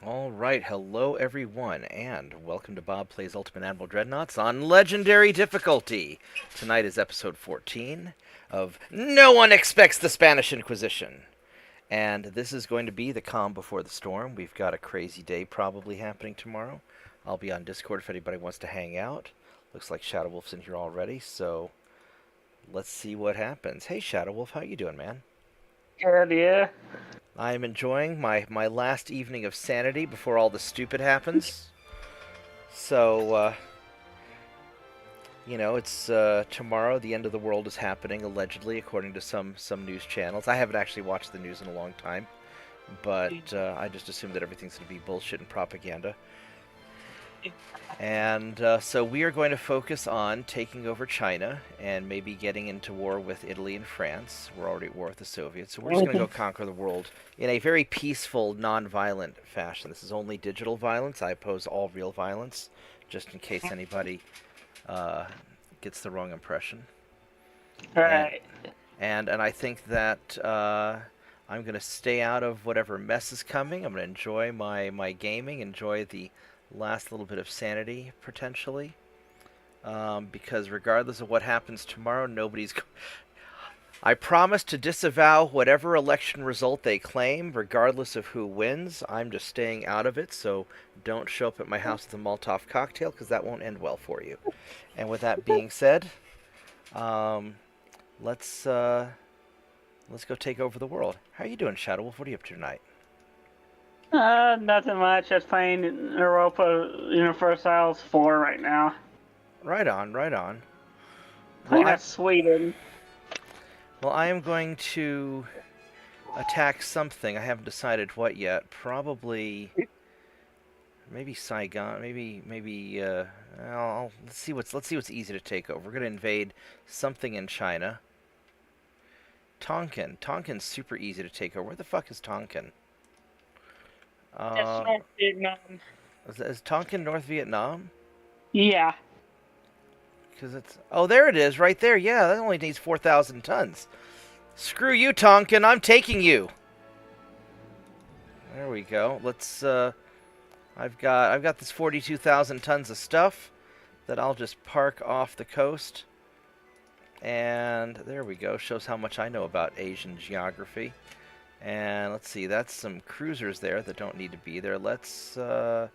All right, hello everyone, and welcome to Bob Plays Ultimate Admiral Dreadnoughts on Legendary Difficulty. Tonight is episode 14 of No One Expects the Spanish Inquisition. And this is going to be the calm before the storm. We've got a crazy day probably happening tomorrow. I'll be on Discord if anybody wants to hang out. Looks like Shadow Wolf's in here already, so let's see what happens. Hey Shadow Wolf, how you doing, man? Good, yeah. I'm enjoying my last evening of sanity before all the stupid happens. So, it's tomorrow. The end of the world is happening, allegedly, according to some news channels. I haven't actually watched the news in a long time, but I just assume that everything's going to be bullshit and propaganda. And so we are going to focus on taking over China and maybe getting into war with Italy and France. We're already at war with the Soviets, so we're just going to go conquer the world in a very peaceful, non-violent fashion. This is only digital violence. I oppose all real violence, just in case anybody gets the wrong impression. Right. And I think that I'm going to stay out of whatever mess is coming. I'm going to enjoy my gaming, enjoy the last little bit of sanity, potentially. Because regardless of what happens tomorrow, nobody's... I promise to disavow whatever election result they claim, regardless of who wins. I'm just staying out of it, so don't show up at my house with a Molotov cocktail, because that won't end well for you. And with that being said, let's go take over the world. How are you doing, Shadow Wolf? What are you up to tonight? Nothing much. Just playing Europa Universalis 4 right now. Right on, right on. Playing at Sweden. Well, I am going to attack something. I haven't decided what yet. Probably, maybe Saigon. Maybe. Let's see what's easy to take over. We're gonna invade something in China. Tonkin. Tonkin's super easy to take over. Where the fuck is Tonkin? It's North Vietnam. Is Tonkin North Vietnam? Yeah. Because it's... Oh, there it is, right there. Yeah, that only needs 4,000 tons. Screw you, Tonkin. I'm taking you. There we go. Let's, I've got this 42,000 tons of stuff that I'll just park off the coast. And there we go. Shows how much I know about Asian geography. And let's see, that's some cruisers there that don't need to be there. Let's have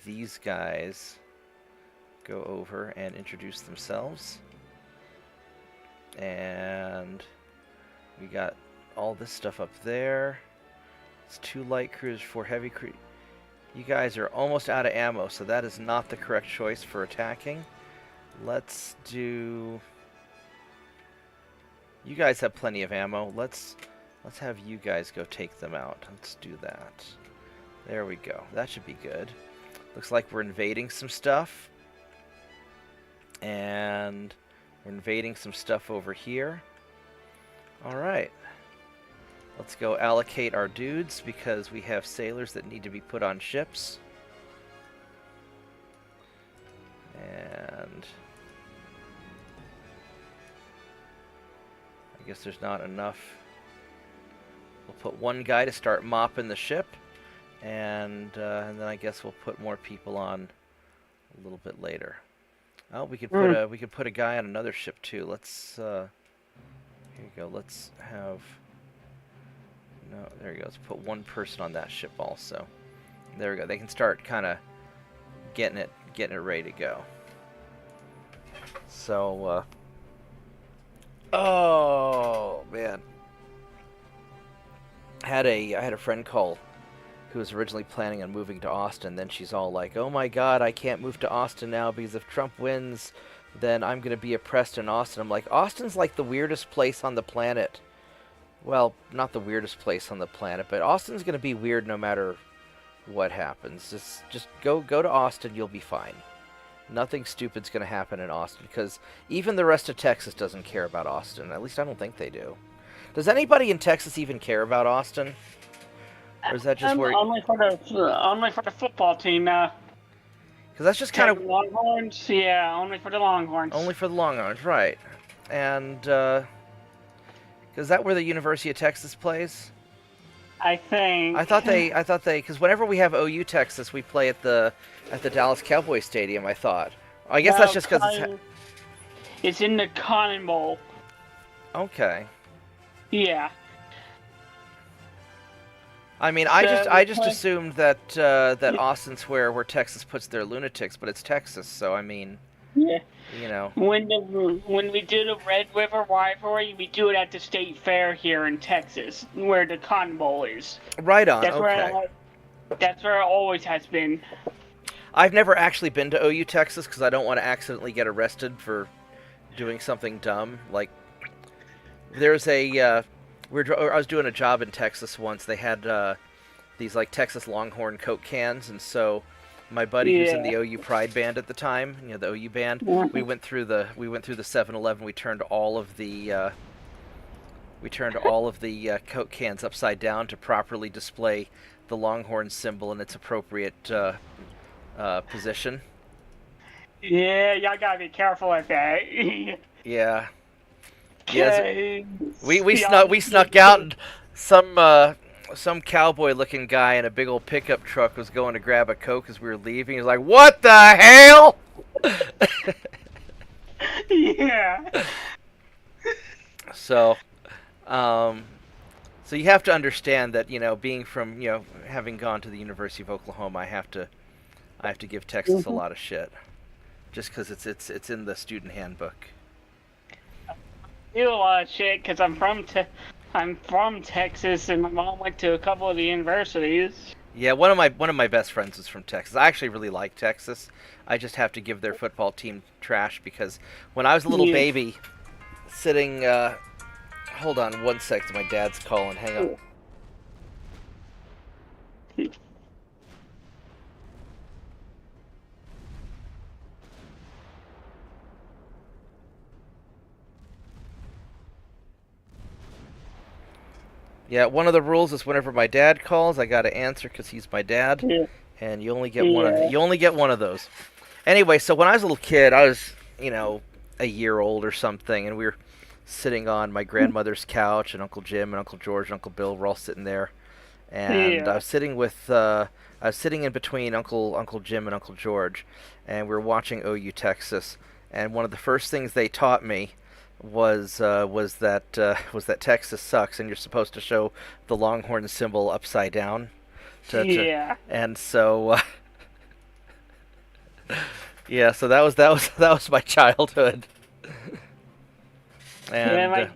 these guys go over and introduce themselves. And we got all this stuff up there. It's 2 light cruisers, 4 heavy cruisers. You guys are almost out of ammo, so that is not the correct choice for attacking. Let's do... You guys have plenty of ammo. Let's have you guys go take them out. Let's do that. There we go. That should be good. Looks like we're invading some stuff. And we're invading some stuff over here. Alright. Let's go allocate our dudes because we have sailors that need to be put on ships. And I guess there's not enough. We'll put one guy to start mopping the ship, and then I guess we'll put more people on a little bit later. Oh, we could put a guy on another ship too. Let's here you go. Let's have there you go. Let's put one person on that ship also. There we go. They can start kind of getting it ready to go. So oh man. I had a friend call who was originally planning on moving to Austin. Then she's all like, "Oh my God, I can't move to Austin now because if Trump wins, then I'm gonna be oppressed in Austin." I'm like, Austin's like the weirdest place on the planet. Well, not the weirdest place on the planet, but Austin's gonna be weird no matter what happens. Just go to Austin, you'll be fine. Nothing stupid's gonna happen in Austin because even the rest of Texas doesn't care about Austin. At least I don't think they do. Does anybody in Texas even care about Austin? Or is that just where... Only for the football team now. Because that's just kind of... Longhorns? Yeah, only for the Longhorns. Only for the Longhorns, right. And, is that where the University of Texas plays? I think. I thought they, because whenever we have OU Texas, we play at the Dallas Cowboy Stadium. I thought. I guess that's No, just because it's in the Cotton Bowl. okay. Yeah. I mean, So I just assumed that that Austin's where Texas puts their lunatics, but it's Texas, so I mean, yeah. you know. When we do the Red River rivalry, we do it at the state fair here in Texas, where the Cotton Bowl is. Right on. That's Okay. that's where it always has been. I've never actually been to OU Texas because I don't want to accidentally get arrested for doing something dumb. Like, there's a I was doing a job in Texas once. They had these like Texas Longhorn Coke cans, and so my buddy who's in the OU Pride band at the time, you know, the OU band, we went through the 7-Eleven. We turned all of the Coke cans upside down to properly display the Longhorn symbol in its appropriate position. Yeah, y'all gotta be careful with that. Yeah. Yes. We snuck out, and some cowboy-looking guy in a big old pickup truck was going to grab a Coke as we were leaving. He's like, "What the hell?" Yeah. So you have to understand that, you know, being from, you know, having gone to the University of Oklahoma, I have to give Texas a lot of shit, just because it's in the student handbook. Do a lot of shit because I'm from Texas, and my mom went to a couple of the universities. Yeah, one of my best friends is from Texas. I actually really like Texas. I just have to give their football team trash because when I was a little baby, sitting. Hold on one second, my dad's calling. Hang on. Yeah, one of the rules is whenever my dad calls, I gotta answer because he's my dad, and you only get one of those. Anyway, so when I was a little kid, I was, you know, a year old or something, and we were sitting on my grandmother's couch, and Uncle Jim and Uncle George and Uncle Bill were all sitting there, and I was sitting in between Uncle Jim and Uncle George, and we were watching OU Texas, and one of the first things they taught me was that Texas sucks, and you're supposed to show the Longhorn symbol upside down. And so, yeah, so that was my childhood. And,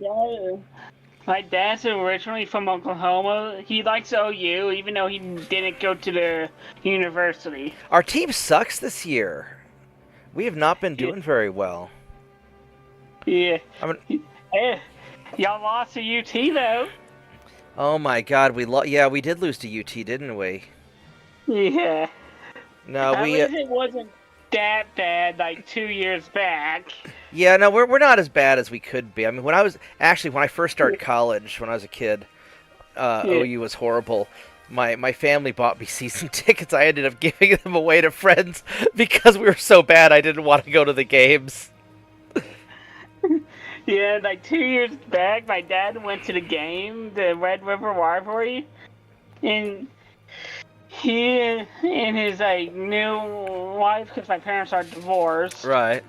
my dad's originally from Oklahoma. He likes OU, even though he didn't go to the university. Our team sucks this year. We have not been doing very well. Yeah. Y'all lost to UT though. Oh my God, we did lose to UT, didn't we? Yeah. No, At least it wasn't that bad like 2 years back. Yeah, no, we're not as bad as we could be. I mean, when I first started college, when I was a kid, OU was horrible. My family bought me season tickets. I ended up giving them away to friends because we were so bad I didn't want to go to the games. Yeah, like 2 years back, my dad went to the game, the Red River rivalry, and he and his like new wife, because my parents are divorced. Right.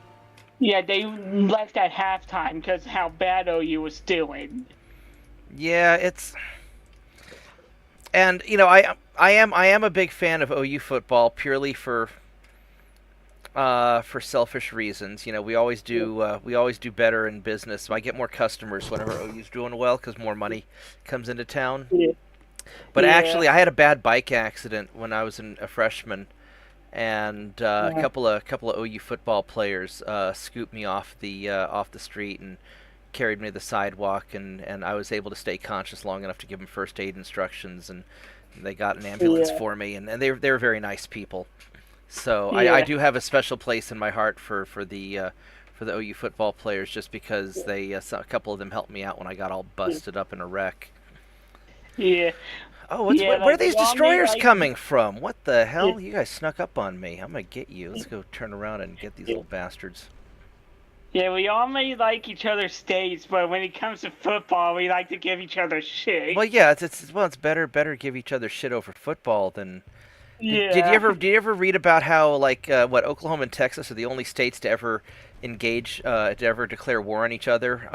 Yeah, they left at halftime because how bad OU was doing. Yeah, and you know, I am a big fan of OU football purely for selfish reasons. You know, we always do better in business. I get more customers whenever OU's doing well because more money comes into town. Yeah. But actually, I had a bad bike accident when I was a freshman, and a couple of OU football players scooped me off the street and carried me to the sidewalk, and I was able to stay conscious long enough to give them first aid instructions, and they got an ambulance for me, and they were very nice people. So I do have a special place in my heart for the OU football players, just because a couple of them helped me out when I got all busted up in a wreck. Yeah. Oh, where are these destroyers coming from? What the hell? You guys snuck up on me. I'm gonna get you. Let's go turn around and get these little bastards. Yeah, we all may like each other's states, but when it comes to football, we like to give each other Well, shit. yeah, it's better give each other shit over football than. Yeah. Did you ever read about how like what Oklahoma and Texas are the only states to ever engage to ever declare war on each other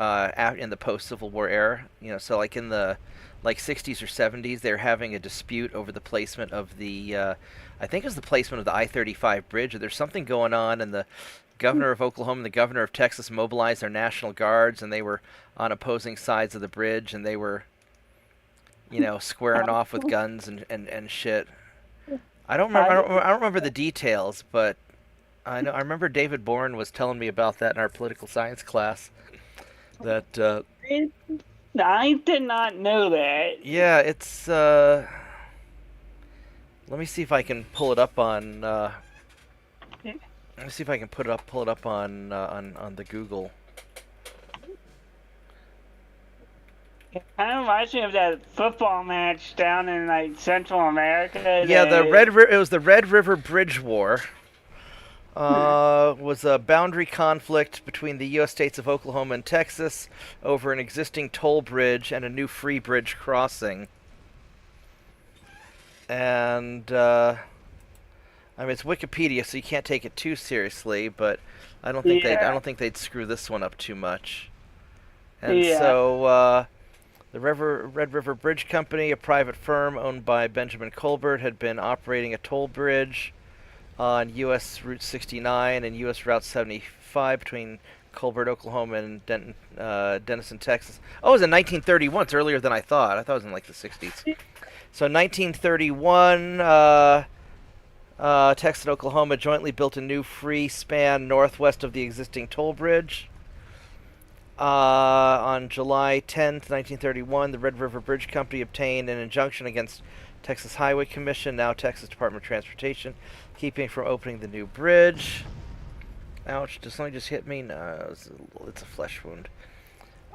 in the post Civil War era? You know, so like in the like 60s or 70s, they're having a dispute over the placement of the I think it was the placement of the I-35 bridge. Or there's something going on, and the governor of Oklahoma and the governor of Texas mobilized their national guards, and they were on opposing sides of the bridge, and they were squaring off with guns and shit. I don't remember. I, I don't remember the details, but I remember David Bourne was telling me about that in our political science class. That I did not know that. yeah, it's. Let me see if I can pull it up on. Let me see if I can pull it up on the Google. It kind of reminds me of that football match down in like Central America. Yeah, it was the Red River Bridge War. Was a boundary conflict between the U.S. states of Oklahoma and Texas over an existing toll bridge and a new free bridge crossing. And I mean, it's Wikipedia, so you can't take it too seriously. But I don't think Yeah. I don't think they'd screw this one up too much. And Yeah. so the Red River Bridge Company, a private firm owned by Benjamin Colbert, had been operating a toll bridge on U.S. Route 69 and U.S. Route 75 between Colbert, Oklahoma, and Denison, Texas. Oh, it was in 1931. It's earlier than I thought. I thought it was in like the 60s. So 1931, Texas and Oklahoma jointly built a new free span northwest of the existing toll bridge. On July 10th, 1931, the Red River Bridge Company obtained an injunction against Texas Highway Commission, now Texas Department of Transportation, keeping from opening the new bridge. Ouch, did something just hit me? No, it's a flesh wound.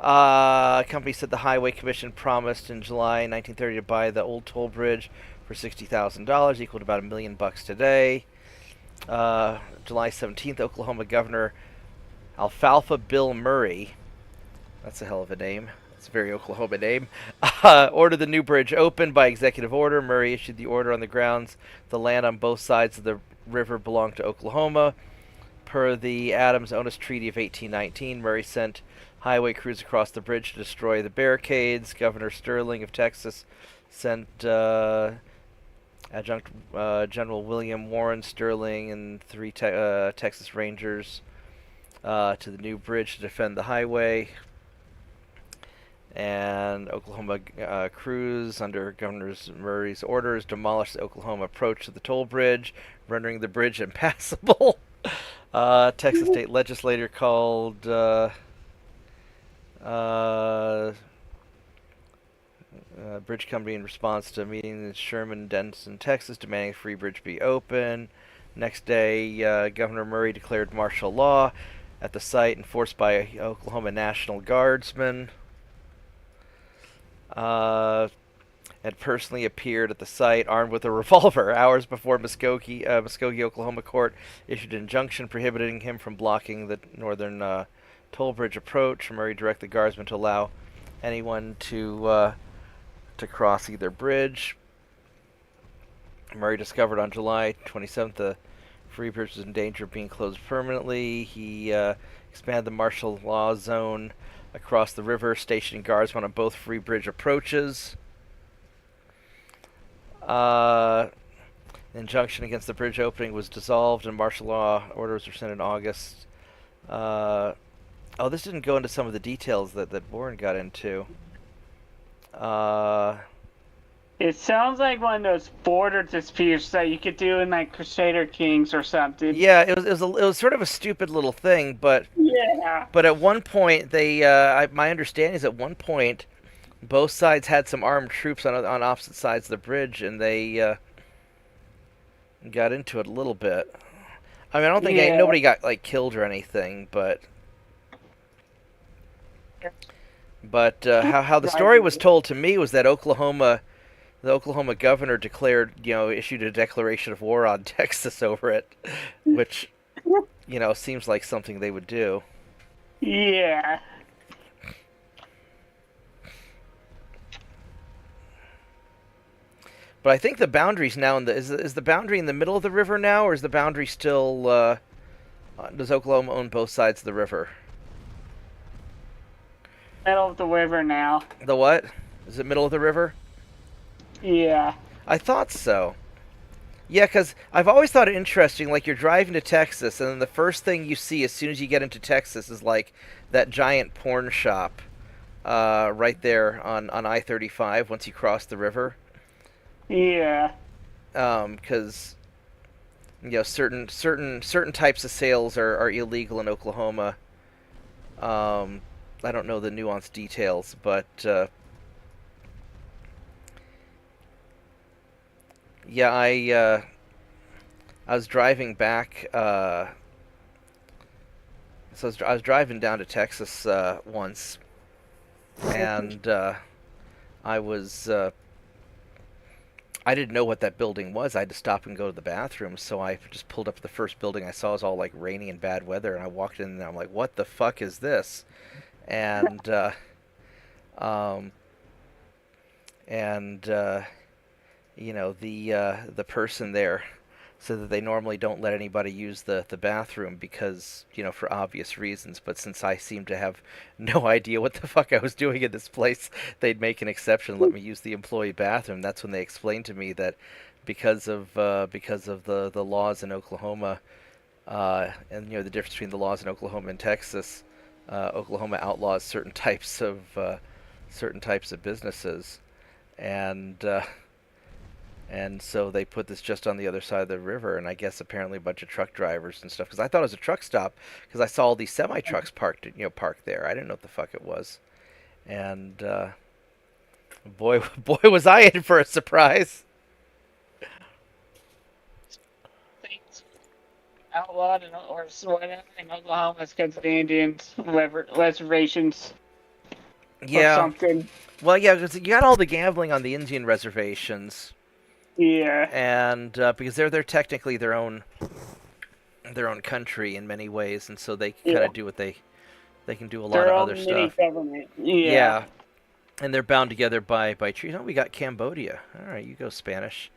Company said the Highway Commission promised in July 1930 to buy the old toll bridge for $60,000, equal to about $1 million today. July 17th, Oklahoma Governor Alfalfa Bill Murray, that's a hell of a name. It's a very Oklahoma name. Ordered the new bridge open by executive order. Murray issued the order on the grounds the land on both sides of the river belonged to Oklahoma. Per the Adams-Onis Treaty of 1819, Murray sent highway crews across the bridge to destroy the barricades. Governor Sterling of Texas sent Adjunct General William Warren Sterling and 3 Texas Rangers to the new bridge to defend the highway. And Oklahoma crews, under Governor Murray's orders, demolished the Oklahoma approach to the toll bridge, rendering the bridge impassable. Texas state legislator called bridge company in response to a meeting in Sherman, Denison, Texas, demanding a free bridge be open. Next day, Governor Murray declared martial law at the site, enforced by Oklahoma National Guardsmen. Had personally appeared at the site armed with a revolver hours before Muskogee, Oklahoma court issued an injunction prohibiting him from blocking the northern toll bridge approach. Murray directed the guardsmen to allow anyone to cross either bridge. Murray discovered on July 27th the free bridge was in danger of being closed permanently. He expanded the martial law zone across the river, stationing guardsmen on both free bridge approaches. Injunction against the bridge opening was dissolved, and martial law orders were sent in August. This didn't go into some of the details that Bourne got into. It sounds like one of those border disputes that you could do in like Crusader Kings or something. Yeah, it was sort of a stupid little thing, but Yeah. But at one point, they my understanding is at one point, both sides had some armed troops on opposite sides of the bridge, and they got into it a little bit. I mean, I don't think nobody got like killed or anything, but how the story was told to me was that the Oklahoma governor issued a declaration of war on Texas over it, which seems like something they would do. Yeah. But I think the boundary's now in the is the boundary in the middle of the river now, or is the boundary still? Does Oklahoma own both sides of the river? Middle of the river now. The what? Is it middle of the river? Yeah. I thought so. Yeah, because I've always thought it interesting. Like you're driving to Texas, and then the first thing you see as soon as you get into Texas is like that giant porn shop, right there on I-35 once you cross the river. Yeah. Because certain types of sales are illegal in Oklahoma. I don't know the nuanced details, but yeah, I was driving back. I was driving down to Texas once, and I was I didn't know what that building was. I had to stop and go to the bathroom, so I just pulled up the first building I saw. It was all like rainy and bad weather, and I walked in and I'm like, "What the fuck is this?" And um, and the person there said that they normally don't let anybody use the bathroom because, for obvious reasons. But since I seemed to have no idea what the fuck I was doing in this place, they'd make an exception and let me use the employee bathroom. That's when they explained to me that because of the laws in Oklahoma, and the difference between the laws in Oklahoma and Texas, Oklahoma outlaws certain types of businesses, and so they put this just on the other side of the river, and I guess apparently a bunch of truck drivers and stuff. Because I thought it was a truck stop, because I saw all these semi trucks parked there. I didn't know what the fuck it was, and boy, boy, was I in for a surprise. Things outlawed or whatever in Oklahoma because of the Indians reservations or Yeah, something. well, yeah, because you got all the gambling on the Indian reservations, Yeah. and because they're technically their own country in many ways, and so they kind Yeah. of do what they can do a lot Their of own other mini stuff. government. Yeah. Yeah. And they're bound together by treaty. Oh, we got Cambodia. All right, you go Spanish.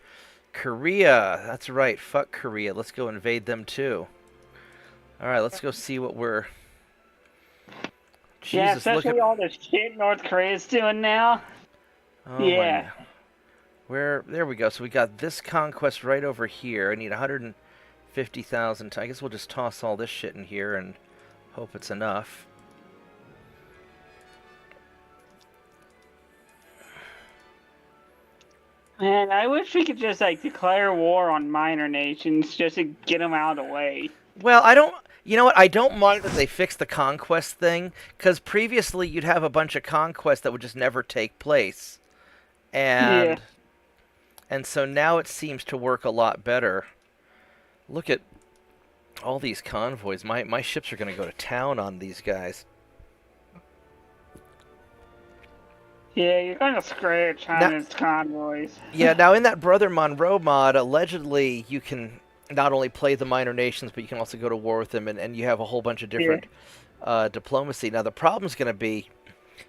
Korea. That's right. Fuck Korea. Let's go invade them too. All right, let's go see what we're. Yeah, Jesus, look at. especially all the shit North Korea's doing now. Oh Yeah. my. Where? There we go. So we got this conquest right over here. I need 150,000. I guess we'll just toss all this shit in here and hope it's enough. Man, I wish we could just declare war on minor nations just to get them out of the way. Well, I don't. You know what? I don't mind that they fixed the conquest thing, because previously you'd have a bunch of conquests that would just never take place, Yeah. and so now it seems to work a lot better. Look at all these convoys. My ships are going to go to town on these guys. Yeah, you're gonna screw China's convoys. Yeah, now in that Brother Monroe mod, allegedly you can not only play the minor nations, but you can also go to war with them, and you have a whole bunch of different diplomacy. Now the problem's going to be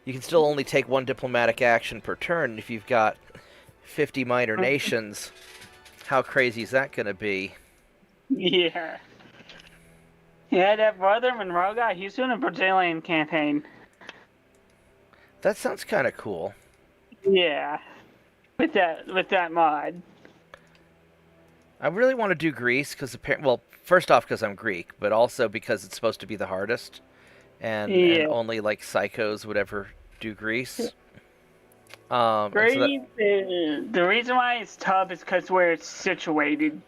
you can still only take one diplomatic action per turn. If you've got 50 minor nations, how crazy is that going to be? Yeah. Yeah, that Brother Monroe guy, he's doing a Brazilian campaign. That sounds kind of cool. Yeah. With that mod. I really want to do Greece because well, first off because I'm Greek, but also because it's supposed to be the hardest, and only like psychos would ever do Greece. Greece, the reason why it's tough is because where it's situated.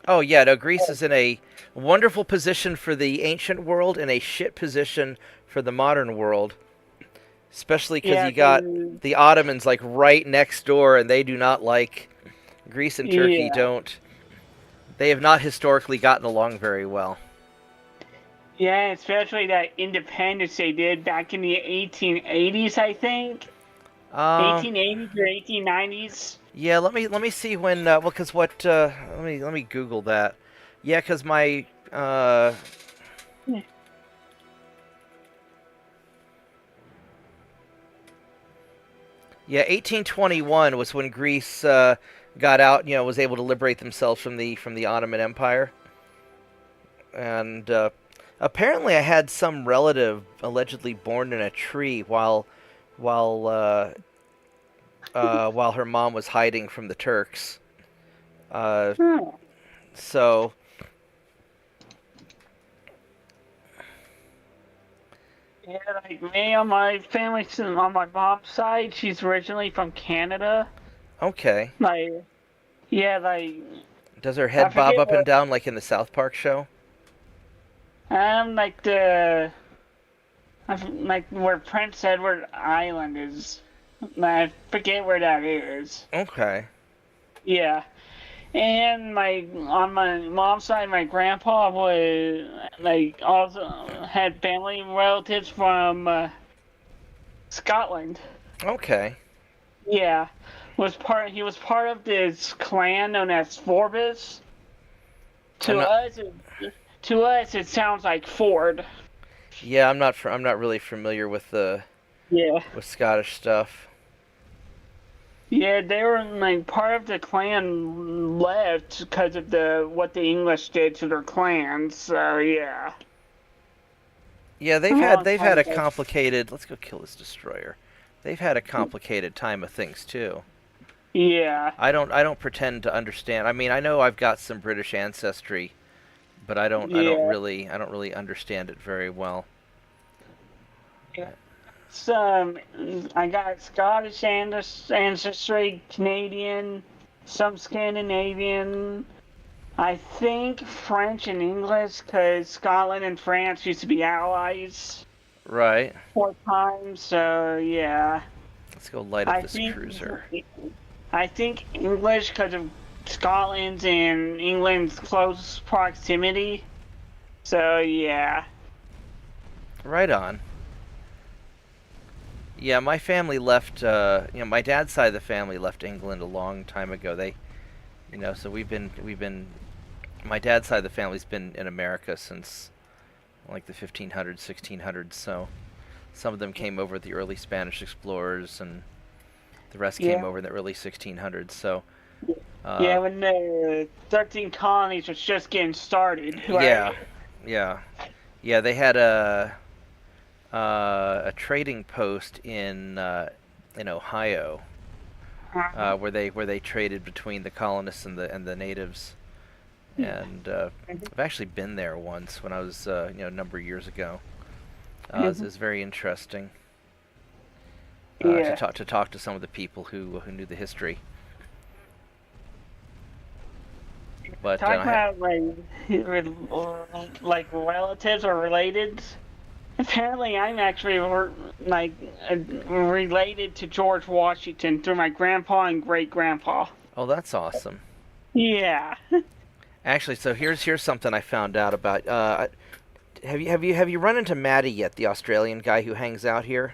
Oh yeah, no, Greece is in a wonderful position for the ancient world and a shit position for the modern world. Especially because you got the Ottomans like right next door, and they do not like Greece and Turkey. They have not historically gotten along very well. Yeah, especially that independence they did back in the 1880s, I think. 1880s or 1890s. Yeah, let me see when. Well, because what? Let me Google that. Yeah, because my Yeah, 1821 was when Greece got out. Was able to liberate themselves from the Ottoman Empire. And apparently, I had some relative allegedly born in a tree while while her mom was hiding from the Turks. Uh, Hmm. so Yeah, like me on my family, on my mom's side, she's originally from Canada. okay. Like, yeah, like Does her I head bob forget up and what, down like in the South Park show? like like where Prince Edward Island is. I forget where that is. Okay. Yeah. And my on my mom's side, my grandpa was like also had family relatives from Scotland. Okay. Yeah, he was part of this clan known as Forbes. I'm To not. us, to us, it sounds like Ford. Yeah, I'm not really familiar with the Yeah. with Scottish stuff. Yeah, they were like part of the clan left because of the what the English did to their clans. So yeah, Yeah, a long they've time had a ago. complicated. Let's go kill this destroyer. They've had a complicated time of things too. Yeah. I don't pretend to understand. I mean, I know I've got some British ancestry, but Yeah. I don't really understand it very well. Some I got Scottish ancestry, Canadian, some Scandinavian. I think French and English, because Scotland and France used to be allies Right. for time. So yeah, Let's go light up I this think cruiser. I think English because of Scotland's and England's close proximity. So yeah. Right on. Yeah, my family left. My dad's side of the family left England a long time ago. So we've been. My dad's side of the family's been in America since like the 1500s, 1600s. So some of them came over the early Spanish explorers, and the rest came Yeah. over in the early 1600s. So, Yeah, uh, when the 13 colonies was just getting started, yeah, right? yeah, yeah. They had a trading post in Ohio, Uh-huh. where they traded between the colonists and the natives. And I've actually been there once when I was a number of years ago. Mhm. It's very interesting Yeah. to talk to some of the people who knew the history. But Talk about like relatives or related. Apparently, I'm actually related to George Washington through my grandpa and great grandpa. oh, that's awesome. Yeah. Actually, so here's something I found out about. Have you run into Matty yet, the Australian guy who hangs out here?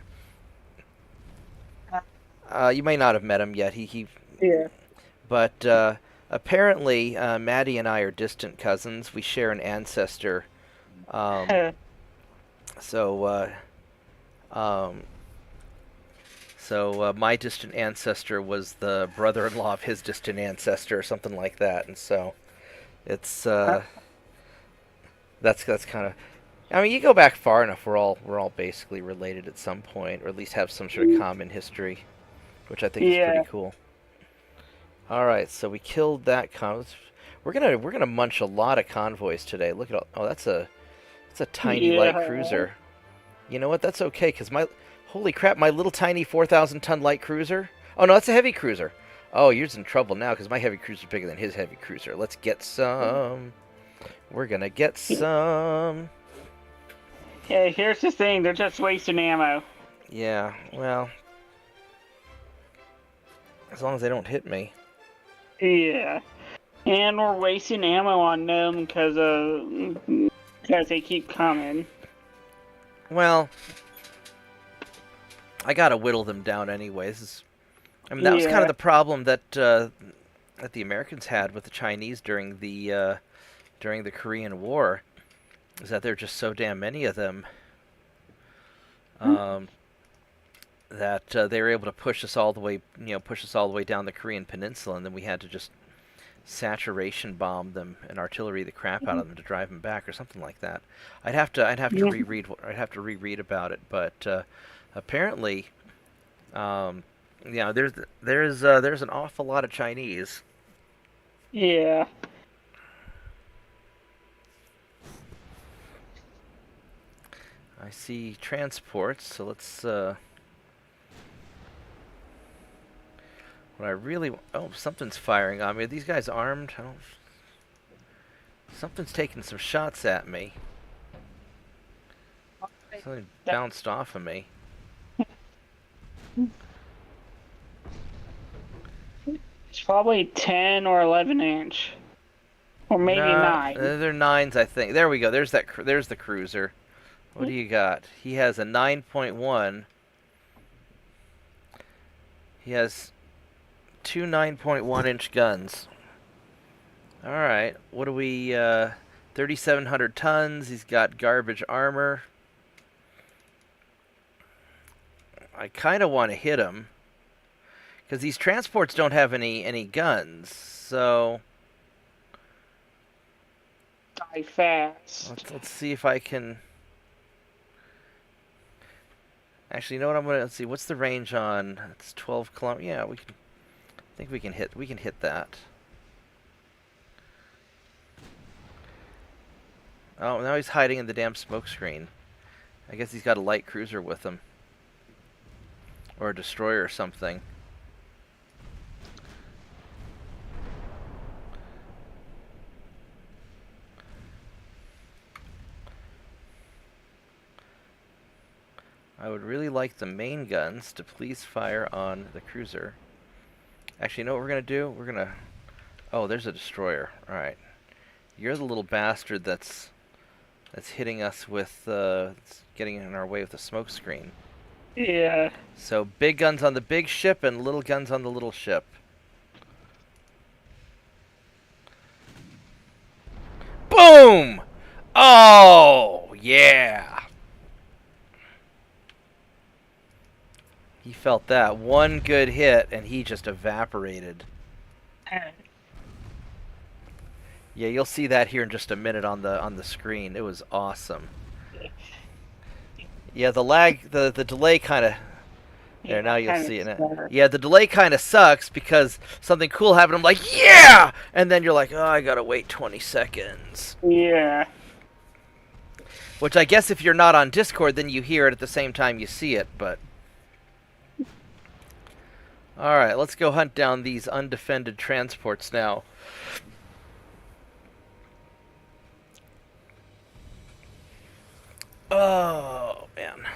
You may not have met him yet. Yeah. But apparently, Maddie and I are distant cousins. We share an ancestor. Um, so, um, my distant ancestor was the brother-in-law of his distant ancestor, or something like that. And so, it's that's kind of. I mean, you go back far enough, we're all basically related at some point, or at least have some sort of common history, which I think is pretty Yeah. cool. All right, so we killed that we're gonna munch a lot of convoys today. Look at all. Oh, that's a tiny light Yeah. cruiser. You know what? That's okay, cause my holy crap, my little tiny 4,000-ton light cruiser. Oh no, that's a heavy cruiser. Oh, you're in trouble now, cause my heavy cruiser's bigger than his heavy cruiser. Let's get some. We're gonna get some. Yeah, here's the thing, they're just wasting ammo. Yeah. Well, as long as they don't hit me. Yeah. And we're wasting ammo on them because they keep coming. Well, I gotta whittle them down anyways. I mean, that was kind of Yeah. the problem that the Americans had with the Chinese during the Korean War, is that there are just so damn many of them. Um, that they were able to push us all the way, push us all the way down the Korean Peninsula, and then we had to just saturation bomb them and artillery the crap out of them to drive them back, or something like that. I'd have to reread about it, but apparently, there's an awful lot of Chinese. Yeah. I see transports, so let's. What I really. Oh, something's firing on me. Are these guys armed? I don't. Something's taking some shots at me. Something bounced off of me. It's probably 10 or 11 inch. Or maybe 9. They're 9s, I think. There we go. There's the cruiser. What do you got? He has a 9.1. He has 2 9.1-inch guns. Alright. What do we... 3,700 tons. He's got garbage armor. I kind of want to hit him. Because these transports don't have any guns, so... Die fast. Let's see if I can... Actually, you know what I'm gonna... Let's see, what's the range on... It's 12 kilometers... Yeah, we can... I think we can hit that. Oh, now he's hiding in the damn smoke screen. I guess he's got a light cruiser with him. Or a destroyer or something. I would really like the main guns to please fire on the cruiser. Actually, you know what we're going to do? We're going to... Oh, there's a destroyer. Alright. You're the little bastard that's hitting us with... getting in our way with the smoke screen. Yeah. So, big guns on the big ship and little guns on the little ship. Boom! Oh, yeah! He felt that. One good hit, and he just evaporated. Yeah, you'll see that here in just a minute on the screen. It was awesome. Yeah, the lag, the delay kind of... There, now you'll see it now. Yeah, the delay kind of sucks because something cool happened. I'm like, yeah! And then you're like, oh, I gotta wait 20 seconds. Yeah. Which I guess if you're not on Discord, then you hear it at the same time you see it, but... Alright, let's go hunt down these undefended transports now. Oh, man.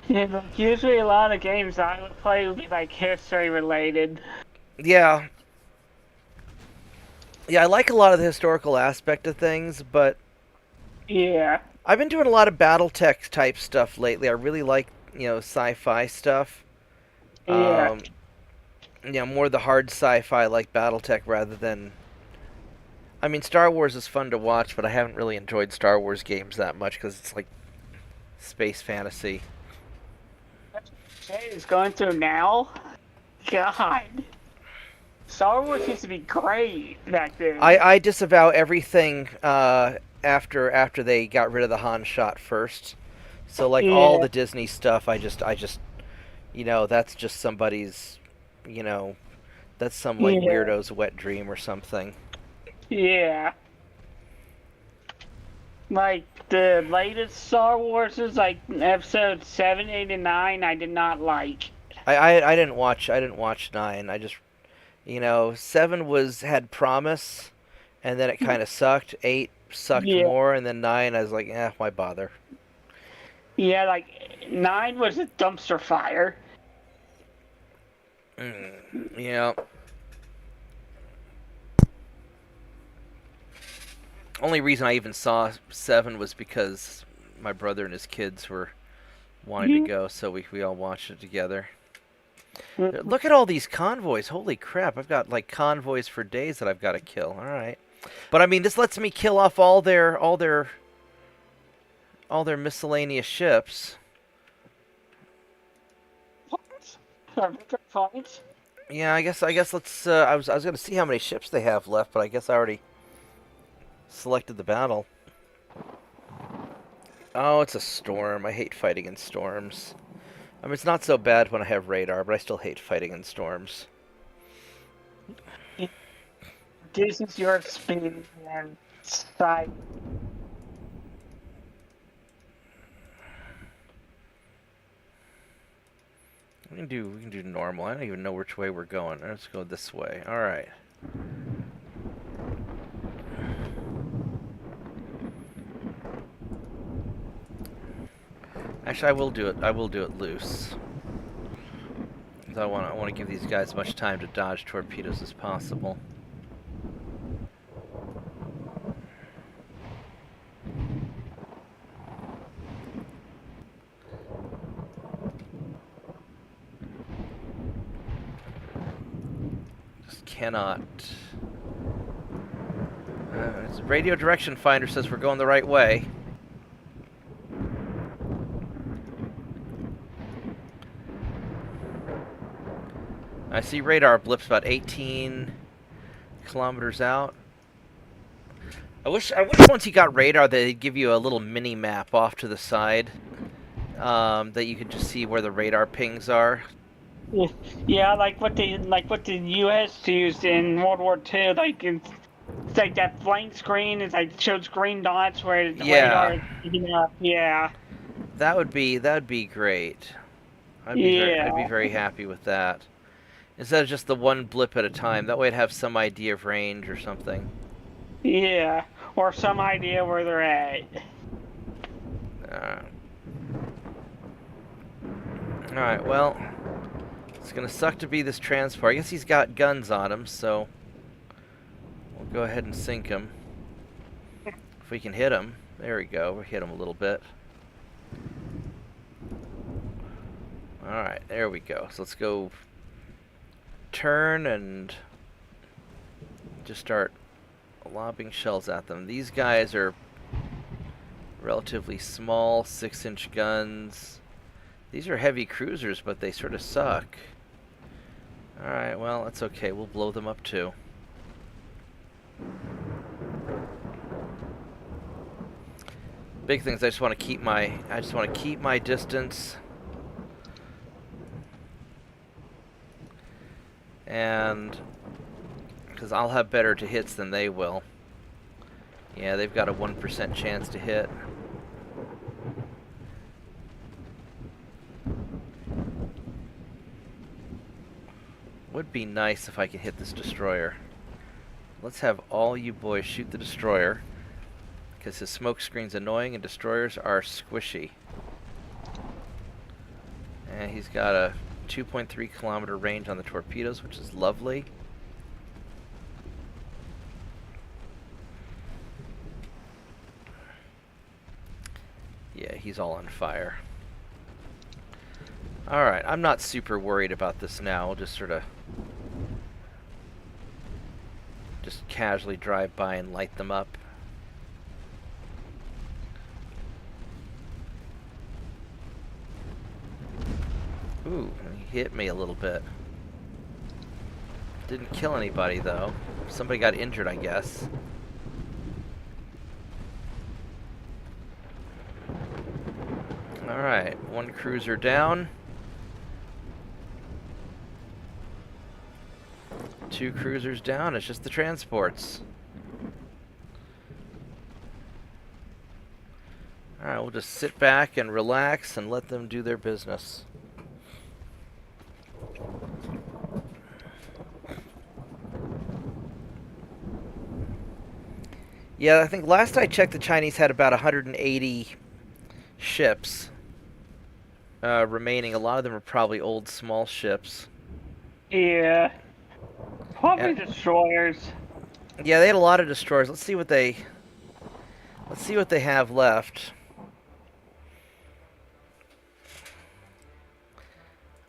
Yeah, but usually a lot of games I would play would be like history related. Yeah. Yeah, I like a lot of the historical aspect of things, but... Yeah. I've been doing a lot of Battletech type stuff lately. I really like, sci-fi stuff. Yeah. More the hard sci-fi like Battletech rather than... I mean, Star Wars is fun to watch, but I haven't really enjoyed Star Wars games that much because it's like space fantasy. Hey, it's going through now? God. Star Wars used to be great back then. I disavow everything after they got rid of the Han shot first. So like all the Disney stuff, I just that's just somebody's, that's some like weirdo's wet dream or something. Yeah. Like the latest Star Wars is like episode 7, 8, and 9. I did not like. I didn't watch 9. I just 7 had promise, and then it kind of sucked. 8 sucked more, and then 9 I was like, why bother? Yeah, like 9 was a dumpster fire. Yeah. Only reason I even saw 7 was because my brother and his kids were wanting to go, so we all watched it together. Look at all these convoys. Holy crap, I've got like convoys for days that I've got to kill. All right. But I mean, this lets me kill off all their miscellaneous ships. Or victory points. Yeah, I guess let's. I was gonna see how many ships they have left, but I guess I already selected the battle. Oh, it's a storm. I hate fighting in storms. I mean, it's not so bad when I have radar, but I still hate fighting in storms. It reduces your speed and sight. We can do normal. I don't even know which way we're going. Let's go this way. All right. Actually, I will do it. I will do it loose. 'Cause I want to give these guys as much time to dodge torpedoes as possible. Just cannot. The radio direction finder says we're going the right way. I see radar blips about 18 kilometers out. I wish once you got radar that they'd give you a little mini map off to the side that you could just see where the radar pings are. Yeah, like what the U.S. used in World War II. Like it's like that blank screen. It's like shows green dots where the radar is picking up. Yeah. That would be great. I'd be very happy with that. Instead of just the one blip at a time. That way I'd have some idea of range or something. Yeah, or some idea where they're at. Alright, well, it's gonna suck to be this transport. I guess he's got guns on him, so we'll go ahead and sink him. If we can hit him. There we go, we hit him a little bit. Alright, there we go. So let's go turn and just start lobbing shells at them. These guys are relatively small, 6-inch guns. These are heavy cruisers, but they sort of suck. Alright, well, that's okay. We'll blow them up too. Big things, I just want to keep my distance. And because I'll have better to hits than they will. Yeah, they've got a 1% chance to hit. Would be nice if I could hit this destroyer. Let's have all you boys shoot the destroyer, because his smoke screen's annoying and destroyers are squishy. And he's got a 2.3 kilometer range on the torpedoes, which is lovely. Yeah, he's all on fire. Alright, I'm not super worried about this now. I'll just sort of just casually drive by and light them up. Ooh, he hit me a little bit. Didn't kill anybody though. Somebody got injured, I guess. Alright, one cruiser down. 2 cruisers down, it's just the transports. Alright, we'll just sit back and relax and let them do their business. Yeah, I think last I checked the Chinese had about 180 ships remaining. A lot of them are probably old small ships. Yeah. Probably destroyers. Yeah, they had a lot of destroyers. Let's see what they have left.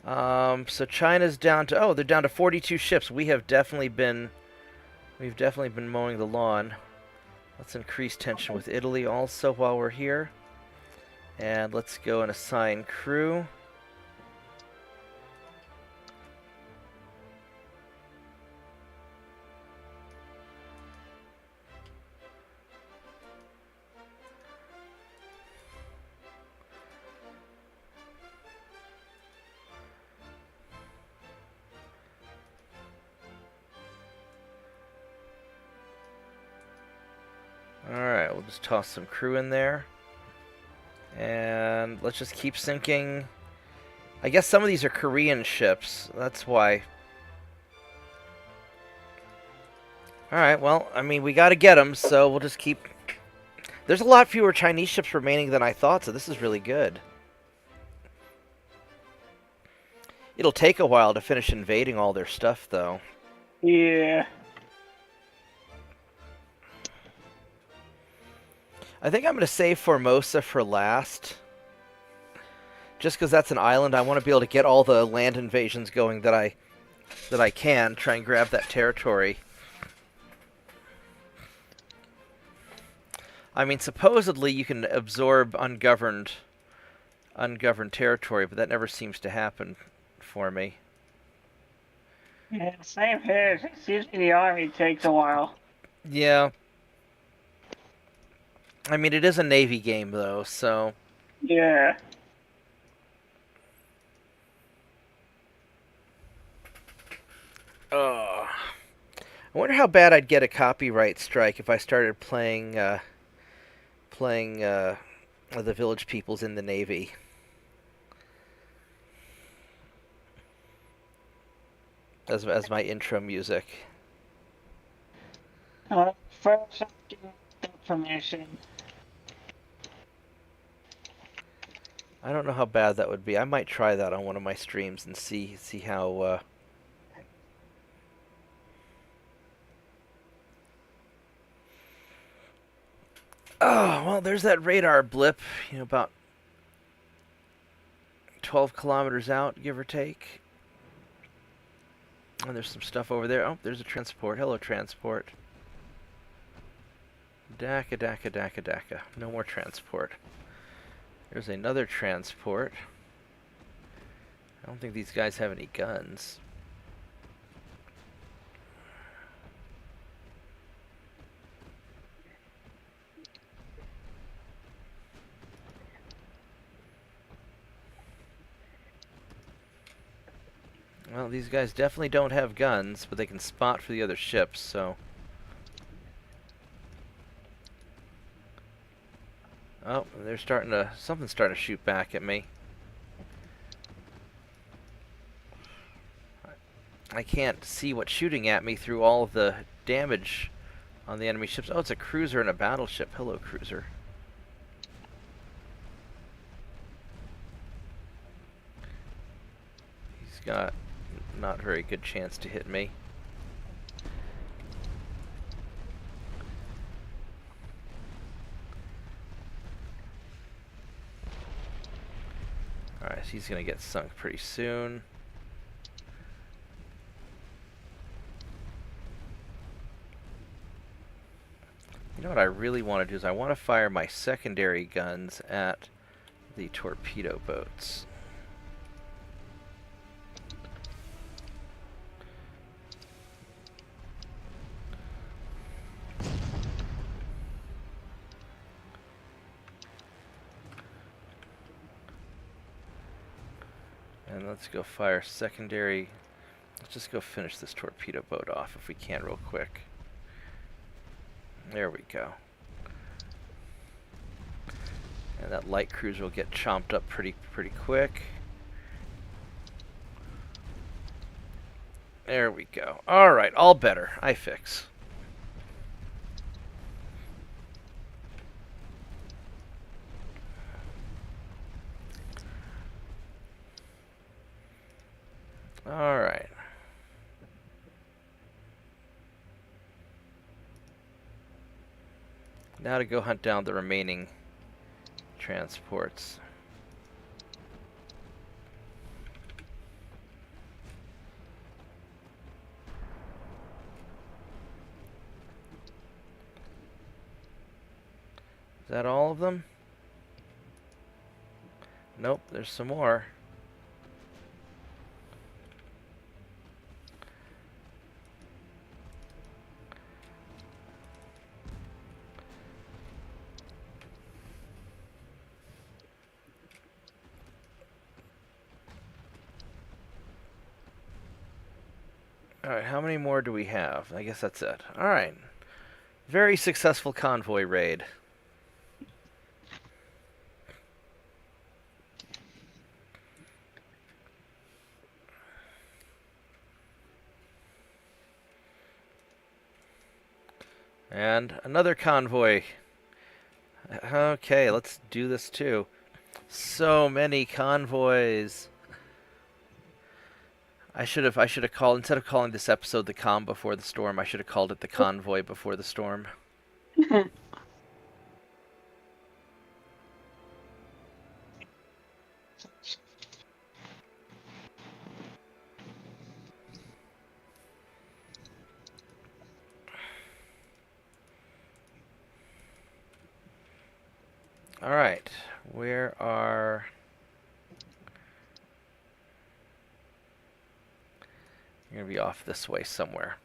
So China's down to they're down to 42 ships. We've definitely been mowing the lawn. Let's increase tension with Italy also while we're here. And let's go and assign crew. Alright, we'll just toss some crew in there. And let's just keep sinking. I guess some of these are Korean ships. That's why. Alright, well, I mean, we gotta get them, so we'll just keep... There's a lot fewer Chinese ships remaining than I thought, so this is really good. It'll take a while to finish invading all their stuff, though. Yeah. I think I'm going to save Formosa for last. Just because that's an island, I want to be able to get all the land invasions going that I can. Try and grab that territory. I mean, supposedly you can absorb ungoverned territory, but that never seems to happen for me. Yeah, same here. It seems the army takes a while. Yeah. I mean, it is a Navy game, though, so... Yeah. I wonder how bad I'd get a copyright strike if I started playing the Village Peoples in the Navy. As my intro music. First, information. I don't know how bad that would be. I might try that on one of my streams and see how. Oh, well, there's that radar blip. About 12 kilometers out, give or take. And there's some stuff over there. Oh, there's a transport. Hello, transport. Daka, daka, daka, daka. No more transport. There's another transport. I don't think these guys have any guns. Well, these guys definitely don't have guns, but they can spot for the other ships, so... Oh, they're starting to... Something's starting to shoot back at me. I can't see what's shooting at me through all of the damage on the enemy ships. Oh, it's a cruiser and a battleship. Hello, cruiser. He's got not very good chance to hit me. Alright, so he's going to get sunk pretty soon. You know what I really want to do is I want to fire my secondary guns at the torpedo boats. And let's go fire secondary. Let's just go finish this torpedo boat off if we can real quick. There we go. And that light cruiser will get chomped up pretty quick. There we go. Alright, all better. I fix. Alright. Now to go hunt down the remaining transports. Is that all of them? Nope, there's some more. Alright, how many more do we have? I guess that's it. Alright. Very successful convoy raid. And another convoy. Okay, let's do this too. So many convoys. I should have called, instead of calling this episode the calm before the storm, I should have called it the convoy before the storm. All right, where are... You're gonna be off this way somewhere.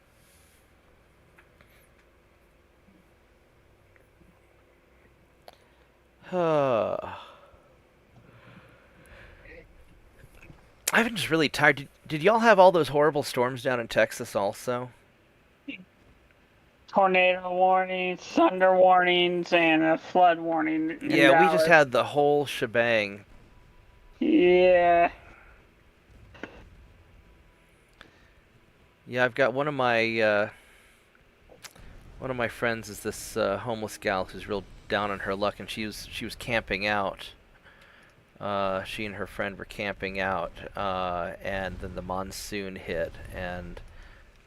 I've been just really tired. Did y'all have all those horrible storms down in Texas also? Tornado warnings, thunder warnings, and a flood warning in Yeah, we just Dallas. had the whole shebang. Yeah. Yeah, I've got one of my friends is this homeless gal who's real down on her luck, and she was camping out. She and her friend were camping out, and then the monsoon hit, and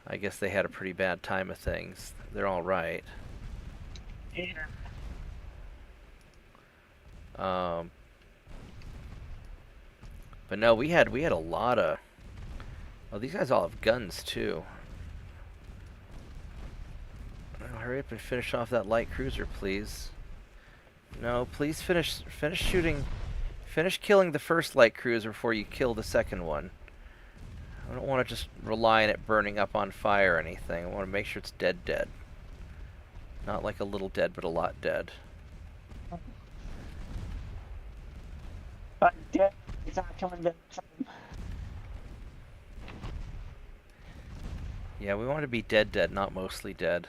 I guess they had a pretty bad time of things. They're all right. Yeah. But no, we had a lot of... Oh, these guys all have guns too. Oh, hurry up and finish off that light cruiser, please. No, please finish shooting. Finish killing the first light cruiser before you kill the second one. I don't want to just rely on it burning up on fire or anything. I want to make sure it's dead. Not like a little dead, but a lot dead. But dead is not coming back from. Yeah, we want to be dead, not mostly dead.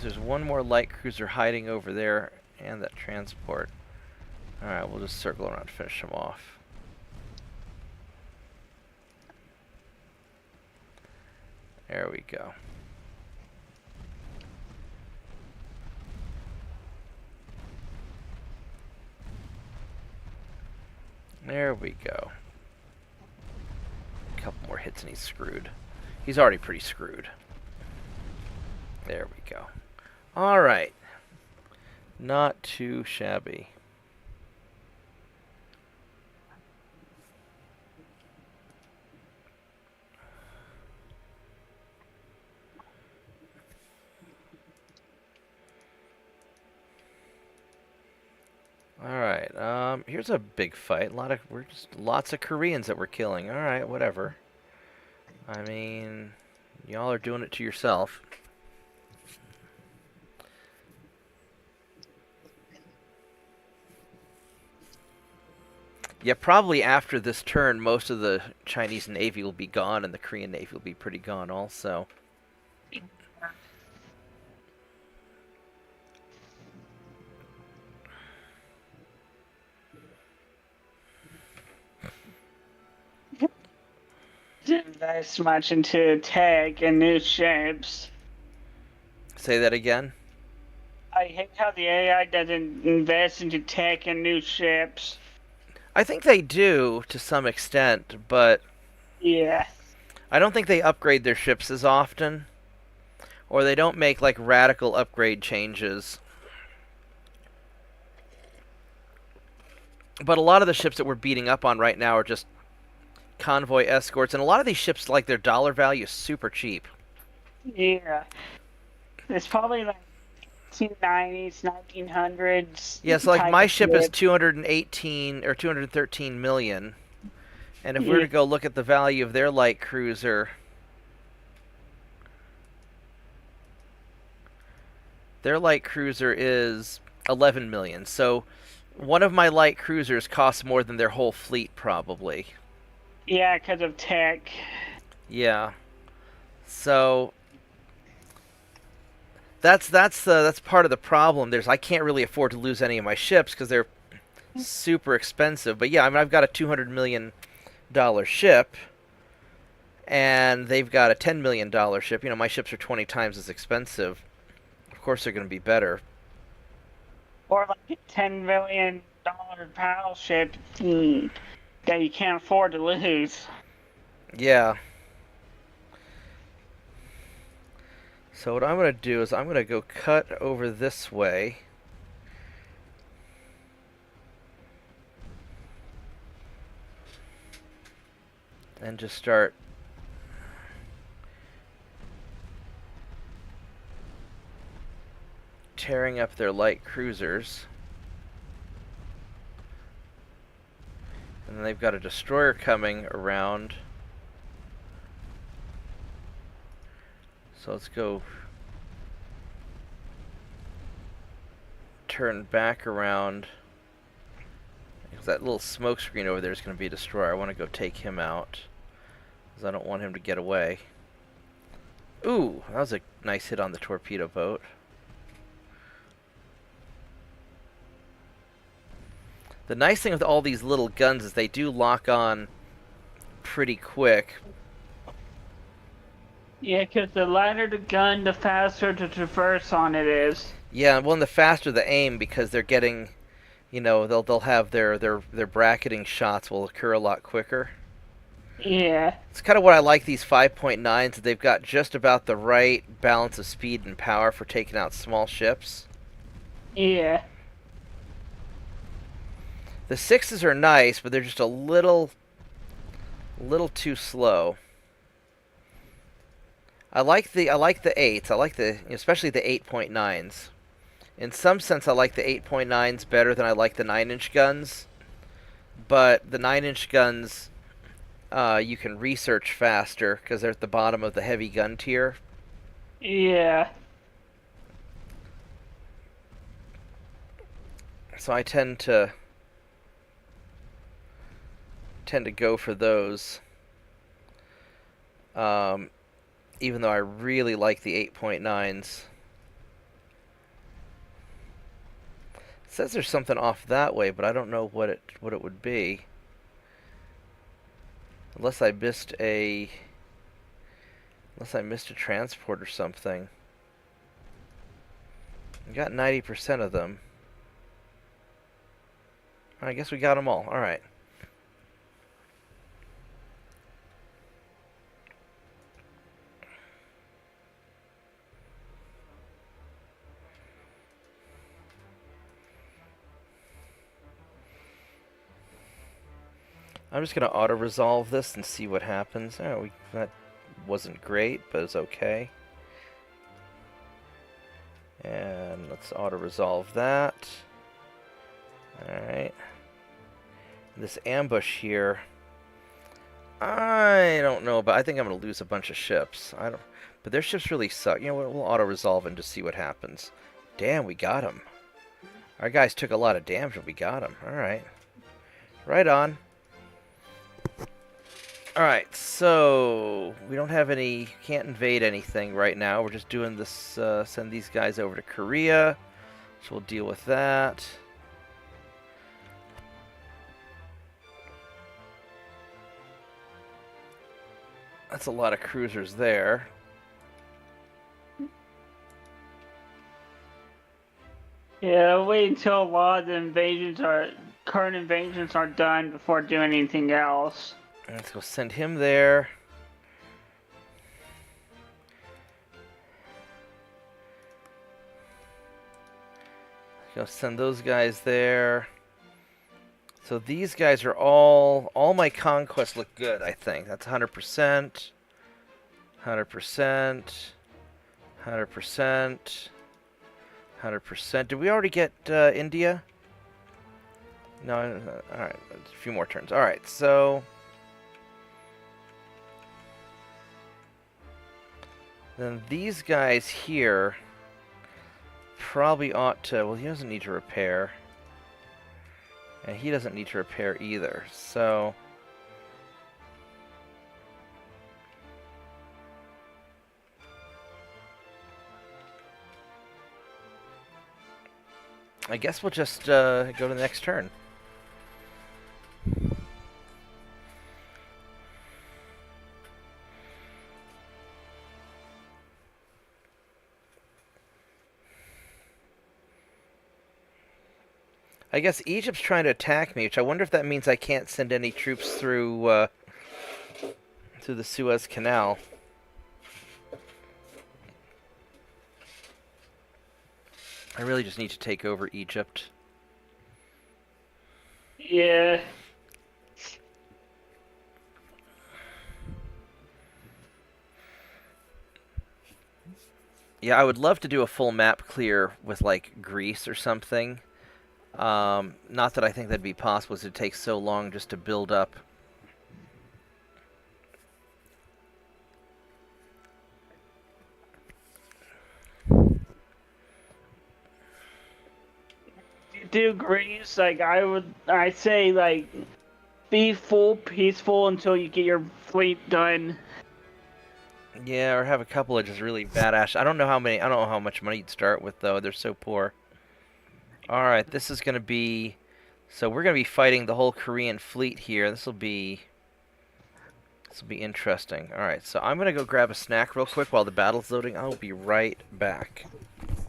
There's one more light cruiser hiding over there, and that transport. Alright, we'll just circle around and finish them off. There we go. There we go. A couple more hits and he's screwed. He's already pretty screwed. There we go. Alright. Not too shabby. Alright, here's a big fight. Lots of Koreans that we're killing. Alright, whatever. I mean, y'all are doing it to yourself. Yeah, probably after this turn, most of the Chinese Navy will be gone, and the Korean Navy will be pretty gone also. Didn't invest much into tech and new ships. Say that again? I hate how the AI doesn't invest into tech and new ships. I think they do, to some extent, but Yeah. I don't think they upgrade their ships as often. Or they don't make, like, radical upgrade changes. But a lot of the ships that we're beating up on right now are just convoy escorts, and a lot of these ships, like, their dollar value is super cheap. Yeah. It's probably like 1890s, 1900s. Yeah, so like type my of ship is ship. 218 or 213 million. And if we were Yeah. to go look at the value of their light cruiser, their light cruiser is 11 million. So one of my light cruisers costs more than their whole fleet, probably. Yeah, because of tech. Yeah. So that's part of the problem. I can't really afford to lose any of my ships because they're super expensive. But yeah, I mean I've got a $200 million ship, and they've got a $10 million ship. You know, my ships are 20 times as expensive. Of course, they're going to be better. Or like a $10 million battleship that you can't afford to lose. Yeah. So what I'm going to do is I'm going to go cut over this way. And just start tearing up their light cruisers. And then they've got a destroyer coming around. So let's go turn back around. Because that little smoke screen over there is going to be a destroyer. I want to go take him out, because I don't want him to get away. Ooh, that was a nice hit on the torpedo boat. The nice thing with all these little guns is they do lock on pretty quick. Yeah, because the lighter the gun, the faster the traverse on it is. Yeah, well, and the faster the aim, because they're getting, you know, they'll have their bracketing shots will occur a lot quicker. Yeah. It's kind of what I like these 5.9s. They've got just about the right balance of speed and power for taking out small ships. Yeah. The 6s are nice, but they're just a little too slow. I like the 8s. I like especially the 8.9s. In some sense, I like the 8.9s better than I like the 9-inch guns. But the 9-inch guns, you can research faster because they're at the bottom of the heavy gun tier. Yeah. So I tend to go for those. Even though I really like the 8.9s. It says there's something off that way, but I don't know what it would be. Unless I missed a transport or something. We got 90% of them. I guess we got them all. All right. I'm just going to auto-resolve this and see what happens. Oh, that wasn't great, but it's okay. And let's auto-resolve that. Alright. This ambush here, I don't know, but I think I'm going to lose a bunch of ships. But their ships really suck. You know what, we'll auto-resolve and just see what happens. Damn, we got him. Our guys took a lot of damage, but we got him. Alright. Right on. Alright, so we don't have any, can't invade anything right now. We're just doing this, send these guys over to Korea. So we'll deal with that. That's a lot of cruisers there. Yeah, wait until a lot of the current invasions are done before doing anything else. Let's go send him there. Go send those guys there. So these guys are all my conquests look good, I think. That's 100%. 100%. 100%. 100%. Did we already get India? No. Alright, a few more turns. Alright, so... Then these guys here probably ought to... Well, he doesn't need to repair. And he doesn't need to repair either, so... I guess we'll just go to the next turn. I guess Egypt's trying to attack me, which I wonder if that means I can't send any troops through the Suez Canal. I really just need to take over Egypt. Yeah. Yeah, I would love to do a full map clear with, like, Greece or something. Not that I think that'd be possible, because it takes so long just to build up. Do Greece, like I'd say like be full peaceful until you get your fleet done. Yeah, or have a couple of just really badass. I don't know how much money you'd start with though. They're so poor. All right, this is gonna be. So we're gonna be fighting the whole Korean fleet here. This will be interesting. All right, so I'm gonna go grab a snack real quick while the battle's loading. I'll be right back.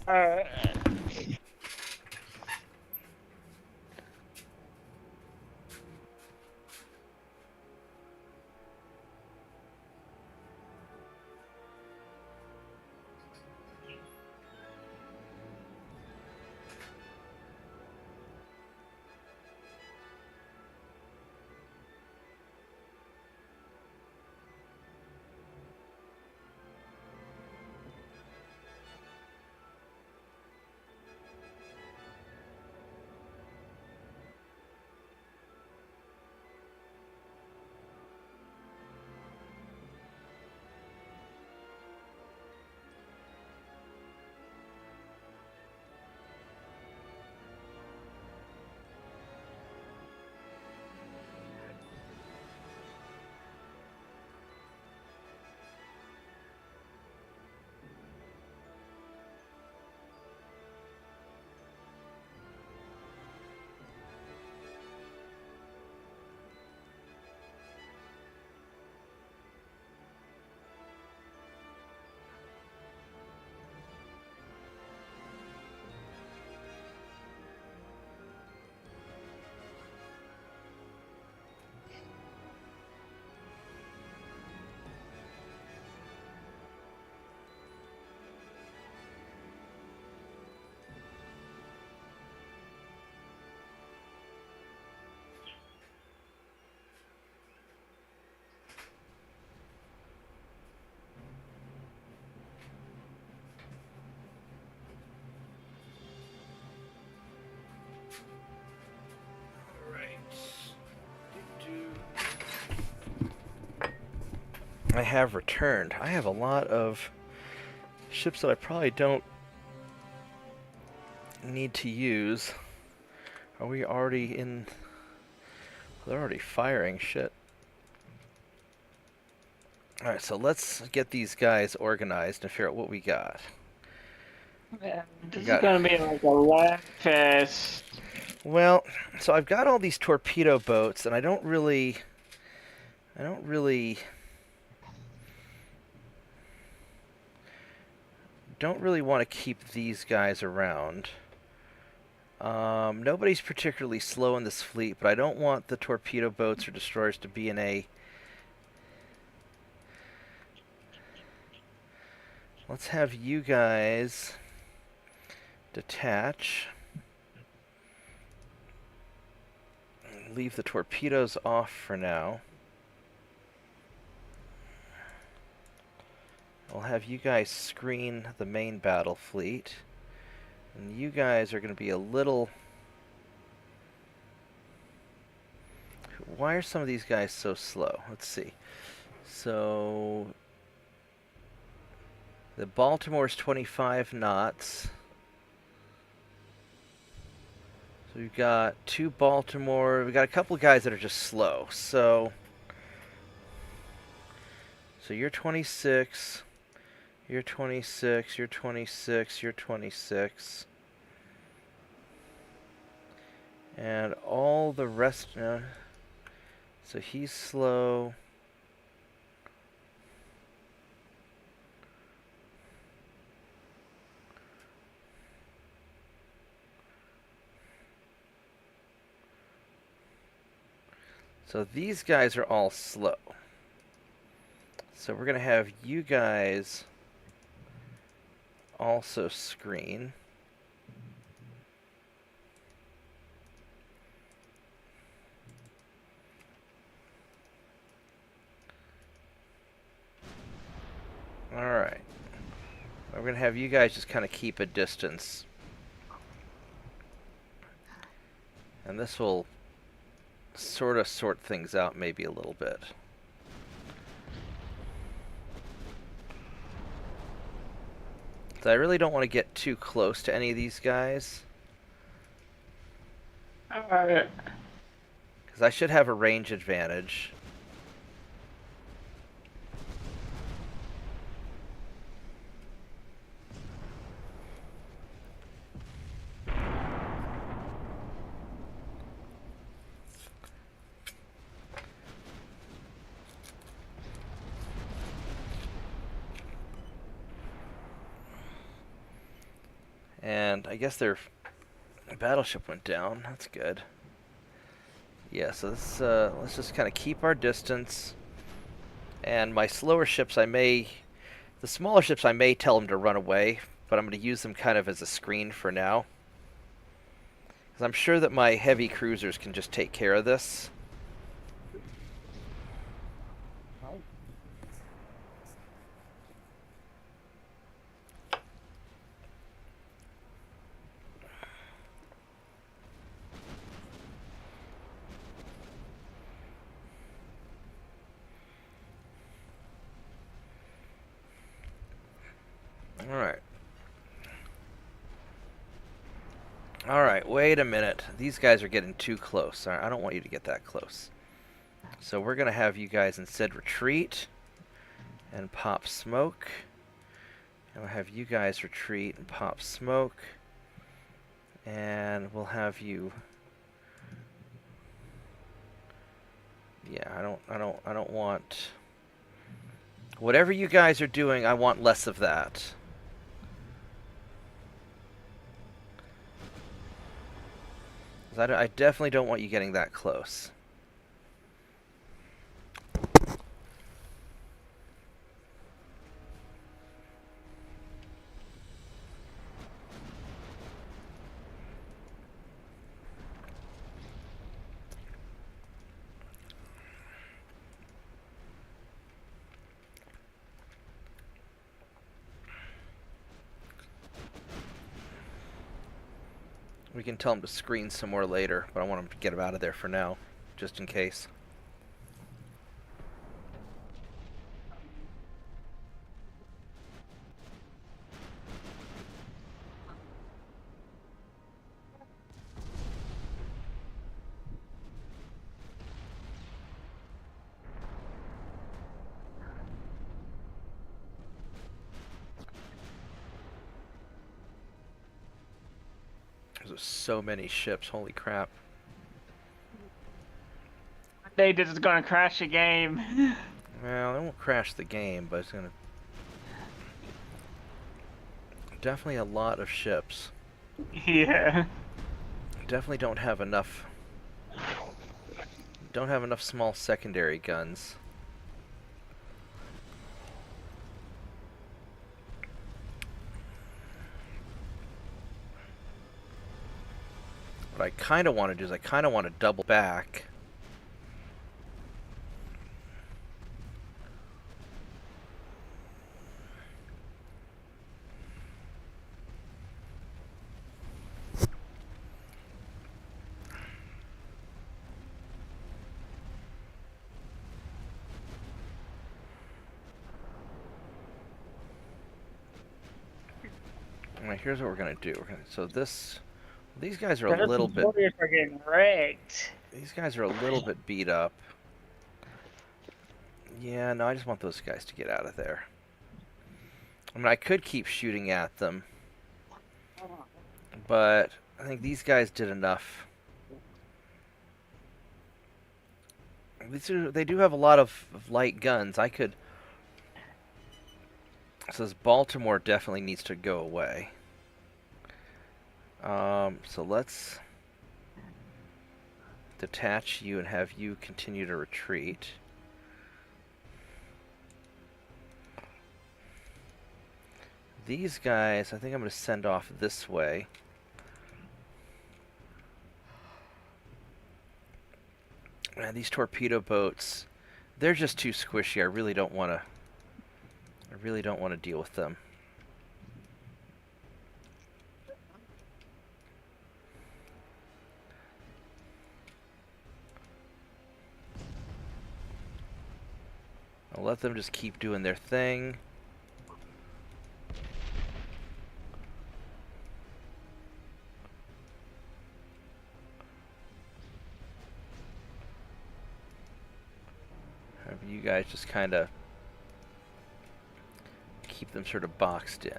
Uh, I have returned. I have a lot of ships that I probably don't need to use. Are we already in... They're already firing shit. Alright, so let's get these guys organized and figure out what we got. this is gonna be like a laugh fest. Well, so I've got all these torpedo boats, and I don't really want to keep these guys around. Nobody's particularly slow in this fleet, but I don't want the torpedo boats or destroyers to be in a... Let's have you guys detach. Leave the torpedoes off for now. I'll have you guys screen the main battle fleet. And you guys are going to be a little... Why are some of these guys so slow? Let's see. So... The Baltimore's 25 knots. So we've got 2 Baltimore. We've got a couple of guys that are just slow. So you're 26. You're 26. You're 26. You're 26. And all the rest... so he's slow. So these guys are all slow. So we're going to have you guys also screen. Alright. We're going to have you guys just kind of keep a distance. And this will sort of sort things out maybe a little bit. So I really don't want to get too close to any of these guys. Alright. Because I should have a range advantage. And I guess their battleship went down. That's good. Yeah, so this, let's just kind of keep our distance. And my slower ships, the smaller ships I may tell them to run away, but I'm going to use them kind of as a screen for now. Because I'm sure that my heavy cruisers can just take care of this. Alright. Alright, wait a minute. These guys are getting too close. I don't want you to get that close. So we're going to have you guys instead retreat and pop smoke. And we'll have you guys retreat and pop smoke. And we'll have you... Yeah, I don't want... Whatever you guys are doing, I want less of that. I definitely don't want you getting that close. We can tell them to screen some more later, but I want them to get them out of there for now, just in case. There's so many ships, holy crap. They just gonna crash the game. Well, it won't crash the game, but it's gonna... Definitely a lot of ships. Yeah. Definitely don't have enough... Don't have enough small secondary guns. What I kind of want to do is I kind of want to double back. Alright, here's what we're gonna do. So these guys are a Those little bit. destroyers are getting wrecked. These guys are a little bit beat up. Yeah, no, I just want those guys to get out of there. I mean, I could keep shooting at them, but I think these guys did enough. They do have a lot of light guns. I could. It says Baltimore definitely needs to go away. So let's detach you and have you continue to retreat. These guys, I think I'm going to send off this way. Man, these torpedo boats, they're just too squishy. I really don't want to deal with them. I'll let them just keep doing their thing. Have you guys just kind of keep them sort of boxed in.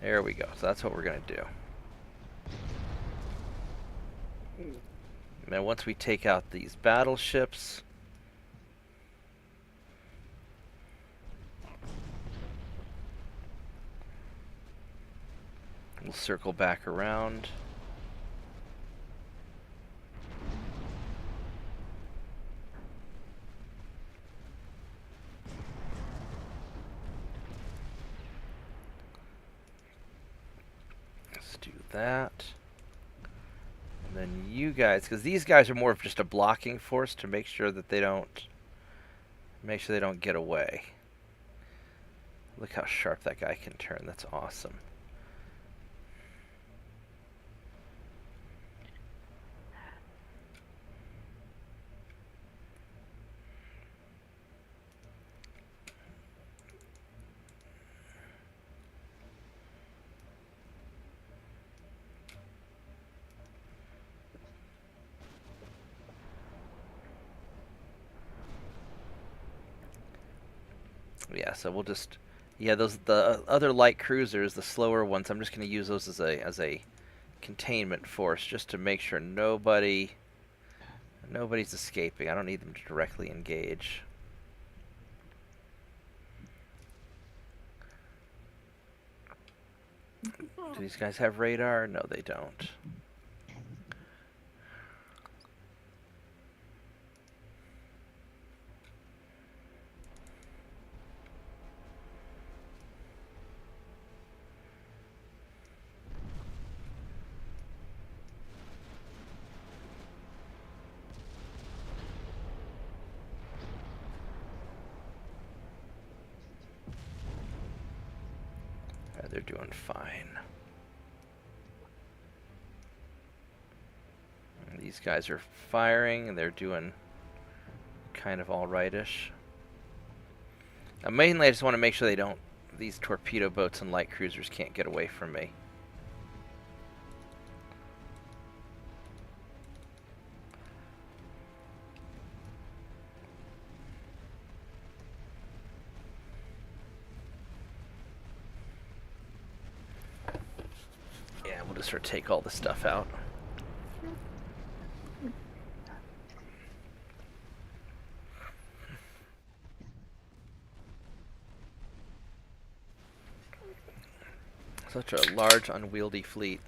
There we go. So that's what we're going to do. And then once we take out these battleships, we'll circle back around. Let's do that. And then you guys, because these guys are more of just a blocking force to make sure that they don't get away. Look how sharp that guy can turn. That's awesome. Yeah, so we'll just, the other light cruisers, the slower ones, I'm just going to use those as a containment force just to make sure nobody's escaping. I don't need them to directly engage. Do these guys have radar? No, they don't. They're doing fine. And these guys are firing, and they're doing kind of all rightish. Mainly, I just want to make sure these torpedo boats and light cruisers can't get away from me. Yeah, we'll just sort of take all the stuff out. Such a large, unwieldy fleet.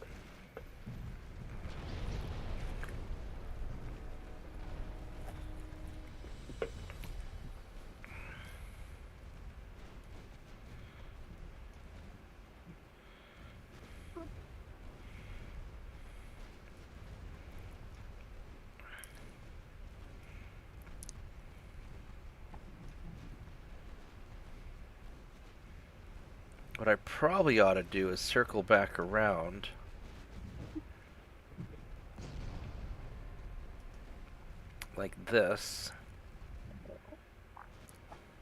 What I probably ought to do is circle back around. Like this.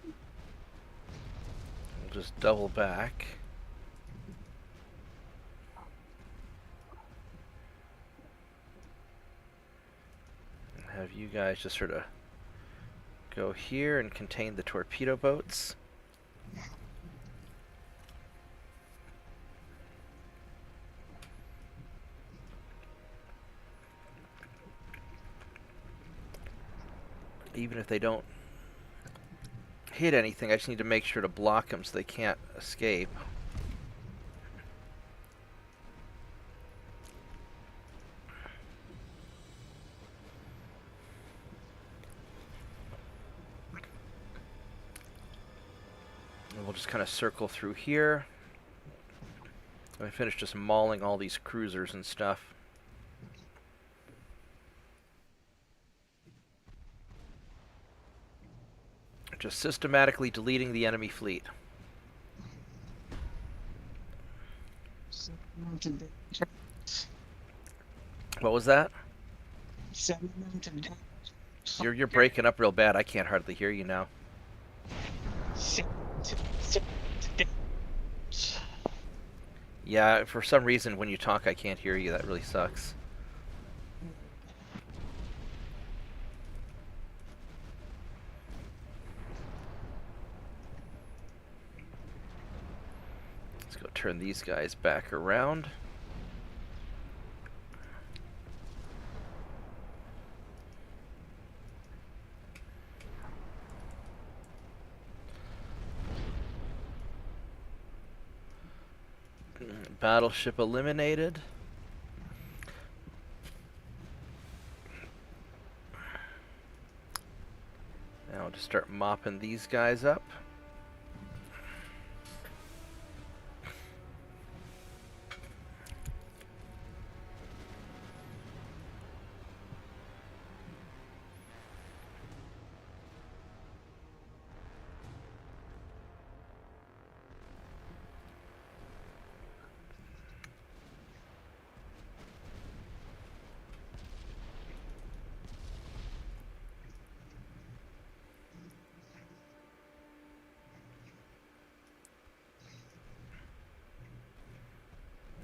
We'll just double back. you guys just sort of go here and contain the torpedo boats. Even if they don't hit anything, I just need to make sure to block them so they can't escape. And we'll just kind of circle through here. I finished just mauling all these cruisers and stuff. Just systematically deleting the enemy fleet. What was that? You're breaking up real bad. I can't hardly hear you now. Yeah, for some reason when you talk I can't hear you. That really sucks. Let's go turn these guys back around. Battleship eliminated. Now I'll just start mopping these guys up.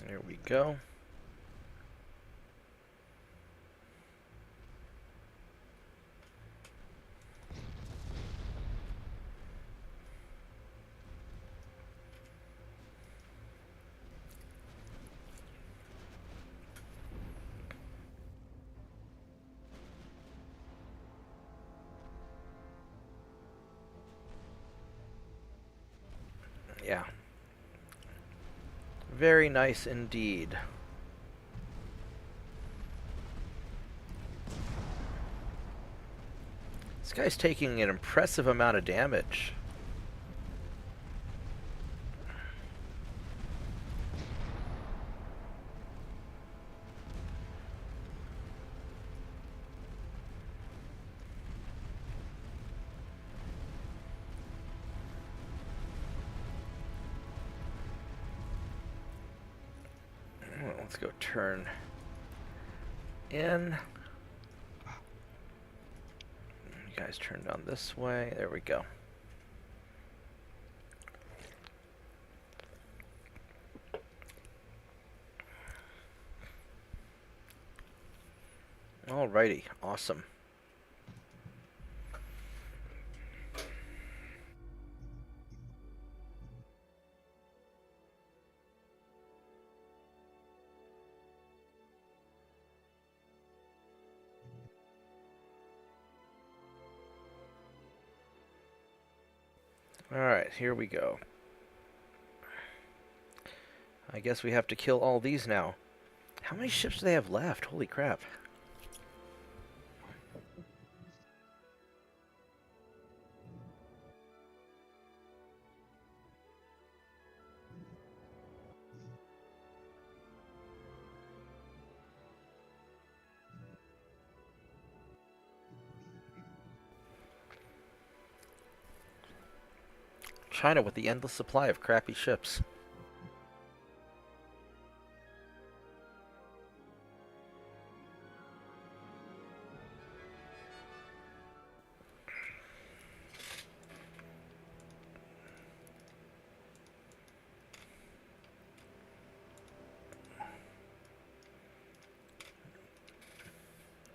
There we go. Yeah. Very nice indeed. This guy's taking an impressive amount of damage. Let's go turn in. You guys turn down this way. There we go. Alrighty, awesome. Alright, here we go. I guess we have to kill all these now. How many ships do they have left? Holy crap. China with the endless supply of crappy ships.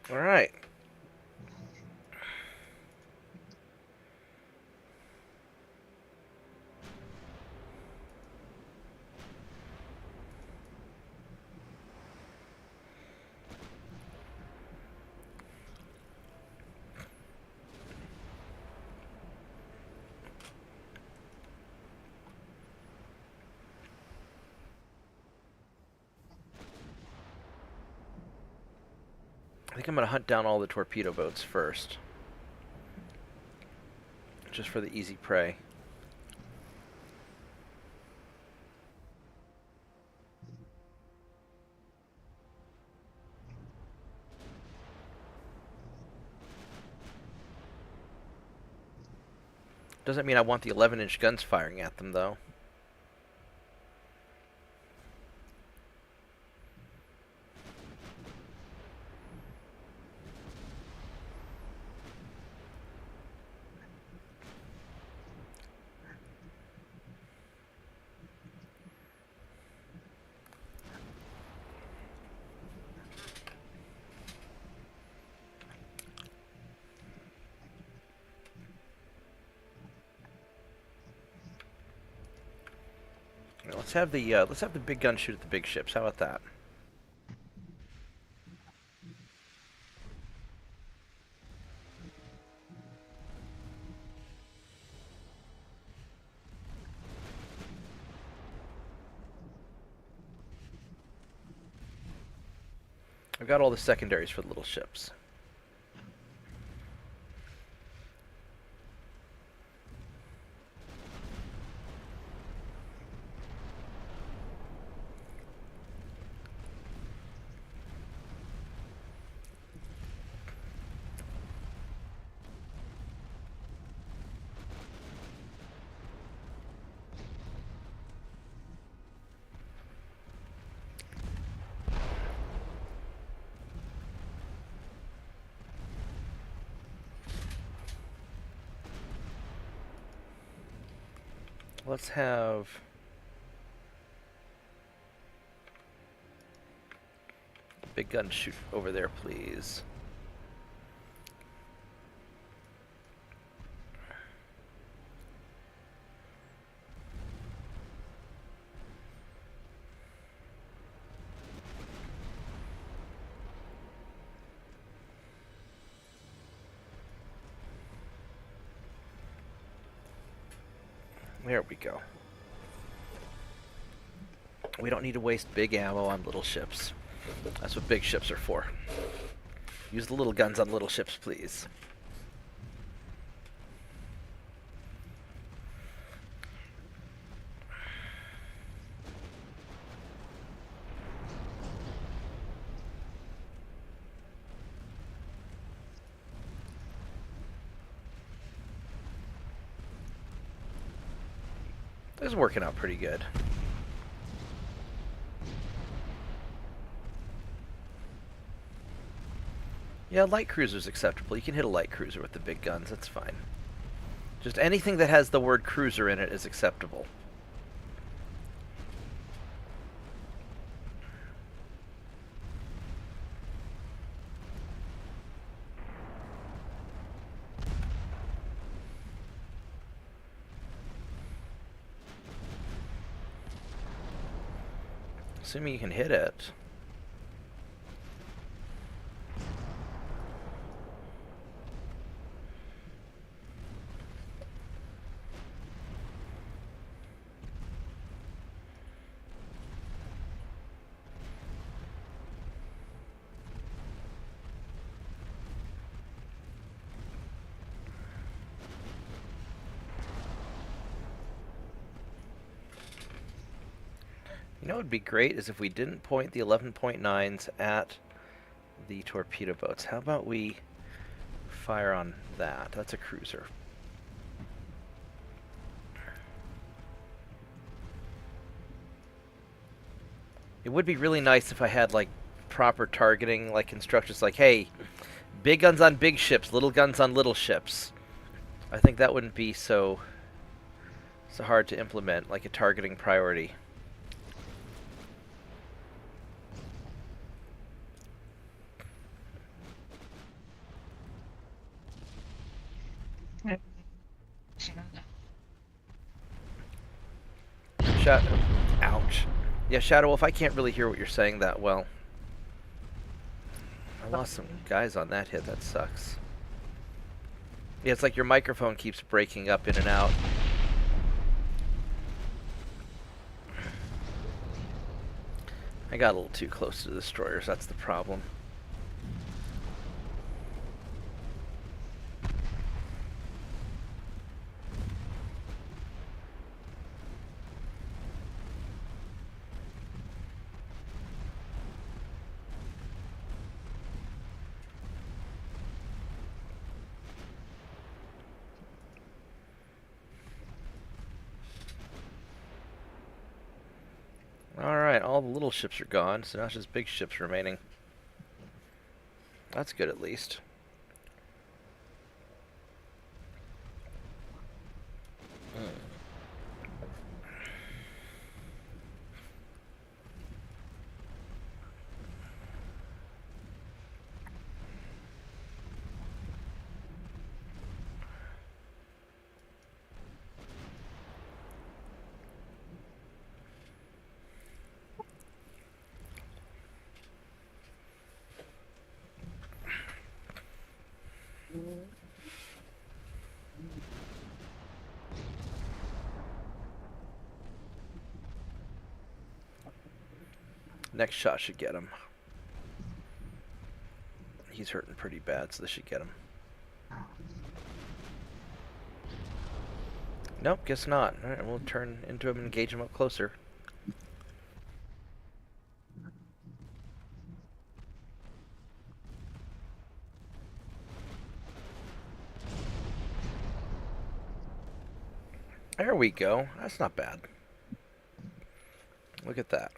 All right. I think I'm going to hunt down all the torpedo boats first. Just for the easy prey. Doesn't mean I want the 11-inch guns firing at them, though. Let's have the big gun shoot at the big ships. How about that? I've got all the secondaries for the little ships. Let's have the big gun shoot over there, please. There we go. We don't need to waste big ammo on little ships. That's what big ships are for. Use the little guns on little ships, please. This is working out pretty good. Yeah, light cruiser's acceptable. You can hit a light cruiser with the big guns, that's fine. Just anything that has the word cruiser in it is acceptable. Assuming you can hit it. You know what would be great is if we didn't point the 11.9s at the torpedo boats. How about we fire on that? That's a cruiser. It would be really nice if I had like proper targeting, like instructions like, hey, big guns on big ships, little guns on little ships. I think that wouldn't be so hard to implement, like a targeting priority. Ouch. Yeah, Shadow Wolf, I can't really hear what you're saying that well. I lost some guys on that hit, that sucks. Yeah, it's like your microphone keeps breaking up in and out. I got a little too close to the destroyers, that's the problem. the little ships are gone, so now it's just big ships remaining. That's good, at least. Next shot should get him. He's hurting pretty bad, so this should get him. Nope, guess not. Alright, we'll turn into him and engage him up closer. There we go. That's not bad. Look at that.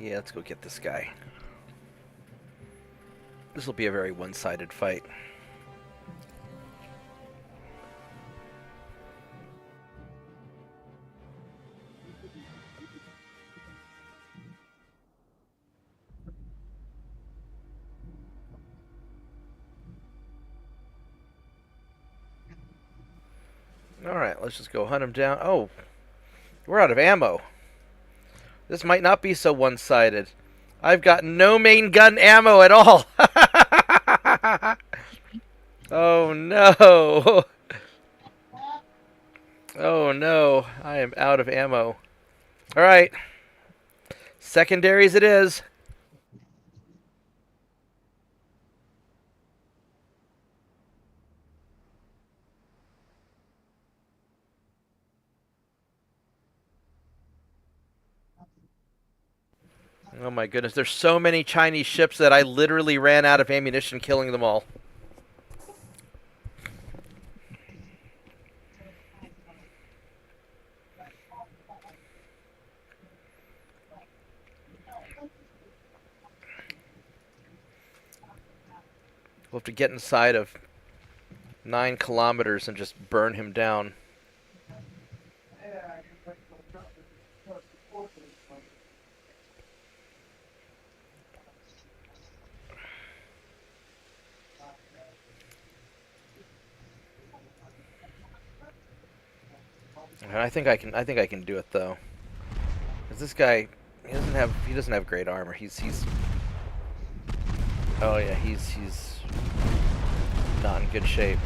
Yeah, let's go get this guy. This will be a very one-sided fight. Alright, let's just go hunt him down. Oh, we're out of ammo. This might not be so one-sided. I've got no main gun ammo at all. Oh no. Oh no. I am out of ammo. Alright. Secondaries it is. Oh my goodness, there's so many Chinese ships that I literally ran out of ammunition killing them all. We'll have to get inside of 9 kilometers and just burn him down. I think I can do it though. Cause this guy, he doesn't have great armor. He's oh yeah, he's not in good shape.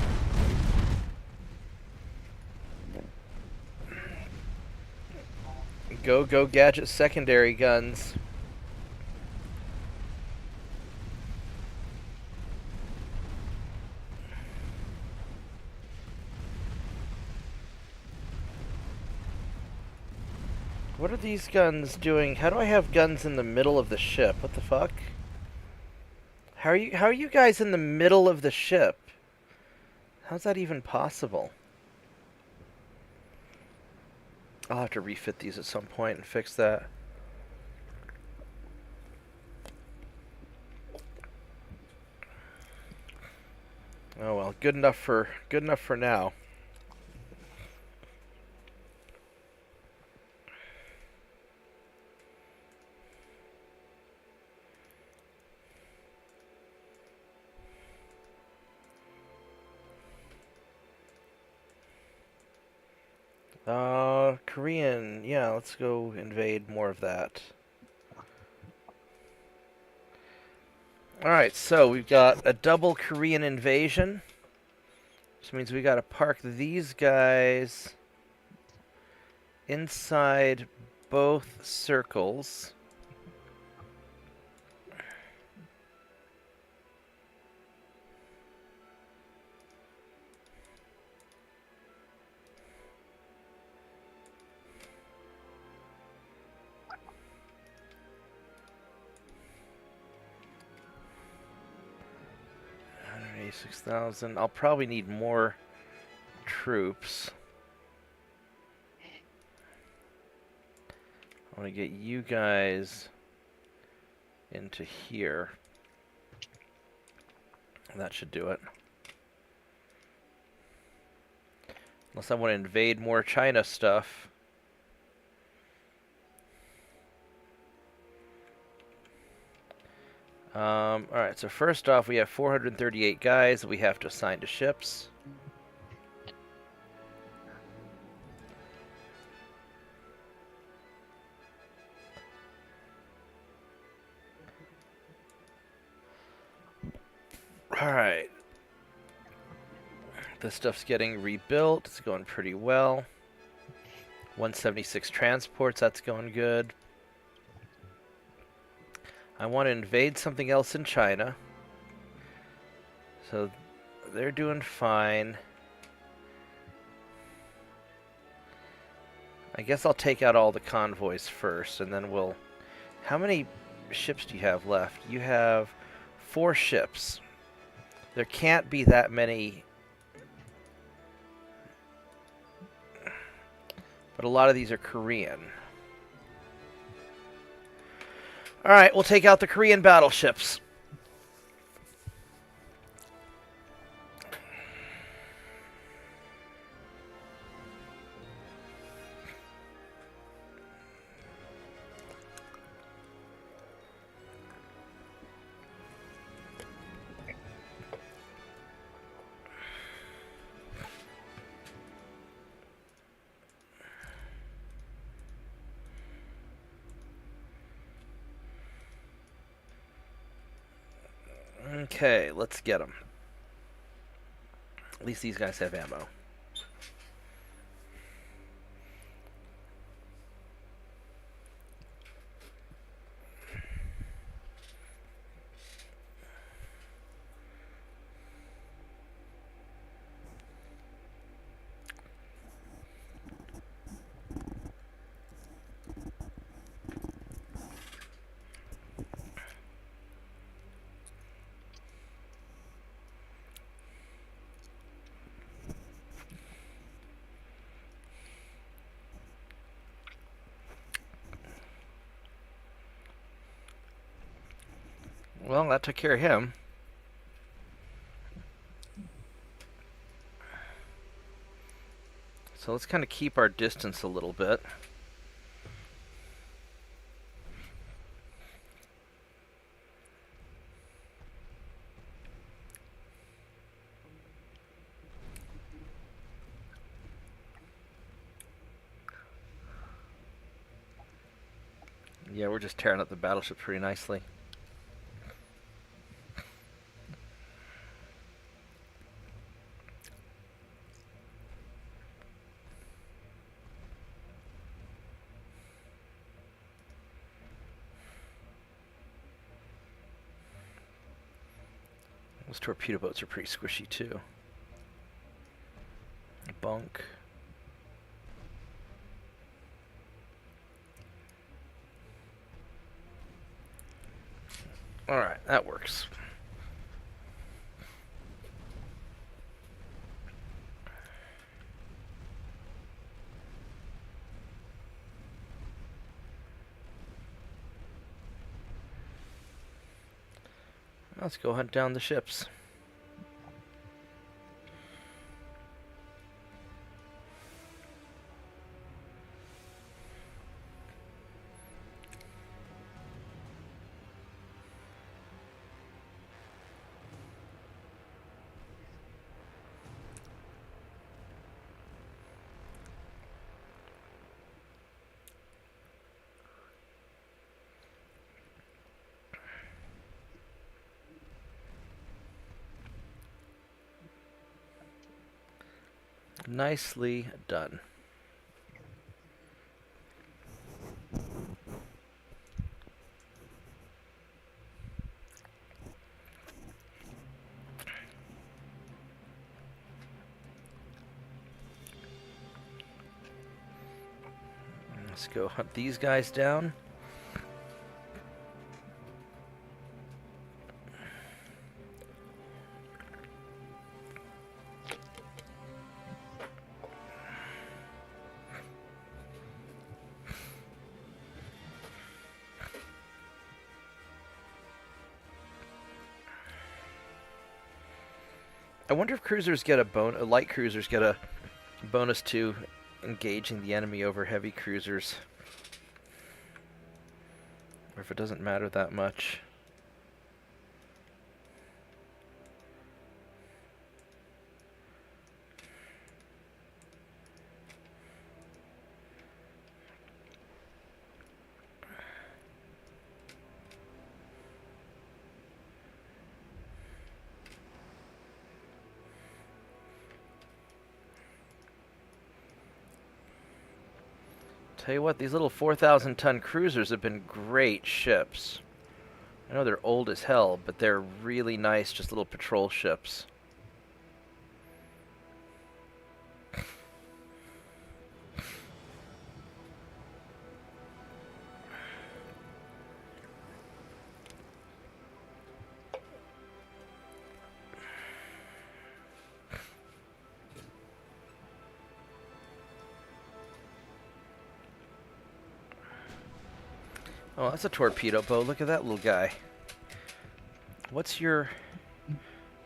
Go gadget secondary guns. What are these guns doing? How do I have guns in the middle of the ship? What the fuck? How are you guys in the middle of the ship? How's that even possible? I'll have to refit these at some point and fix that. Oh well, good enough for now. Korean. Yeah, let's go invade more of that. Alright, so we've got a double Korean invasion. Which means we gotta park these guys inside both circles. 26,000. I'll probably need more troops. I want to get you guys into here. That should do it. Unless I want to invade more China stuff. Alright, so first off, we have 438 guys that we have to assign to ships. Alright. This stuff's getting rebuilt. It's going pretty well. 176 transports, that's going good. I want to invade something else in China. So they're doing fine. I guess I'll take out all the convoys first, and then we'll... How many ships do you have left? You have 4 ships. There can't be that many... But a lot of these are Korean. Alright, we'll take out the Korean battleships. Okay, let's get them. At least these guys have ammo. Well, that took care of him. So let's kind of keep our distance a little bit. Yeah, we're just tearing up the battleship pretty nicely. Those torpedo boats are pretty squishy too. Bunk. Alright, that works. Let's go hunt down the ships. Nicely done. Let's go hunt these guys down. I wonder if cruisers get light cruisers get a bonus to engaging the enemy over heavy cruisers. Or if it doesn't matter that much. Tell you what, these little 4,000-ton cruisers have been great ships. I know they're old as hell, but they're really nice, just little patrol ships. Oh, that's a torpedo boat. Look at that little guy. What's your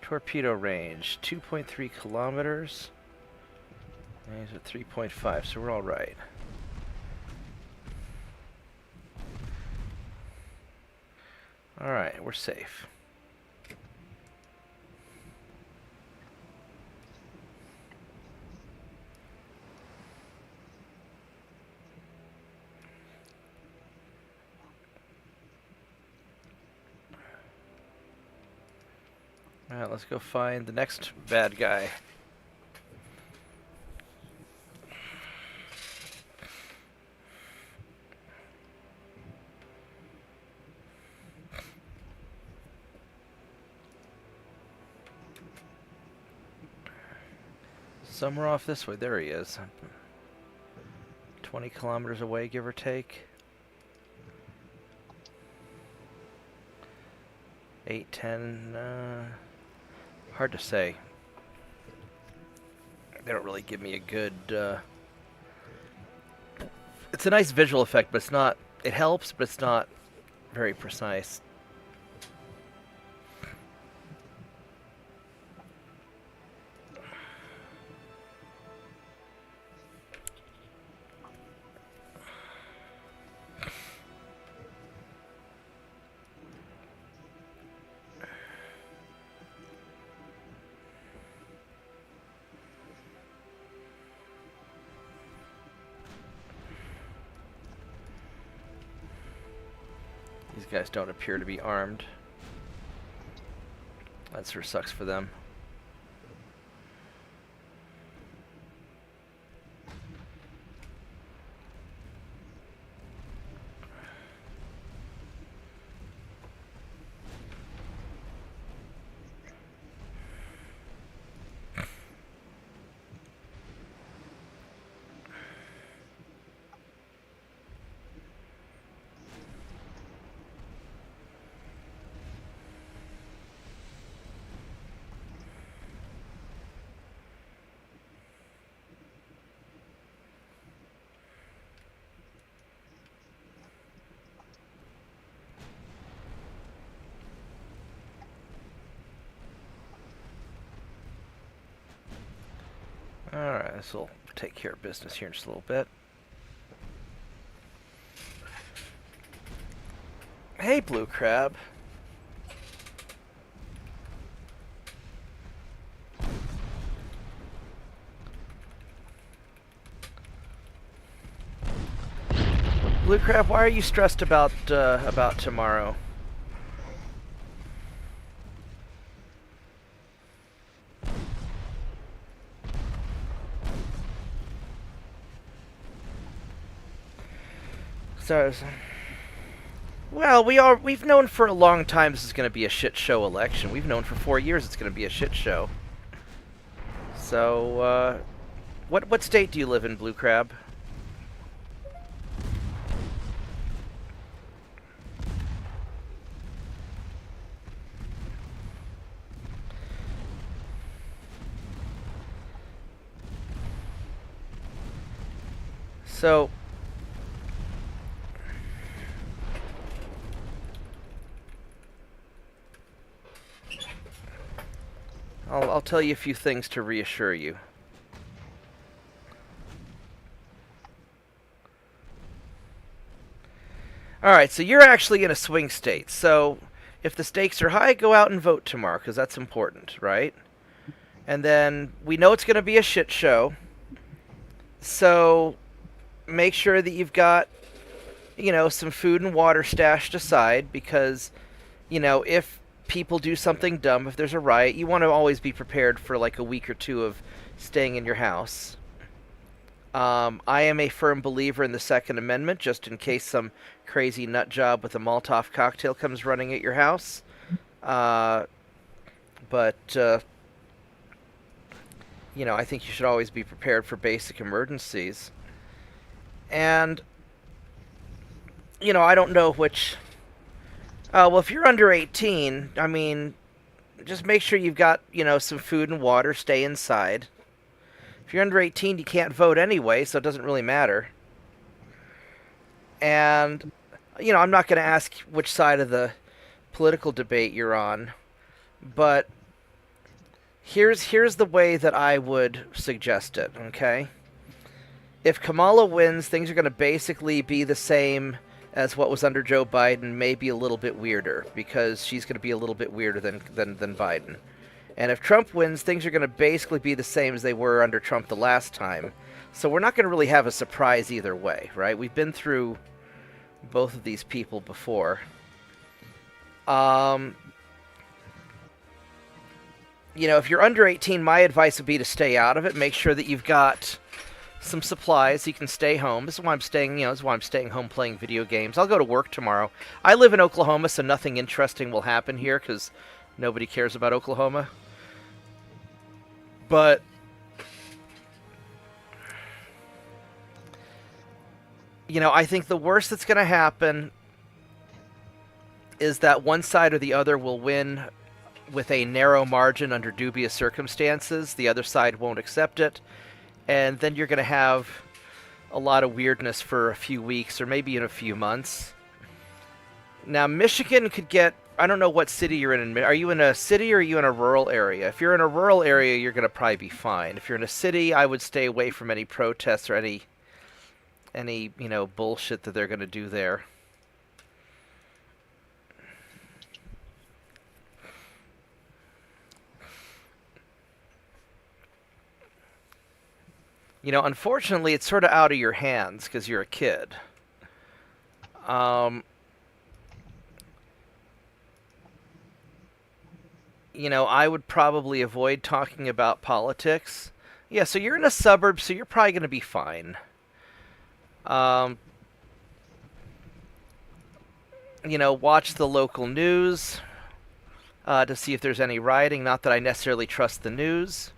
torpedo range? 2.3 kilometers. And he's at 3.5, so we're all right. All right, we're safe. Alright, let's go find the next bad guy. Somewhere off this way. There he is. 20 kilometers away, give or take. 8, 10, hard to say. They don't really give me a good, it's a nice visual effect, but it's not, it helps, but it's not very precise. These guys don't appear to be armed. That sure sucks for them. Alright, this will take care of business here in just a little bit. Hey, Blue Crab. Blue Crab, why are you stressed about tomorrow? So, well, we've known for a long time this is going to be a shit show election. We've known for 4 years it's going to be a shit show. So, what state do you live in, Blue Crab? So, I'll tell you a few things to reassure you. Alright, so you're actually in a swing state. So if the stakes are high, go out and vote tomorrow, because that's important, right? And then we know it's going to be a shit show. So make sure that you've got, some food and water stashed aside, because, if people do something dumb, if there's a riot, you want to always be prepared for like a week or two of staying in your house. I am a firm believer in the Second Amendment, just in case some crazy nut job with a Molotov cocktail comes running at your house. I think you should always be prepared for basic emergencies. And, I don't know which... well, if you're under 18, I mean, just make sure you've got, some food and water, stay inside. If you're under 18, you can't vote anyway, so it doesn't really matter. And, I'm not going to ask which side of the political debate you're on, but here's the way that I would suggest it, okay? If Kamala wins, things are going to basically be the same as what was under Joe Biden, maybe a little bit weirder, because she's going to be a little bit weirder than Biden. And if Trump wins, things are going to basically be the same as they were under Trump the last time. So we're not going to really have a surprise either way, right? We've been through both of these people before. If you're under 18, my advice would be to stay out of it. Make sure that you've got some supplies. You can stay home. This is why I'm staying, this is why I'm staying home playing video games. I'll go to work tomorrow. I live in Oklahoma, so nothing interesting will happen here because nobody cares about Oklahoma. But I think the worst that's going to happen is that one side or the other will win with a narrow margin under dubious circumstances. The other side won't accept it. And then you're going to have a lot of weirdness for a few weeks or maybe in a few months. Now, Michigan could get... I don't know what city you're in. Are you in a city or are you in a rural area? If you're in a rural area, you're going to probably be fine. If you're in a city, I would stay away from any protests or any bullshit that they're going to do there. Unfortunately, it's sort of out of your hands because you're a kid. I would probably avoid talking about politics. Yeah, so you're in a suburb, so you're probably going to be fine. Watch the local news to see if there's any rioting. Not that I necessarily trust the news.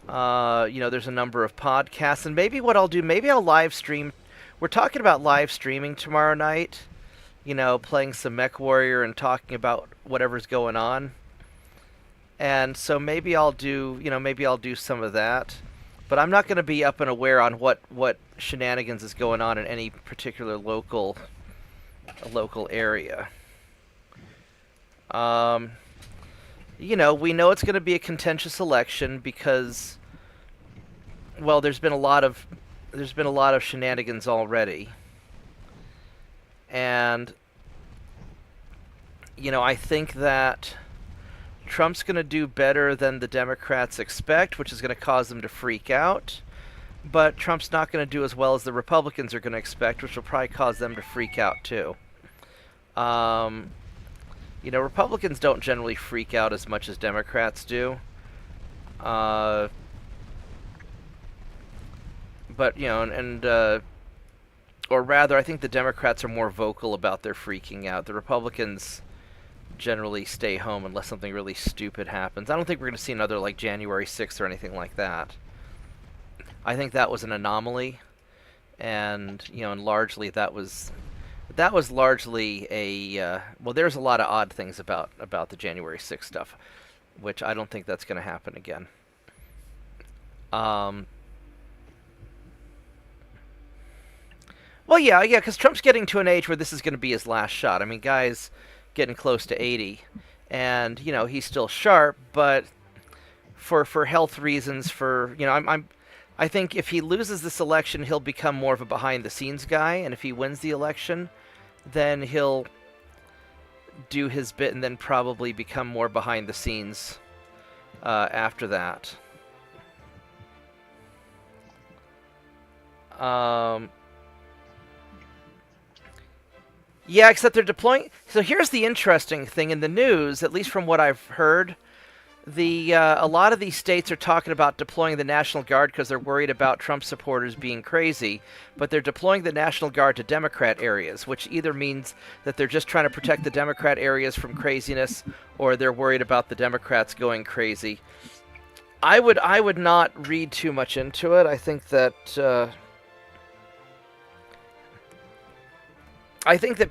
There's a number of podcasts. And maybe what I'll do, maybe I'll live stream. We're talking about live streaming tomorrow night. Playing some MechWarrior and talking about whatever's going on. And so maybe I'll do, some of that. But I'm not going to be up and aware on what shenanigans is going on in any particular local area. We know it's going to be a contentious election because, well, there's been a lot of shenanigans already. And, I think that Trump's going to do better than the Democrats expect, which is going to cause them to freak out. But Trump's not going to do as well as the Republicans are going to expect, which will probably cause them to freak out too. Republicans don't generally freak out as much as Democrats do. But, or rather, I think the Democrats are more vocal about their freaking out. The Republicans generally stay home unless something really stupid happens. I don't think we're going to see another, January 6th or anything like that. I think that was an anomaly, and, and largely that was largely a, well, there's a lot of odd things about the January 6th stuff, which I don't think that's going to happen again. Well, yeah, because Trump's getting to an age where this is going to be his last shot. I mean, guy's getting close to 80, and, he's still sharp, but for health reasons. I think if he loses this election, he'll become more of a behind-the-scenes guy, and if he wins the election, then he'll do his bit and then probably become more behind-the-scenes after that. Yeah, except they're deploying... So here's the interesting thing in the news, at least from what I've heard. A lot of these states are talking about deploying the National Guard because they're worried about Trump supporters being crazy, but they're deploying the National Guard to Democrat areas, which either means that they're just trying to protect the Democrat areas from craziness, or they're worried about the Democrats going crazy. I would not read too much into it. I think that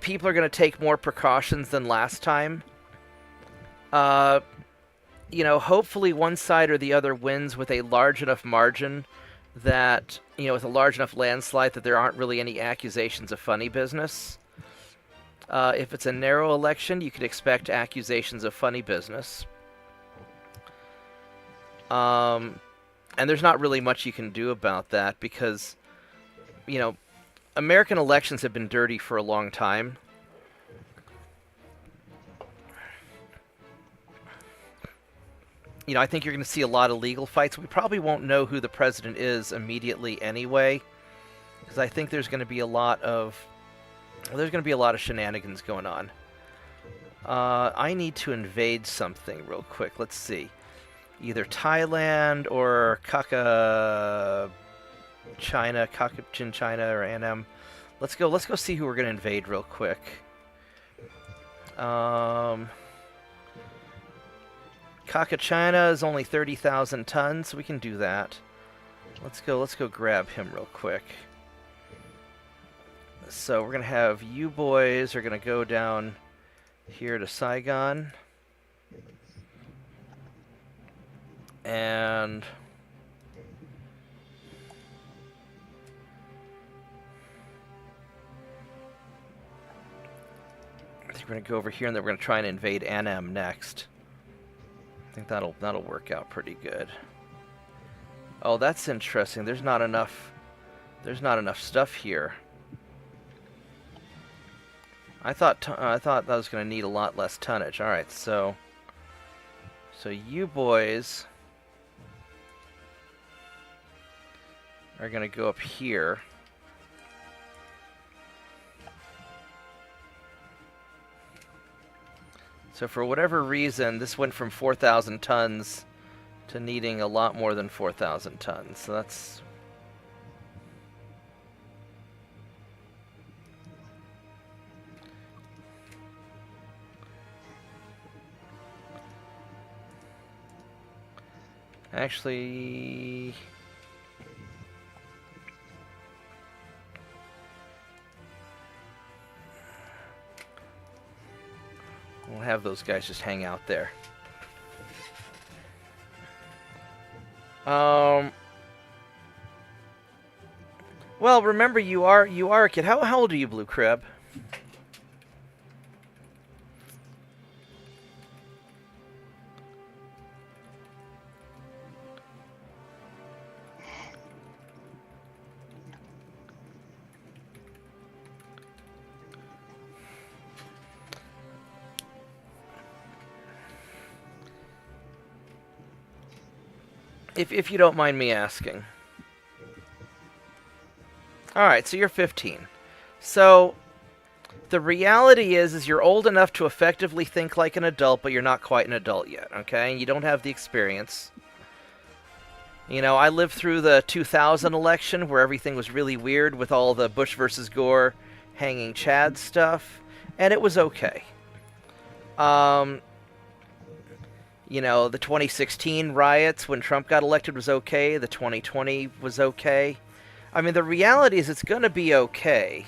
people are going to take more precautions than last time. Hopefully one side or the other wins with a large enough margin that, with a large enough landslide that there aren't really any accusations of funny business. If it's a narrow election, you could expect accusations of funny business. And there's not really much you can do about that because, American elections have been dirty for a long time. I think you're going to see a lot of legal fights. We probably won't know who the president is immediately anyway, because I think there's going to be a lot of shenanigans going on. I need to invade something real quick. Let's see, either Thailand or Cochin China or Annam. Let's go see who we're going to invade real quick. China is only 30,000 tons, so we can do that. Let's go grab him real quick. So we're gonna have you boys are gonna go down here to Saigon. And I think we're gonna go over here, and then we're gonna try and invade Annam next. I think that'll work out pretty good. Oh, that's interesting. There's not enough stuff here. I thought that was going to need a lot less tonnage. All right, so you boys are going to go up here. So for whatever reason, this went from 4,000 tons to needing a lot more than 4,000 tons. So that's... Actually... We'll have those guys just hang out there. Well, remember you are a kid. How old are you, Blue Crab? If you don't mind me asking. Alright, so you're 15. So, the reality is you're old enough to effectively think like an adult, but you're not quite an adult yet, okay? And you don't have the experience. You know, I lived through the 2000 election where everything was really weird with all the Bush versus Gore hanging Chad stuff, and it was okay. You know, the 2016 riots when Trump got elected was okay. The 2020 was okay. I mean, the reality is it's going to be okay.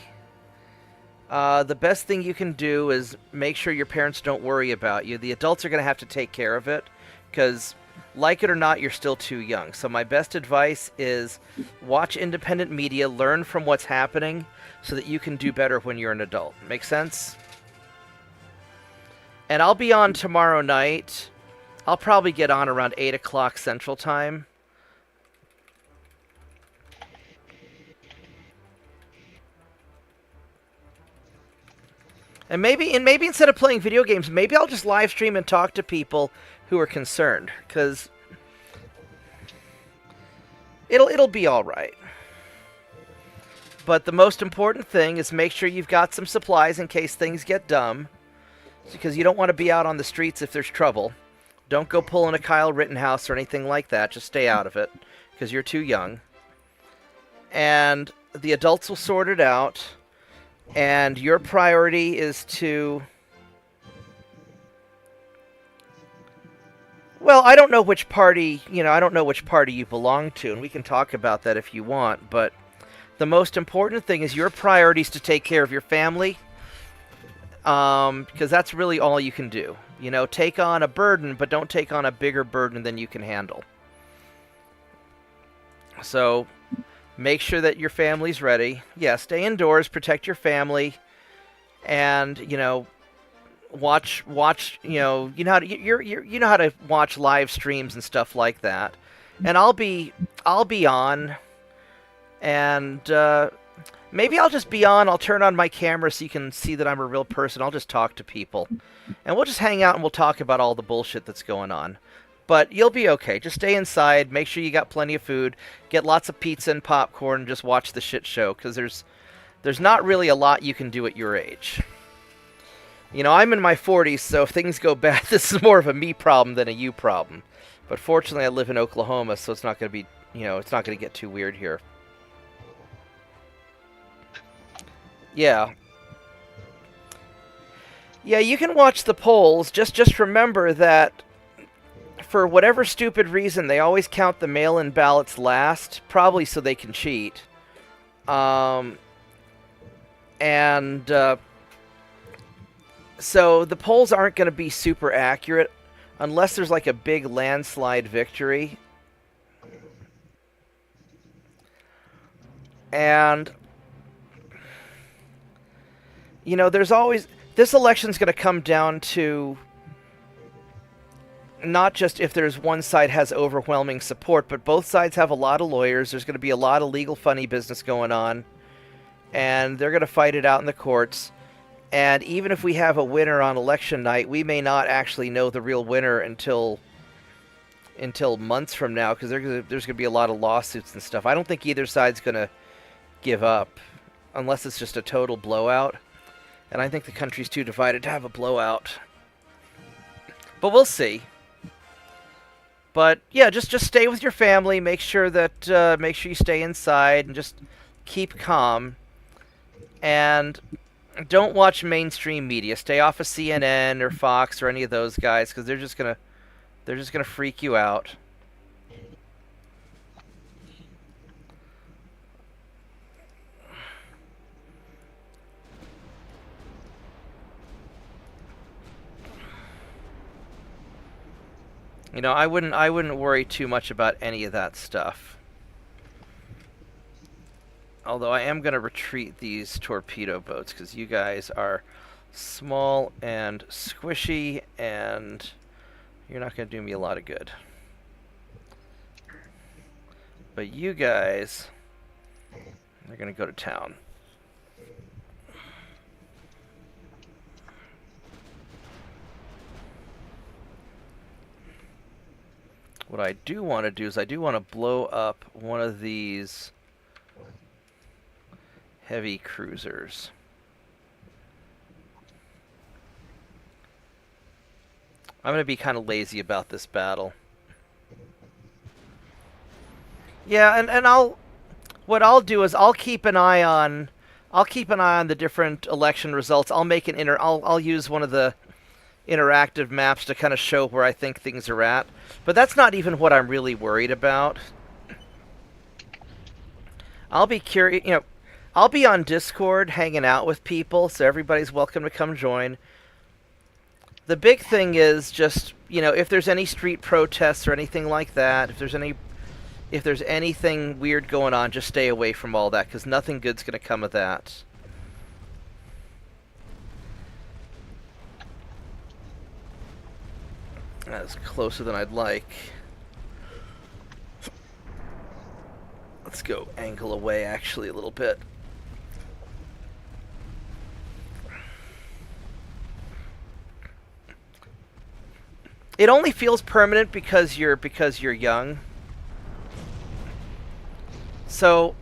The best thing you can do is make sure your parents don't worry about you. The adults are going to have to take care of it because, like it or not, you're still too young. So my best advice is watch independent media, learn from what's happening so that you can do better when you're an adult. Make sense? And I'll be on tomorrow night. I'll probably get on around 8 o'clock Central Time. And maybe instead of playing video games, maybe I'll just live stream and talk to people who are concerned, because it'll be all right. But the most important thing is make sure you've got some supplies in case things get dumb, because you don't want to be out on the streets if there's trouble. Don't go pulling a Kyle Rittenhouse or anything like that. Just stay out of it, because you're too young. And the adults will sort it out. And your priority is to... Well, I don't know which party, I don't know which party you belong to, and we can talk about that if you want, but the most important thing is your priority is to take care of your family, because that's really all you can do. Take on a burden, but don't take on a bigger burden than you can handle. So, make sure that your family's ready. Yeah, stay indoors, protect your family, and, watch, you know how to watch live streams and stuff like that. And I'll be on, and maybe I'll just be on. I'll turn on my camera so you can see that I'm a real person. I'll just talk to people, and we'll just hang out and we'll talk about all the bullshit that's going on. But you'll be okay. Just stay inside. Make sure you got plenty of food. Get lots of pizza and popcorn, and just watch the shit show, because there's not really a lot you can do at your age. I'm in my 40s, so if things go bad, this is more of a me problem than a you problem. But fortunately, I live in Oklahoma, so it's not going to be, it's not going to get too weird here. Yeah. Yeah, you can watch the polls. Just remember that for whatever stupid reason, they always count the mail-in ballots last, probably so they can cheat. So the polls aren't going to be super accurate unless there's like a big landslide victory. And, there's always... This election's going to come down to not just if there's one side has overwhelming support, but both sides have a lot of lawyers. There's going to be a lot of legal funny business going on, and they're going to fight it out in the courts. And even if we have a winner on election night, we may not actually know the real winner until months from now, because there's going to be a lot of lawsuits and stuff. I don't think either side's going to give up unless it's just a total blowout. And I think the country's too divided to have a blowout. But we'll see. But yeah, just stay with your family. Make sure you stay inside and just keep calm. And don't watch mainstream media. Stay off of CNN or Fox or any of those guys, because they're just gonna freak you out. I wouldn't worry too much about any of that stuff. Although I am going to retreat these torpedo boats, because you guys are small and squishy, and you're not going to do me a lot of good. But you guys are going to go to town. What I do want to do is I do want to blow up one of these heavy cruisers. I'm going to be kind of lazy about this battle. Yeah, and what I'll do is I'll keep an eye on the different election results. I'll make I'll use one of the interactive maps to kind of show where I think things are at. But that's not even what I'm really worried about. I'll be curious, I'll be on Discord hanging out with people, so everybody's welcome to come join. The big thing is just, if there's any street protests or anything like that, if there's anything weird going on, just stay away from all that, because nothing good's going to come of that. That's closer than I'd like. Let's go angle away, actually, a little bit. It only feels permanent because you're young. So,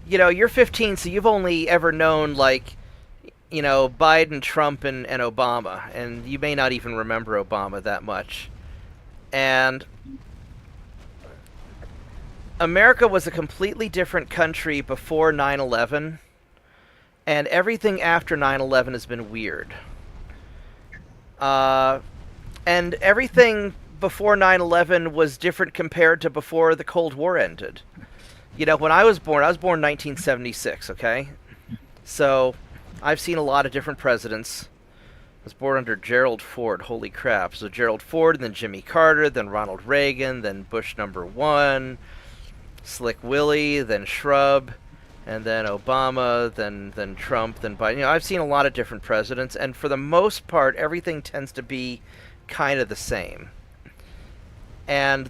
you're 15, so you've only ever known, like, Biden, Trump, and Obama, and you may not even remember Obama that much. And America was a completely different country before 9/11, and everything after 9/11 has been weird. And everything before 9/11 was different compared to before the Cold War ended. When I was born in 1976, okay? So, I've seen a lot of different presidents. I was born under Gerald Ford, holy crap. So Gerald Ford, then Jimmy Carter, then Ronald Reagan, then Bush #1, Slick Willie, then Shrub, and then Obama, then Trump, then Biden. I've seen a lot of different presidents, and for the most part, everything tends to be kind of the same. And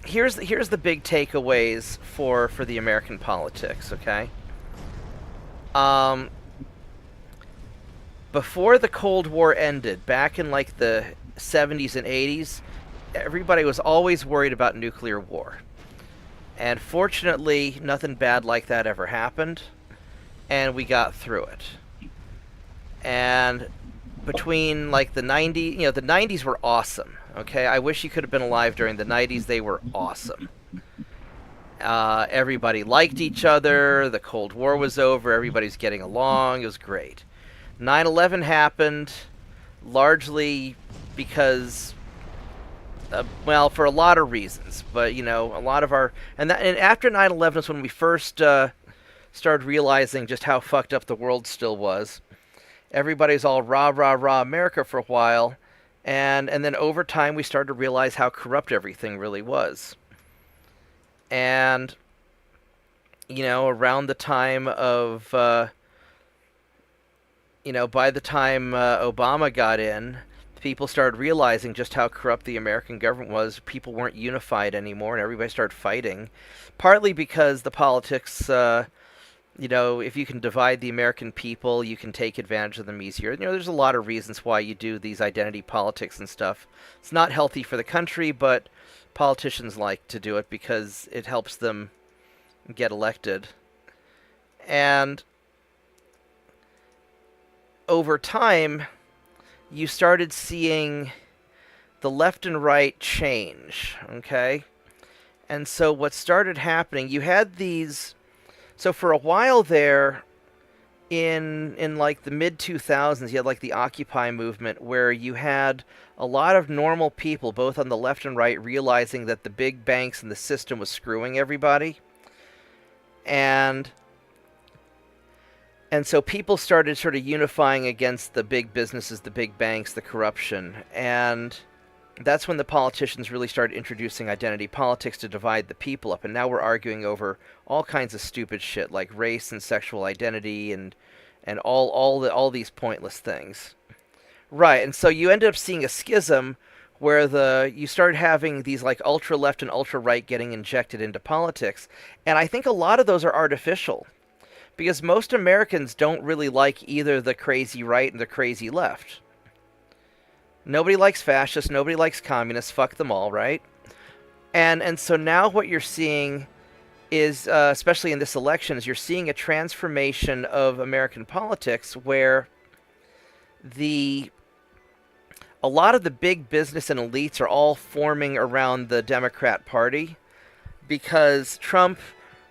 here's the big takeaways for the American politics, okay? Before the Cold War ended, back in like the 70s and 80s, everybody was always worried about nuclear war. And fortunately, nothing bad like that ever happened, and we got through it. And between like the 90s, the 90s were awesome, okay? I wish you could have been alive during the 90s. They were awesome. Everybody liked each other, the Cold War was over, everybody's getting along, it was great. 9/11 happened largely because, for a lot of reasons, but a lot of our and after 9/11 is when we first started realizing just how fucked up the world still was. Everybody's all rah rah rah America for a while, and then over time we started to realize how corrupt everything really was. And around the time of by the time Obama got in, people started realizing just how corrupt the American government was. People weren't unified anymore, and everybody started fighting. Partly because the politics, if you can divide the American people, you can take advantage of them easier. There's a lot of reasons why you do these identity politics and stuff. It's not healthy for the country, but politicians like to do it because it helps them get elected. And over time, you started seeing the left and right change, okay? And so what started happening, you had these... So for a while there, in like the mid-2000s, you had like the Occupy movement, where you had a lot of normal people, both on the left and right, realizing that the big banks and the system was screwing everybody. And so people started sort of unifying against the big businesses, the big banks, the corruption. And that's when the politicians really started introducing identity politics to divide the people up. And now we're arguing over all kinds of stupid shit like race and sexual identity and all these pointless things. Right, and so you ended up seeing a schism where you started having these like ultra left and ultra right getting injected into politics. And I think a lot of those are artificial. Because most Americans don't really like either the crazy right and the crazy left. Nobody likes fascists, nobody likes communists, fuck them all, right? And so now what you're seeing is, especially in this election, is you're seeing a transformation of American politics where a lot of the big business and elites are all forming around the Democrat Party because Trump,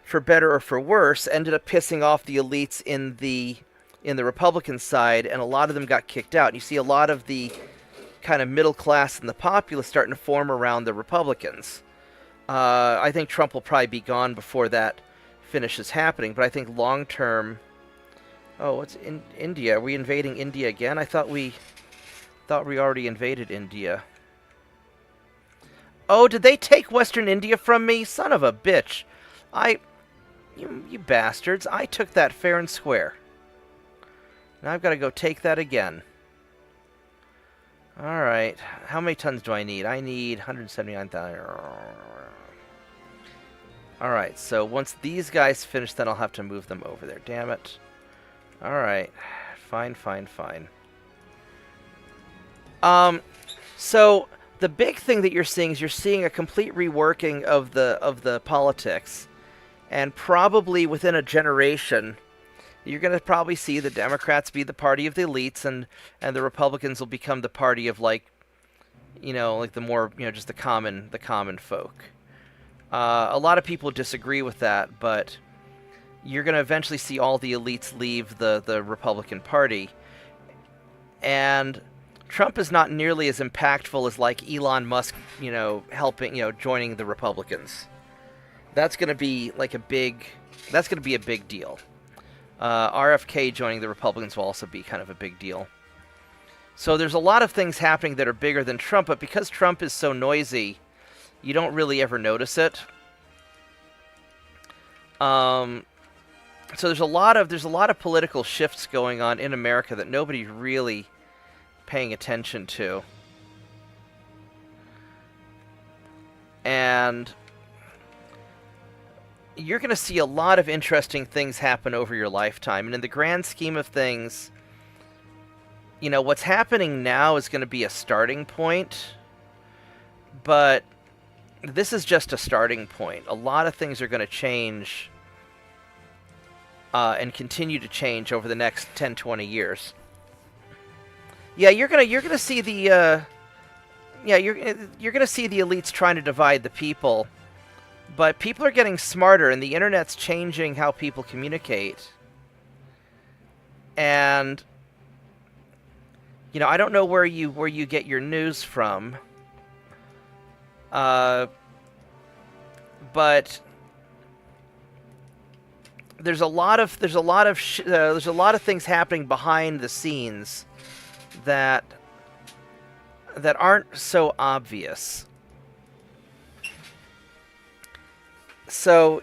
for better or for worse, ended up pissing off the elites in the Republican side, and a lot of them got kicked out. And you see a lot of the kind of middle class and the populace starting to form around the Republicans. I think Trump will probably be gone before that finishes happening, but I think long term... Oh, what's in India? Are we invading India again? I thought we already invaded India. Oh, did they take Western India from me? Son of a bitch. You bastards. I took that fair and square. Now I've got to go take that again. All right. How many tons do I need? I need 179,000. All right. So once these guys finish, then I'll have to move them over there. Damn it. All right. Fine, fine, fine. So the big thing that you're seeing is you're seeing a complete reworking of the politics, and probably within a generation, you're going to probably see the Democrats be the party of the elites, and the Republicans will become the party of, like the more, just the common folk. A lot of people disagree with that, but you're going to eventually see all the elites leave the Republican Party, and Trump is not nearly as impactful as, like, Elon Musk, helping, joining the Republicans. That's going to be like a big deal. RFK joining the Republicans will also be kind of a big deal. So there's a lot of things happening that are bigger than Trump, but because Trump is so noisy, you don't really ever notice it. So there's a lot of political shifts going on in America that nobody's really paying attention to. And you're going to see a lot of interesting things happen over your lifetime. And in the grand scheme of things, what's happening now is going to be a starting point. But this is just a starting point. A lot of things are going to change and continue to change over the next 10, 20 years. Yeah, you're gonna see the you're gonna see the elites trying to divide the people. But people are getting smarter, and the internet's changing how people communicate. And I don't know where you get your news from, but there's a lot of things happening behind the scenes that aren't so obvious. So,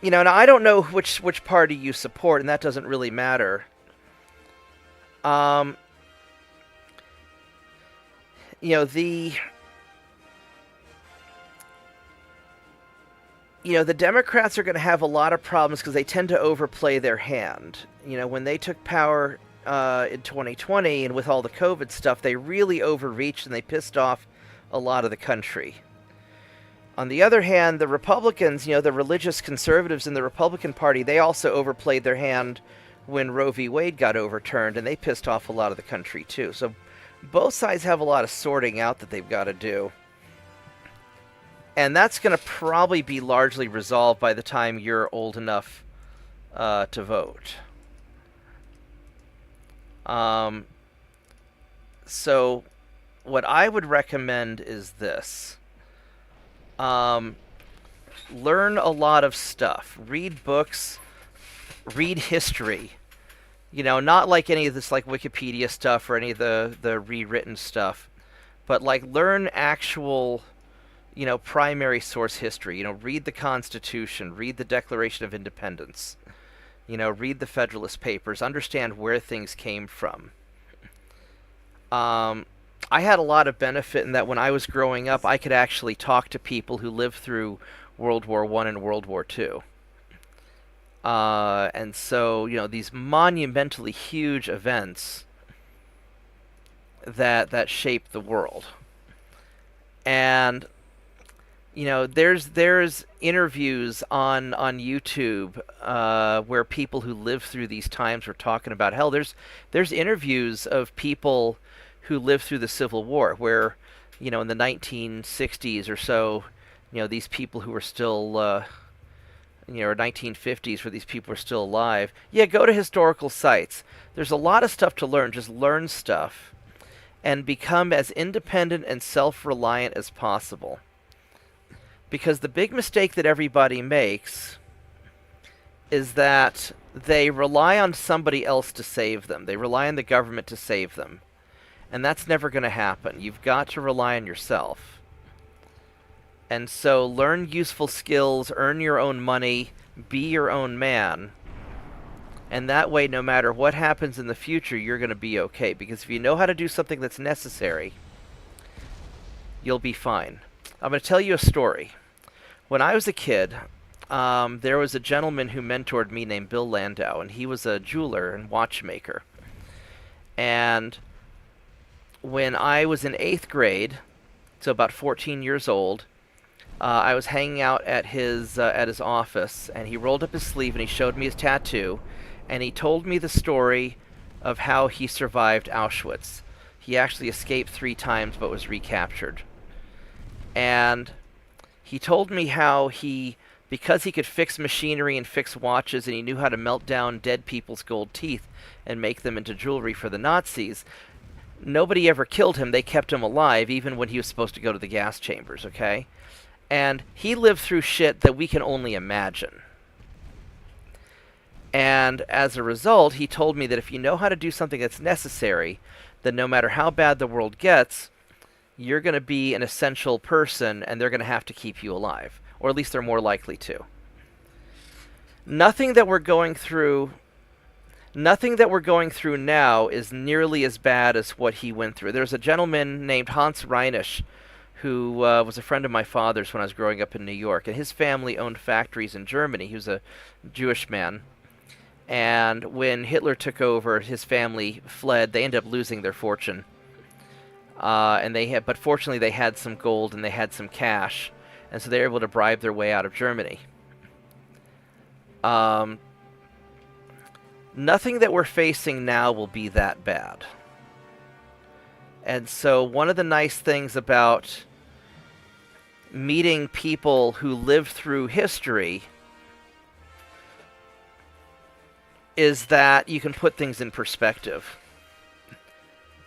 now I don't know which party you support, and that doesn't really matter. The Democrats are going to have a lot of problems because they tend to overplay their hand. When they took power in 2020 and with all the COVID stuff, they really overreached and they pissed off a lot of the country. On the other hand, the Republicans, the religious conservatives in the Republican Party, they also overplayed their hand when Roe v. Wade got overturned, and they pissed off a lot of the country too. So both sides have a lot of sorting out that they've got to do. And that's going to probably be largely resolved by the time you're old enough to vote. So what I would recommend is this. Learn a lot of stuff. Read books. Read history. Not like any of this like Wikipedia stuff or any of the rewritten stuff, but like learn actual, primary source history. Read the Constitution. Read the Declaration of Independence. Read the Federalist Papers. Understand where things came from. I had a lot of benefit in that when I was growing up, I could actually talk to people who lived through World War I and World War II. And so, these monumentally huge events that shaped the world. And, there's interviews on YouTube where people who lived through these times were talking about. Hell, there's interviews of people who lived through the Civil War, where, in the 1960s or so, these people who were still, or 1950s, where these people were still alive. Yeah, go to historical sites. There's a lot of stuff to learn. Just learn stuff and become as independent and self-reliant as possible. Because the big mistake that everybody makes is that they rely on somebody else to save them. They rely on the government to save them. And that's never going to happen. You've got to rely on yourself. And so learn useful skills, earn your own money, be your own man, And that way, no matter what happens in the future, you're going to be okay. Because if you know how to do something that's necessary, you'll be fine. I'm going to tell you a story. When I was a kid, there was a gentleman who mentored me named Bill Landau, and he was a jeweler and watchmaker. And when I was in 8th grade, so about 14 years old, I was hanging out at his office, and he rolled up his sleeve and he showed me his tattoo, and he told me the story of how he survived Auschwitz. He actually escaped 3 times but was recaptured. And he told me how because he could fix machinery and fix watches, and he knew how to melt down dead people's gold teeth and make them into jewelry for the Nazis, nobody ever killed him. They kept him alive even when he was supposed to go to the gas chambers, okay? And he lived through shit that we can only imagine. And as a result, he told me that if you know how to do something that's necessary, then no matter how bad the world gets, you're going to be an essential person, and they're going to have to keep you alive. Or at least they're more likely to. Nothing that we're going through now is nearly as bad as what he went through. There's a gentleman named Hans Reinisch who was a friend of my father's when I was growing up in New York, and his family owned factories in Germany. He was a Jewish man. And when Hitler took over, his family fled. They ended up losing their fortune. But fortunately they had some gold and they had some cash, and so they were able to bribe their way out of Germany. Nothing that we're facing now will be that bad. And so one of the nice things about meeting people who lived through history is that you can put things in perspective.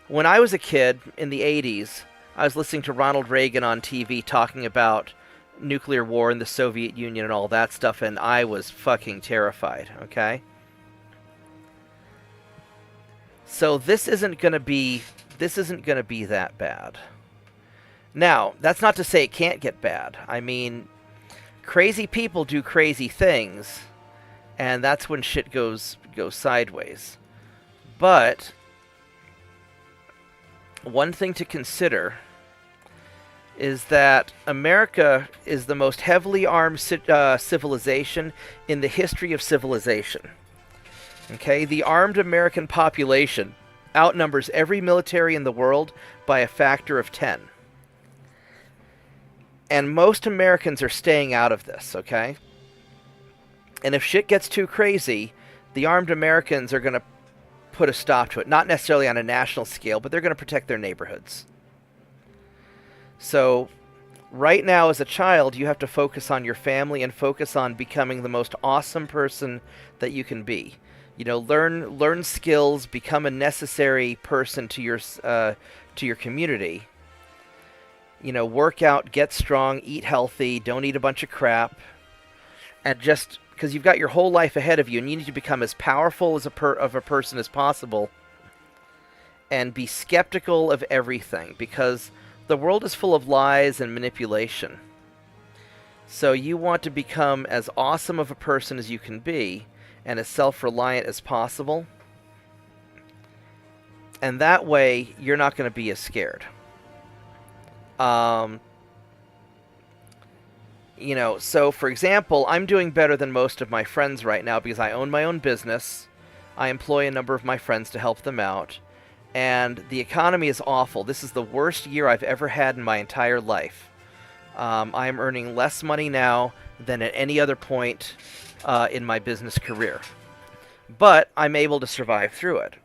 When I was a kid in the 80s, I was listening to Ronald Reagan on TV talking about nuclear war in the Soviet Union and all that stuff, and I was fucking terrified, okay? So this isn't going to be that bad. Now, that's not to say it can't get bad. I mean, crazy people do crazy things, and that's when shit goes sideways. But one thing to consider is that America is the most heavily armed civilization in the history of civilization. Okay, the armed American population outnumbers every military in the world by a factor of 10. And most Americans are staying out of this, okay? And if shit gets too crazy, the armed Americans are going to put a stop to it. Not necessarily on a national scale, but they're going to protect their neighborhoods. So, right now as a child, you have to focus on your family and focus on becoming the most awesome person that you can be. You know, learn skills, become a necessary person to your community. You know, work out, get strong, eat healthy, don't eat a bunch of crap, and just because you've got your whole life ahead of you, and you need to become as powerful as of a person as possible, and be skeptical of everything, because the world is full of lies and manipulation. So you want to become as awesome of a person as you can be, and as self-reliant as possible. And that way, you're not going to be as scared. You know, so for example, I'm doing better than most of my friends right now because I own my own business. I employ a number of my friends to help them out. And the economy is awful. This is the worst year I've ever had in my entire life. I am earning less money now than at any other point in my business career. But I'm able to survive through it.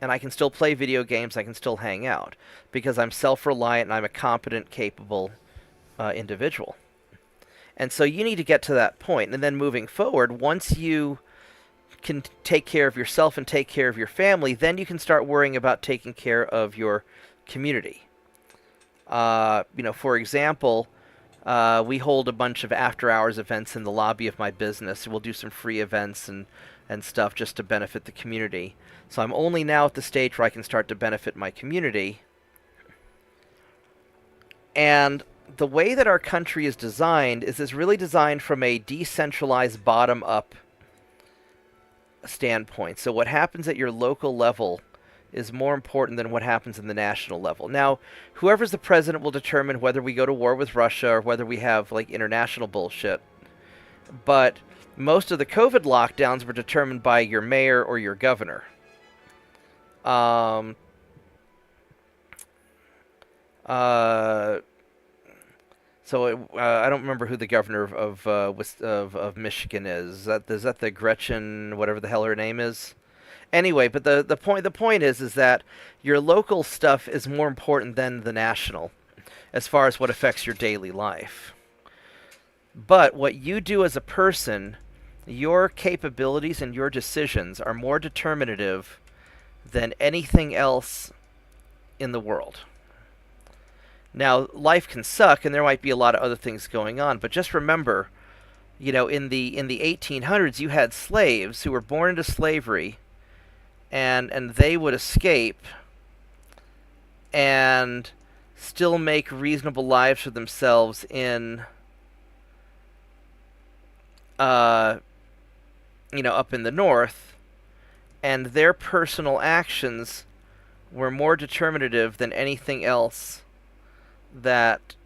And I can still play video games, I can still hang out. Because I'm self-reliant and I'm a competent, capable individual. And so you need to get to that point. And then moving forward, once you can take care of yourself and take care of your family, then you can start worrying about taking care of your community. You know, for example, we hold a bunch of after-hours events in the lobby of my business. We'll do some free events and stuff just to benefit the community. So I'm only now at the stage where I can start to benefit my community. And the way that our country is designed is really designed from a decentralized bottom-up standpoint. So what happens at your local level is more important than what happens in the national level. Now, whoever's the president will determine whether we go to war with Russia or whether we have like international bullshit. But most of the COVID lockdowns were determined by your mayor or your governor. So I don't remember who the governor of Michigan is. Is that the Gretchen, whatever the hell her name is? Anyway, but the point is that your local stuff is more important than the national, as far as what affects your daily life. But what you do as a person, your capabilities and your decisions are more determinative than anything else in the world. Now, life can suck, and there might be a lot of other things going on, but just remember, you know, in the 1800s, you had slaves who were born into slavery, and they would escape and still make reasonable lives for themselves in, you know, up in the north, and their personal actions were more determinative than anything else that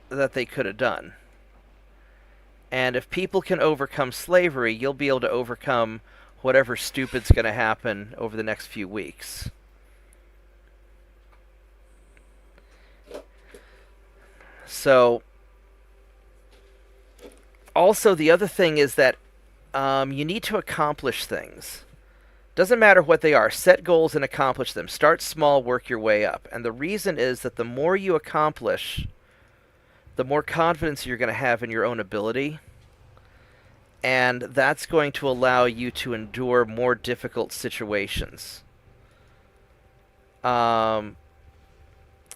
they could have done. And if people can overcome slavery, you'll be able to overcome whatever stupid's going to happen over the next few weeks. So, also the other thing is that you need to accomplish things. Doesn't matter what they are. Set goals and accomplish them. Start small, work your way up. And the reason is that the more you accomplish, the more confidence you're going to have in your own ability. And that's going to allow you to endure more difficult situations. You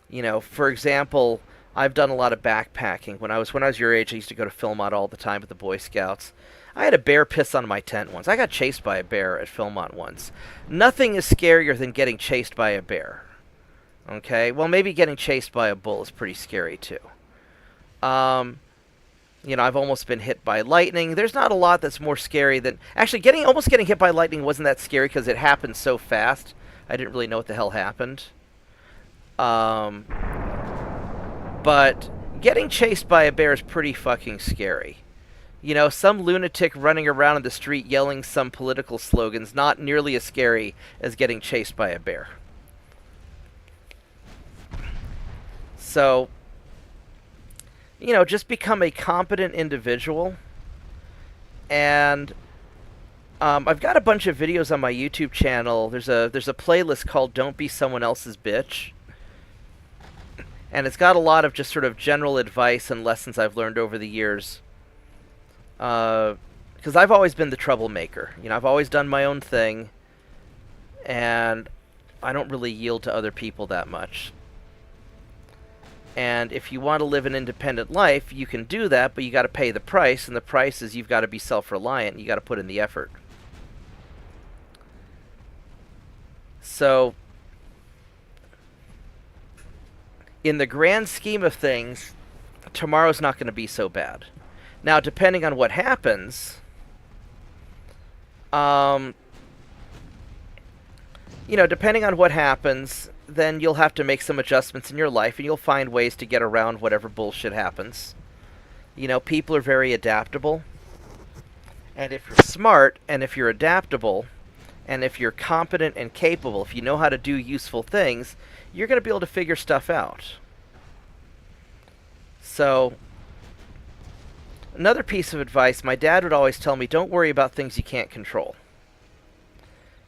know, for example, I've done a lot of backpacking. When I was your age, I used to go to Philmont all the time with the Boy Scouts. I had a bear piss on my tent once. I got chased by a bear at Philmont once. Nothing is scarier than getting chased by a bear. Okay? Well, maybe getting chased by a bull is pretty scary, too. You know, I've almost been hit by lightning. There's not a lot that's more scary than... Actually, almost getting hit by lightning wasn't that scary because it happened so fast. I didn't really know what the hell happened. But getting chased by a bear is pretty fucking scary. You know, some lunatic running around in the street yelling some political slogans, not nearly as scary as getting chased by a bear. So, you know, just become a competent individual. And I've got a bunch of videos on my YouTube channel. There's a playlist called Don't Be Someone Else's Bitch. And it's got a lot of just sort of general advice and lessons I've learned over the years. Because I've always been the troublemaker. You know, I've always done my own thing, and I don't really yield to other people that much. And if you want to live an independent life, you can do that, but you got to pay the price, and the price is you've got to be self-reliant. You got to put in the effort. So, in the grand scheme of things, tomorrow's not going to be so bad. Now, depending on what happens, you know, depending on what happens, then you'll have to make some adjustments in your life, and you'll find ways to get around whatever bullshit happens. You know, people are very adaptable. And if you're smart, and if you're adaptable, and if you're competent and capable, if you know how to do useful things, you're going to be able to figure stuff out. So, another piece of advice, my dad would always tell me, don't worry about things you can't control.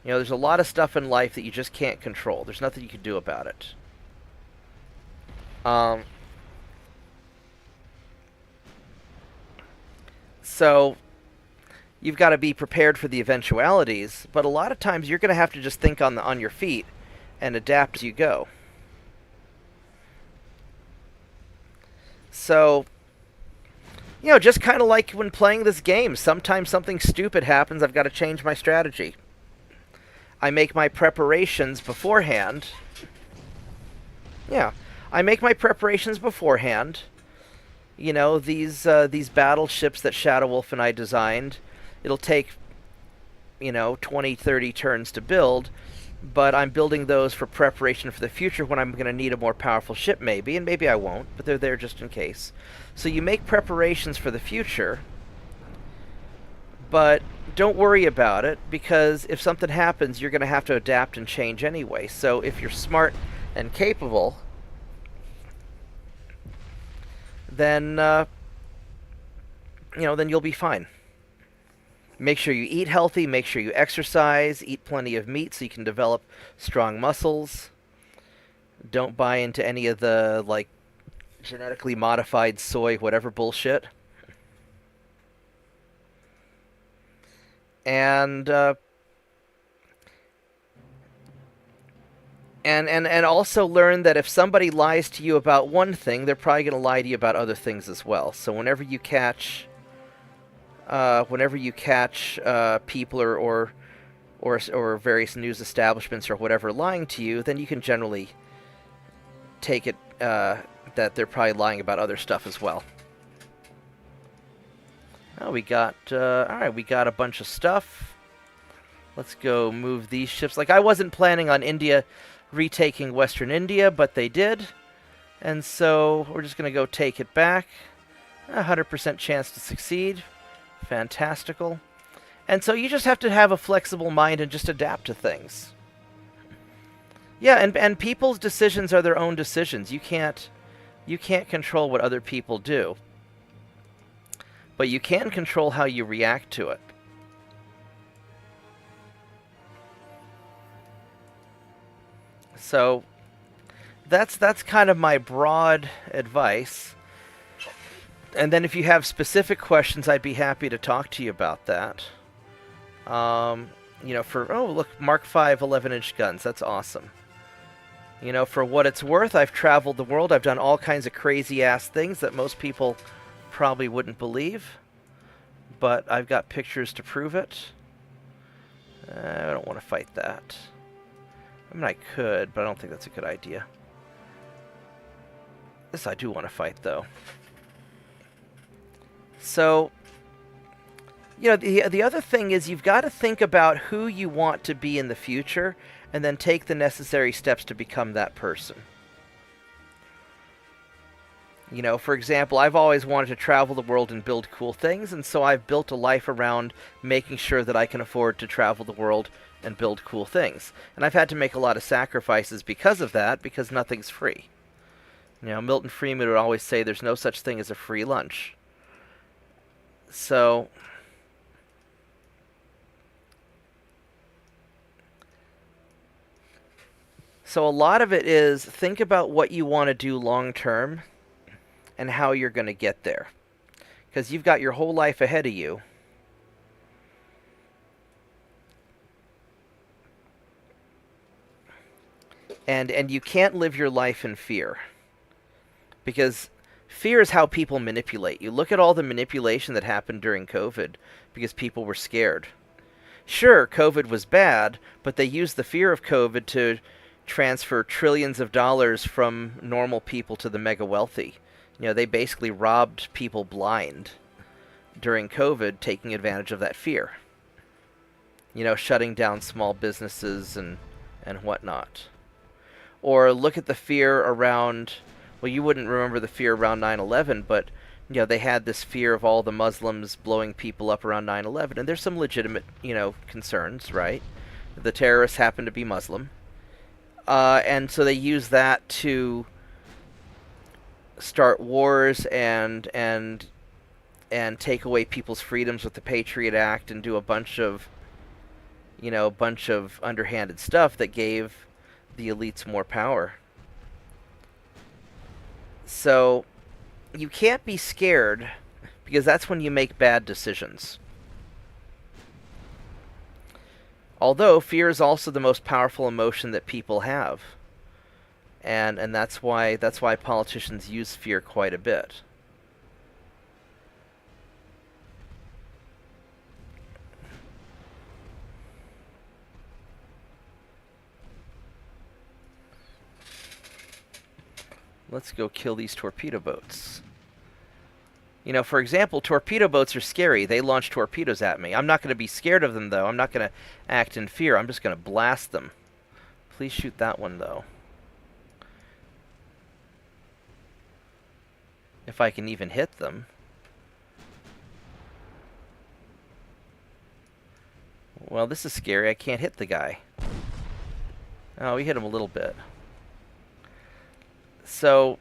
You know, there's a lot of stuff in life that you just can't control. There's nothing you can do about it. So, you've got to be prepared for the eventualities, but a lot of times you're going to have to just think on your feet and adapt as you go. So, you know, just kind of like when playing this game, sometimes something stupid happens, I've got to change my strategy. I make my preparations beforehand. Yeah, I make my preparations beforehand. You know, these battleships that Shadow Wolf and I designed, it'll take 20, 30 turns to build, but I'm building those for preparation for the future when I'm going to need a more powerful ship maybe, and maybe I won't, but they're there just in case. So you make preparations for the future, but don't worry about it, because if something happens, you're going to have to adapt and change anyway. So if you're smart and capable, then then you'll be fine. Make sure you eat healthy, make sure you exercise, eat plenty of meat so you can develop strong muscles. Don't buy into any of the, like, genetically modified soy whatever bullshit. And also learn that if somebody lies to you about one thing, they're probably going to lie to you about other things as well. So whenever you catch people or various news establishments or whatever lying to you, then you can generally take it that they're probably lying about other stuff as well. Oh, we got alright, we got a bunch of stuff. Let's go move these ships. Like, I wasn't planning on India retaking Western India, but they did. And so we're just going to go take it back. 100% chance to succeed. Fantastical. And so you just have to have a flexible mind and just adapt to things. Yeah, and people's decisions are their own decisions. You can't control what other people do. But you can control how you react to it. So that's kind of my broad advice. And then if you have specific questions, I'd be happy to talk to you about that. Oh, look, Mark V 11-inch guns. That's awesome. For what it's worth, I've traveled the world. I've done all kinds of crazy-ass things that most people probably wouldn't believe. But I've got pictures to prove it. I don't want to fight that. I mean, I could, but I don't think that's a good idea. This I do want to fight, though. So, the other thing is you've got to think about who you want to be in the future and then take the necessary steps to become that person. For example, I've always wanted to travel the world and build cool things, and so I've built a life around making sure that I can afford to travel the world and build cool things. And I've had to make a lot of sacrifices because of that, because nothing's free. Milton Friedman would always say there's no such thing as a free lunch. So a lot of it is think about what you want to do long term and how you're going to get there. Because you've got your whole life ahead of you. And you can't live your life in fear. Because fear is how people manipulate you. Look at all the manipulation that happened during COVID because people were scared. Sure, COVID was bad, but they used the fear of COVID to transfer trillions of dollars from normal people to the mega wealthy. They basically robbed people blind during COVID, taking advantage of that fear. Shutting down small businesses and whatnot. Or look at the fear around, well, you wouldn't remember the fear around 9/11, but they had this fear of all the Muslims blowing people up around 9/11, and there's some legitimate, concerns, right? The terrorists happen to be Muslim. And so they use that to start wars and take away people's freedoms with the Patriot Act and do a bunch of underhanded stuff that gave the elites more power. So you can't be scared because that's when you make bad decisions. Although fear is also the most powerful emotion that people have. And that's why politicians use fear quite a bit. Let's go kill these torpedo boats. You know, for example, torpedo boats are scary. They launch torpedoes at me. I'm not going to be scared of them, though. I'm not going to act in fear. I'm just going to blast them. Please shoot that one, though. If I can even hit them. Well, this is scary. I can't hit the guy. Oh, we hit him a little bit. So,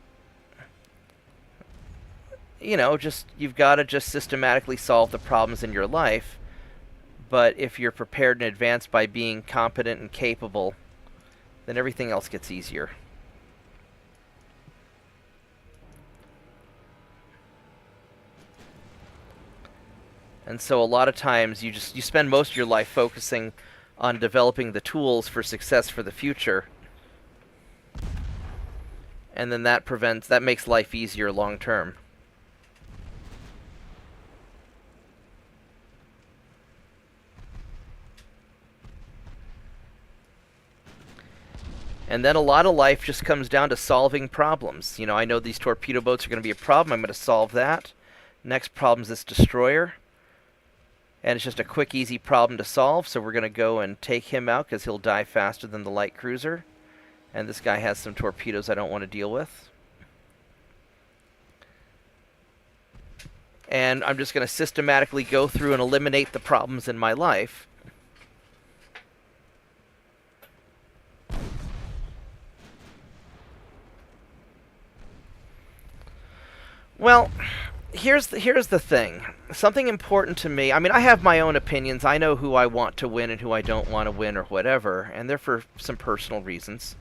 you know, you've got to just systematically solve the problems in your life. But if you're prepared in advance by being competent and capable, then everything else gets easier. And so a lot of times you spend most of your life focusing on developing the tools for success for the future. And then that makes life easier long term. And then a lot of life just comes down to solving problems. You know, I know these torpedo boats are going to be a problem. I'm going to solve that. Next problem is this destroyer. And it's just a quick, easy problem to solve, so we're going to go and take him out because he'll die faster than the light cruiser. And this guy has some torpedoes I don't want to deal with. And I'm just going to systematically go through and eliminate the problems in my life. Well, here's the thing. Something important to me. I mean, I have my own opinions. I know who I want to win and who I don't want to win or whatever, and they're for some personal reasons.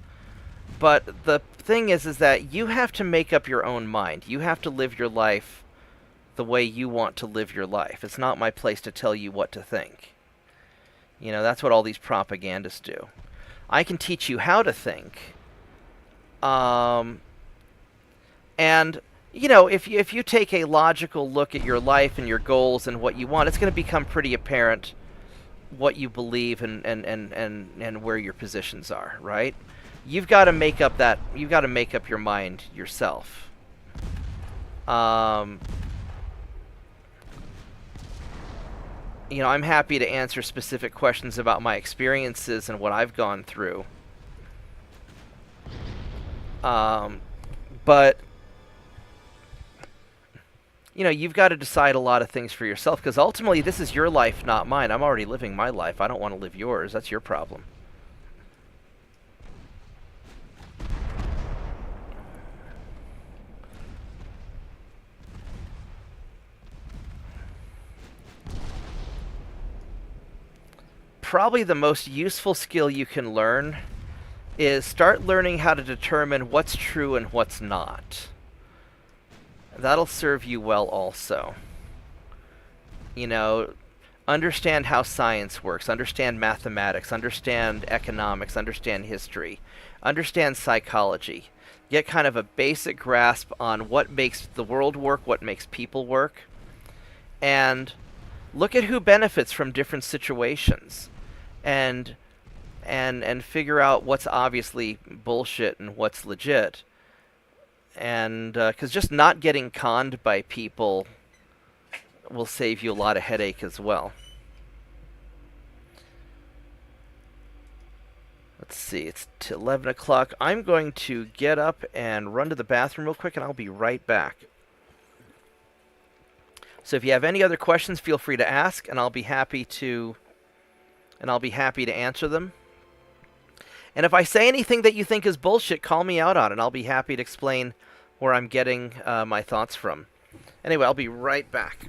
But the thing is that you have to make up your own mind. You have to live your life the way you want to live your life. It's not my place to tell you what to think. You know, that's what all these propagandists do. I can teach you how to think. And you know, if you take a logical look at your life and your goals and what you want, it's going to become pretty apparent what you believe and where your positions are, right? You've got to make up your mind yourself. You know, I'm happy to answer specific questions about my experiences and what I've gone through. But you know, you've got to decide a lot of things for yourself, because ultimately this is your life, not mine. I'm already living my life. I don't want to live yours. That's your problem. Probably the most useful skill you can learn is start learning how to determine what's true and what's not. That'll serve you well also. You know, understand how science works, understand mathematics, understand economics, understand history, understand psychology. Get kind of a basic grasp on what makes the world work, what makes people work, and look at who benefits from different situations, and figure out what's obviously bullshit and what's legit. And because just not getting conned by people will save you a lot of headache as well. Let's see, it's 11 o'clock. I'm going to get up and run to the bathroom real quick, and I'll be right back. So if you have any other questions, feel free to ask, and I'll be happy to answer them. And if I say anything that you think is bullshit, call me out on it. I'll be happy to explain where I'm getting my thoughts from. Anyway, I'll be right back.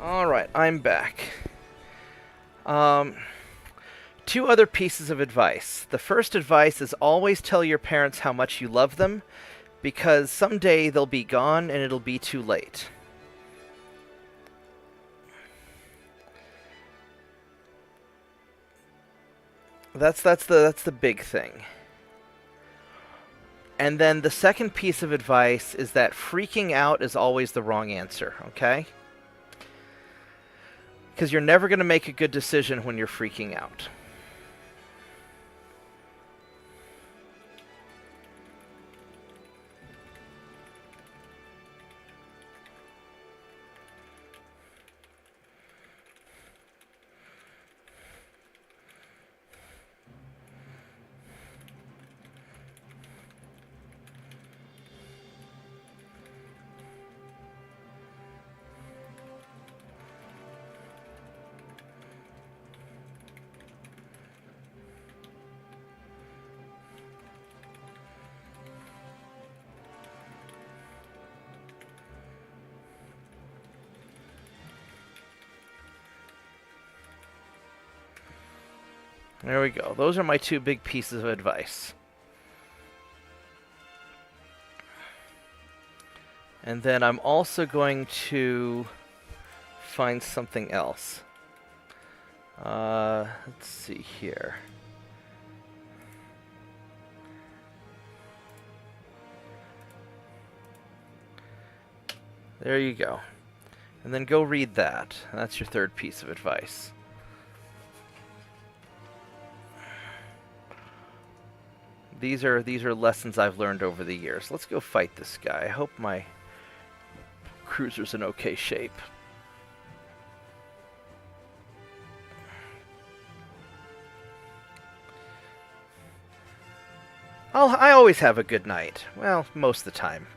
Alright, I'm back. Two other pieces of advice. The first advice is always tell your parents how much you love them, because someday they'll be gone and it'll be too late. That's the big thing. And then the second piece of advice is that freaking out is always the wrong answer, okay? Because you're never going to make a good decision when you're freaking out. There we go. Those are my two big pieces of advice. And then I'm also going to find something else. Let's see here. There you go. And then go read that. That's your third piece of advice. These are lessons I've learned over the years. Let's go fight this guy. I hope my cruiser's in okay shape. I always have a good night. Well, most of the time.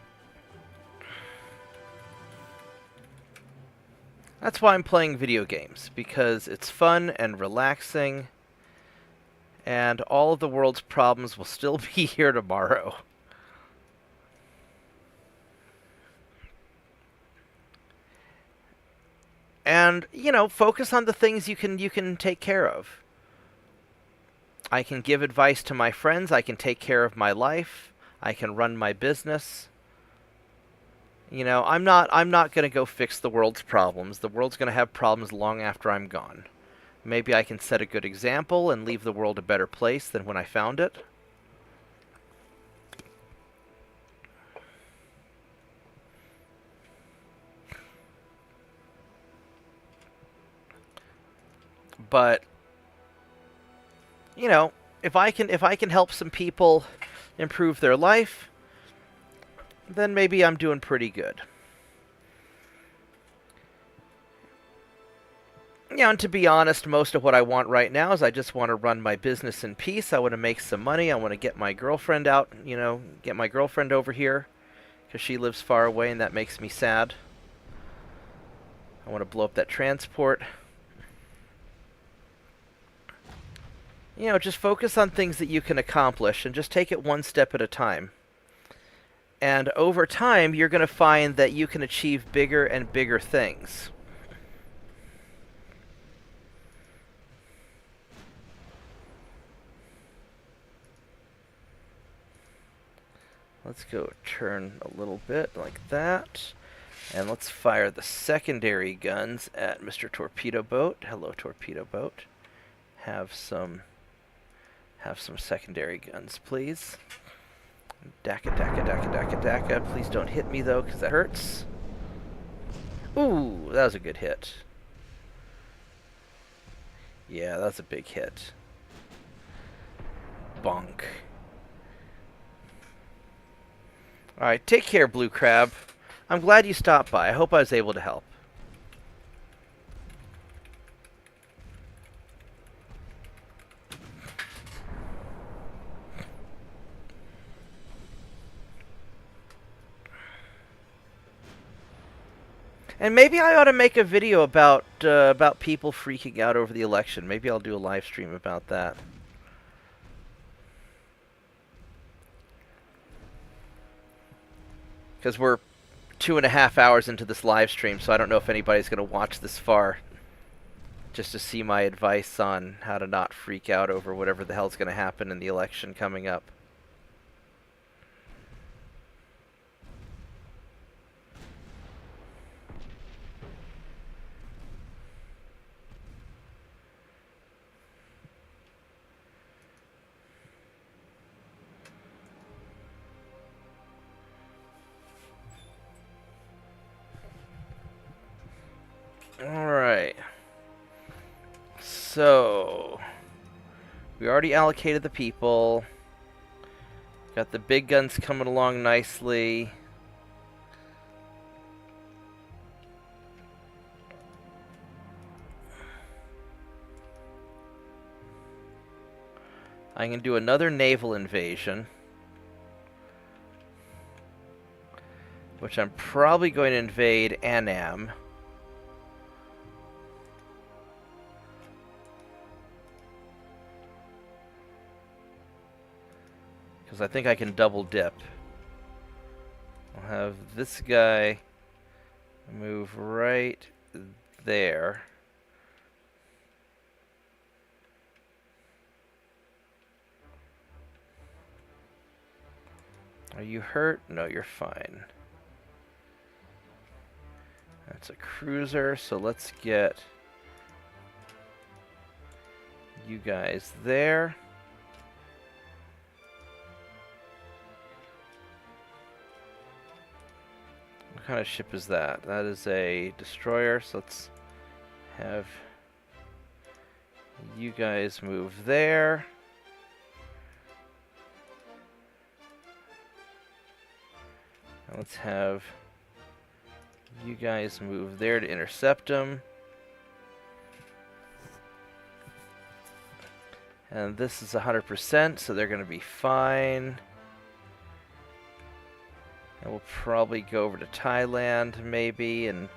That's why I'm playing video games, because it's fun and relaxing. And all of the world's problems will still be here tomorrow. And, you know, focus on the things you can take care of. I can give advice to my friends, I can take care of my life, I can run my business. You know, I'm not going to go fix the world's problems. The world's going to have problems long after I'm gone. Maybe I can set a good example and leave the world a better place than when I found it. But, you know, if I can help some people improve their life, then maybe I'm doing pretty good. Yeah, and to be honest, most of what I want right now is I just want to run my business in peace. I want to make some money. I want to get my girlfriend out, you know, get my girlfriend over here, because she lives far away and that makes me sad. I want to blow up that transport. You know, just focus on things that you can accomplish and just take it one step at a time. And over time, you're going to find that you can achieve bigger and bigger things. Let's go turn a little bit like that. And let's fire the secondary guns at Mr. Torpedo Boat. Hello, Torpedo Boat. Have some secondary guns, please. Daka, daka, daka, daka, daka. Please don't hit me, though, because that hurts. Ooh, that was a good hit. Yeah, that's a big hit. Bonk. Alright, take care, Blue Crab. I'm glad you stopped by. I hope I was able to help. And maybe I ought to make a video about people freaking out over the election. Maybe I'll do a live stream about that. Because we're 2.5 hours into this live stream, so I don't know if anybody's going to watch this far just to see my advice on how to not freak out over whatever the hell's going to happen in the election coming up. Alright. So, we already allocated the people. Got the big guns coming along nicely. I can do another naval invasion, which I'm probably going to invade Annam. Because I think I can double dip. I'll have this guy move right there. Are you hurt? No, you're fine. That's a cruiser, so let's get you guys there. What kind of ship is that? That is a destroyer, so let's have you guys move there. And let's have you guys move there to intercept them. And this is 100%, so they're going to be fine. And we'll probably go over to Thailand, maybe, and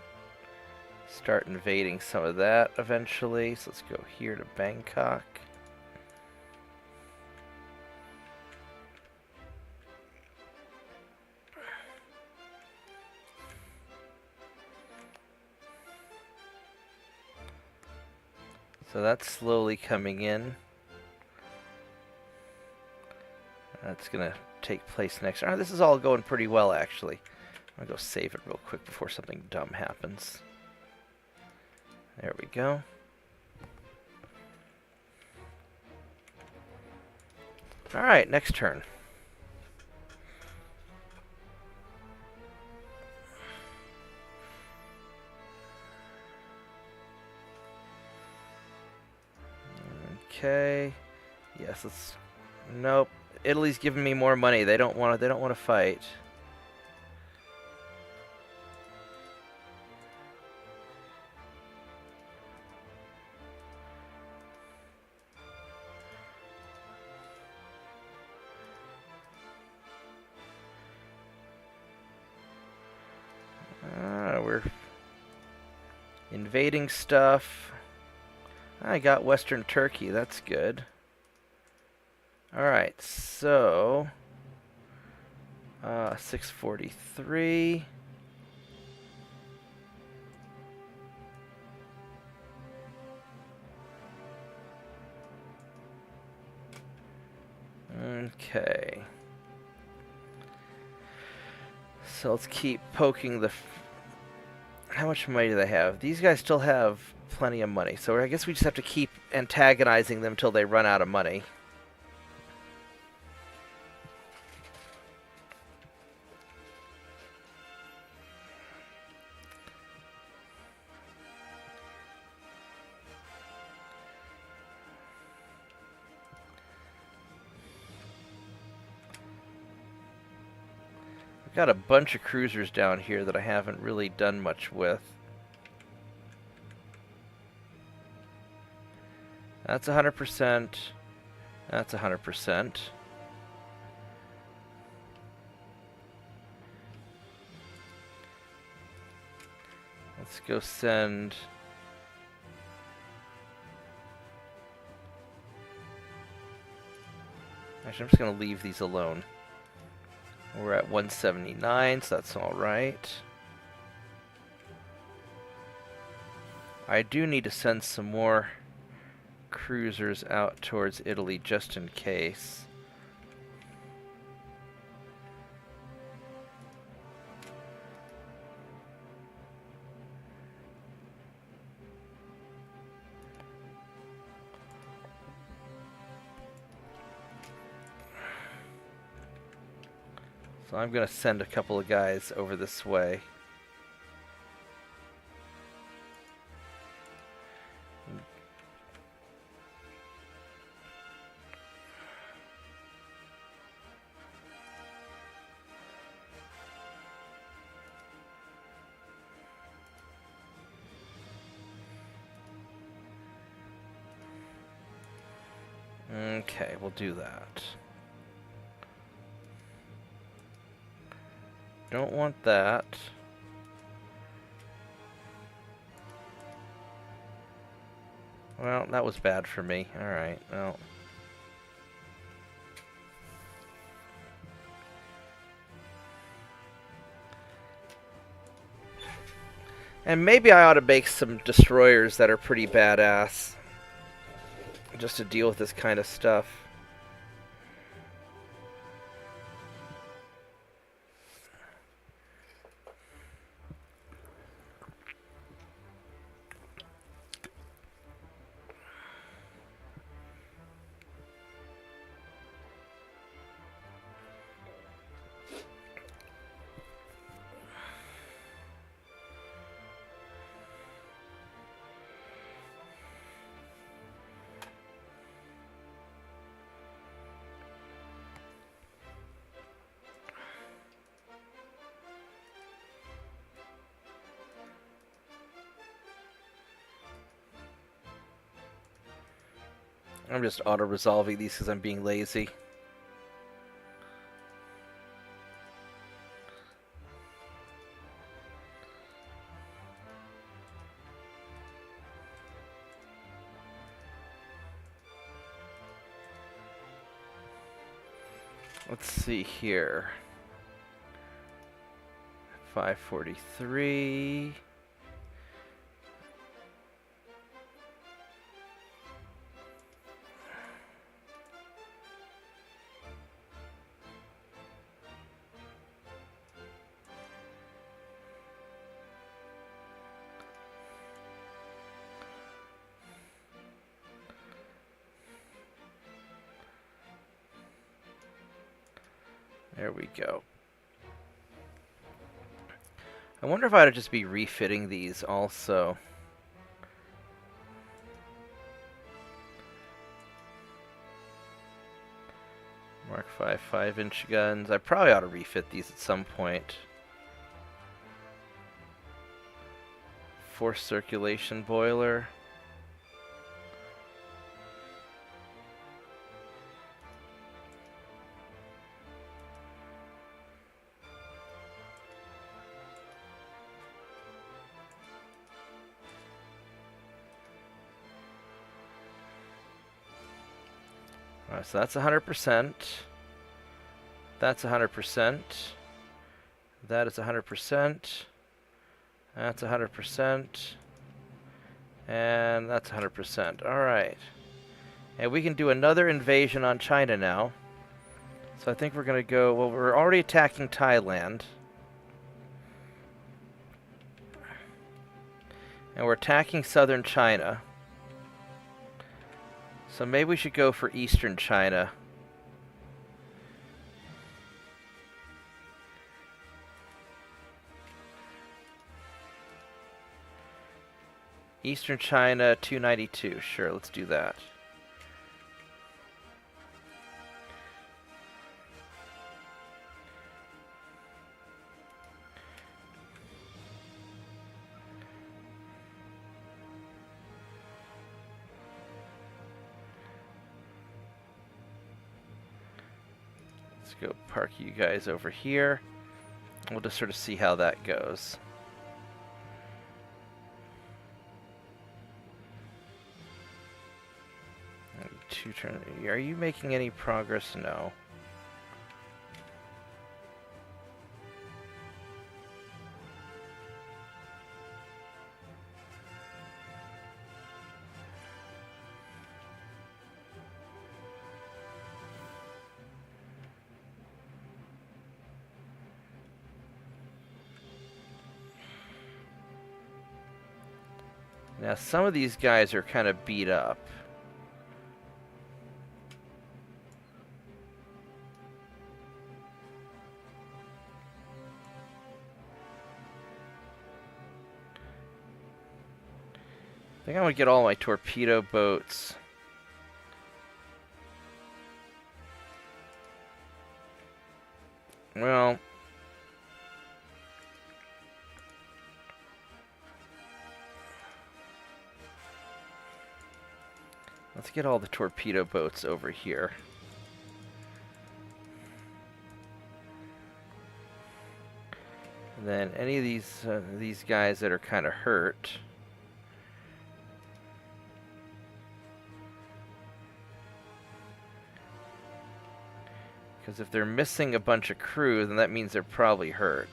start invading some of that eventually. So let's go here to Bangkok. So that's slowly coming in. That's going to take place next. Oh, this is all going pretty well, actually. I'm going to go save it real quick before something dumb happens. There we go. Alright, next turn. Okay. Yes, let's... Nope. Italy's giving me more money. They don't want to fight. We're invading stuff. I got Western Turkey. That's good. Alright, so 643. Okay. So let's keep poking the... How much money do they have? These guys still have plenty of money, so I guess we just have to keep antagonizing them till they run out of money. Got a bunch of cruisers down here that I haven't really done much with. That's 100%. That's 100%. Let's go send... Actually, I'm just going to leave these alone. We're at 179, so that's all right. I do need to send some more cruisers out towards Italy just in case. So I'm going to send a couple of guys over this way. Okay, we'll do that. Don't want that. Well, that was bad for me. Alright, well. And maybe I ought to make some destroyers that are pretty badass. Just to deal with this kind of stuff. I'm just auto-resolving these because I'm being lazy. Let's see here. 543. There we go. I wonder if I ought to just be refitting these also. Mark 5 5-inch guns. I probably ought to refit these at some point. Forced circulation boiler. Alright, so that's 100%. That's 100%. That is 100%. That's 100%. And that's 100%. Alright. And we can do another invasion on China now. So I think we're going to go... Well, we're already attacking Thailand. And we're attacking southern China. So maybe we should go for eastern China. Eastern China 292. Sure, let's do that. Let's go park you guys over here. We'll just sort of see how that goes. Are you making any progress? No. Now, some of these guys are kind of beat up. I think I'm going to get all my torpedo boats. Well, let's get all the torpedo boats over here. And then any of these guys that are kind of hurt. Because if they're missing a bunch of crew, then that means they're probably hurt.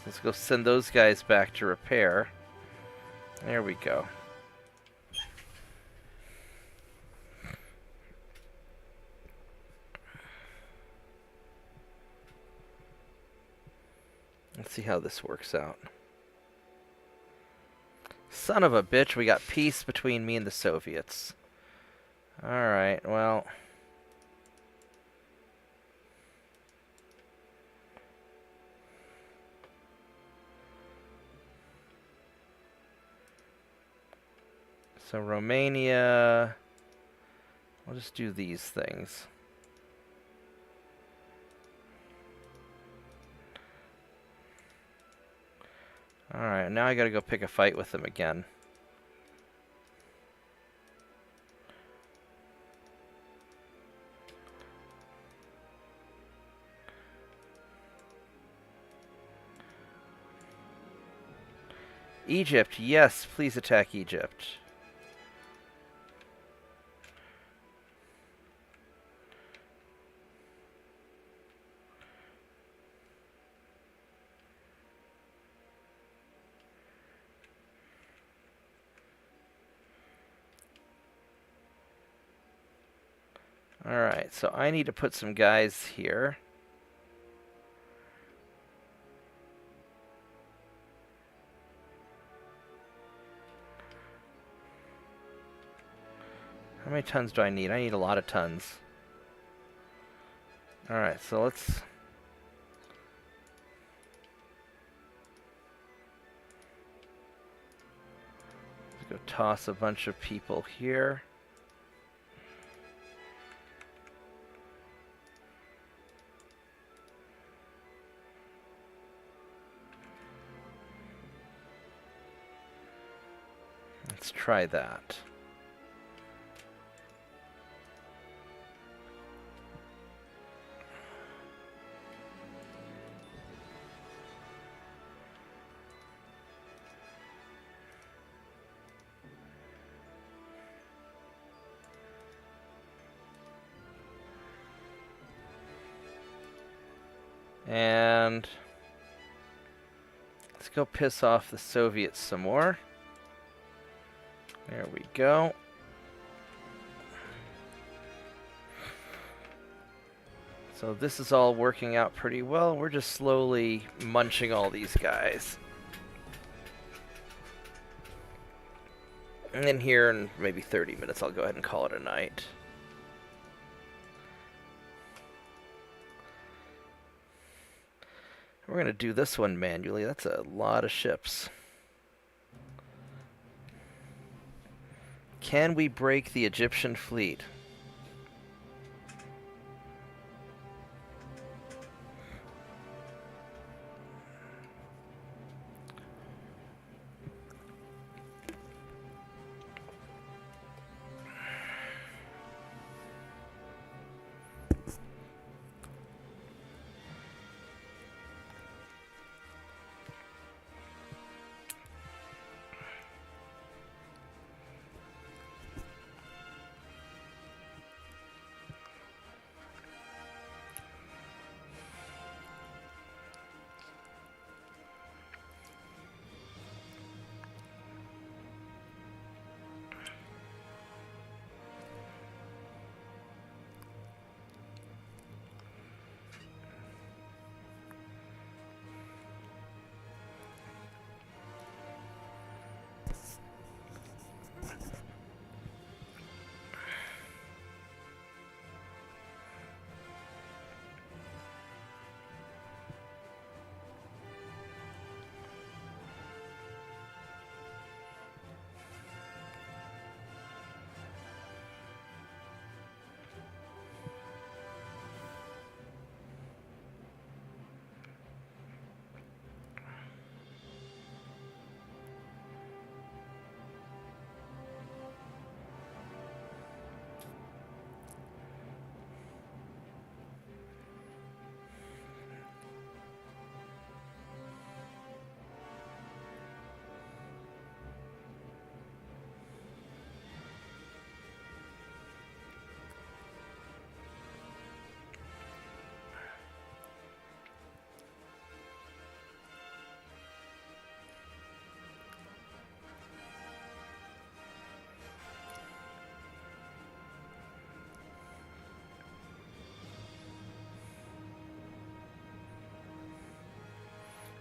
Let's go send those guys back to repair. There we go. Let's see how this works out. Son of a bitch, we got peace between me and the Soviets. Alright, well... So Romania... I'll just do these things. Alright, now I gotta go pick a fight with them again. Egypt, yes, please attack Egypt. Alright, so I need to put some guys here. How many tons do I need? I need a lot of tons. Alright, so let's go toss a bunch of people here. Let's try that. And let's go piss off the Soviets some more. There we go. So this is all working out pretty well. We're just slowly munching all these guys. And then here in maybe 30 minutes, I'll go ahead and call it a night. We're going to do this one manually. That's a lot of ships. Can we break the Egyptian fleet?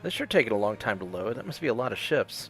This sure taking a long time to load. That must be a lot of ships.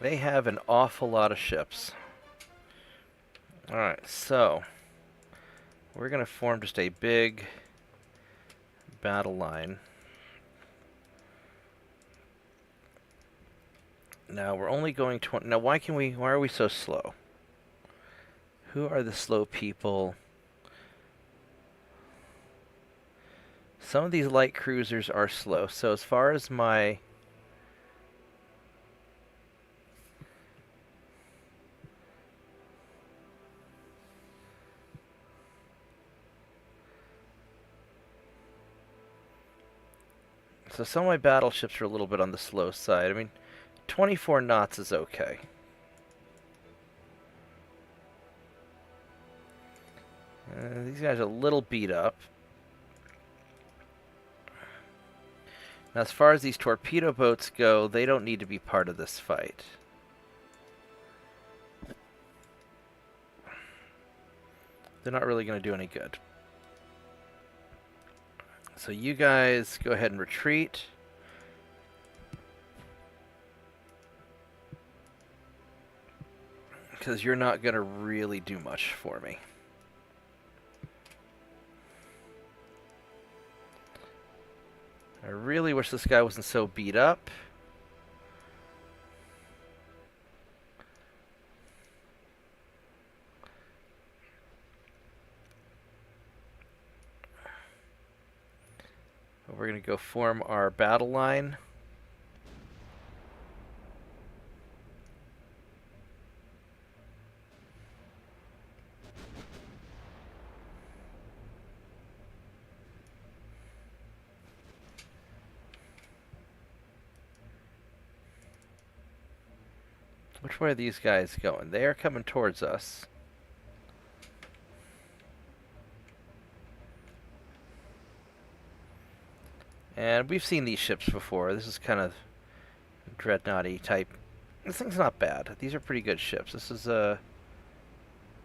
They have an awful lot of ships. Alright, so we're going to form just a big battle line. Now we're only going 20. Now why are we so slow? Who are the slow people? Some of these light cruisers are slow. So as far as my So some of my battleships are a little bit on the slow side. I mean, 24 knots is okay. These guys are a little beat up. Now, as far as these torpedo boats go, they don't need to be part of this fight. They're not really going to do any good. So you guys go ahead and retreat. Because you're not going to really do much for me. I really wish this guy wasn't so beat up. We're going to go form our battle line. Which way are these guys going? They are coming towards us. And we've seen these ships before. This is kind of dreadnought-y type. This thing's not bad. These are pretty good ships. This is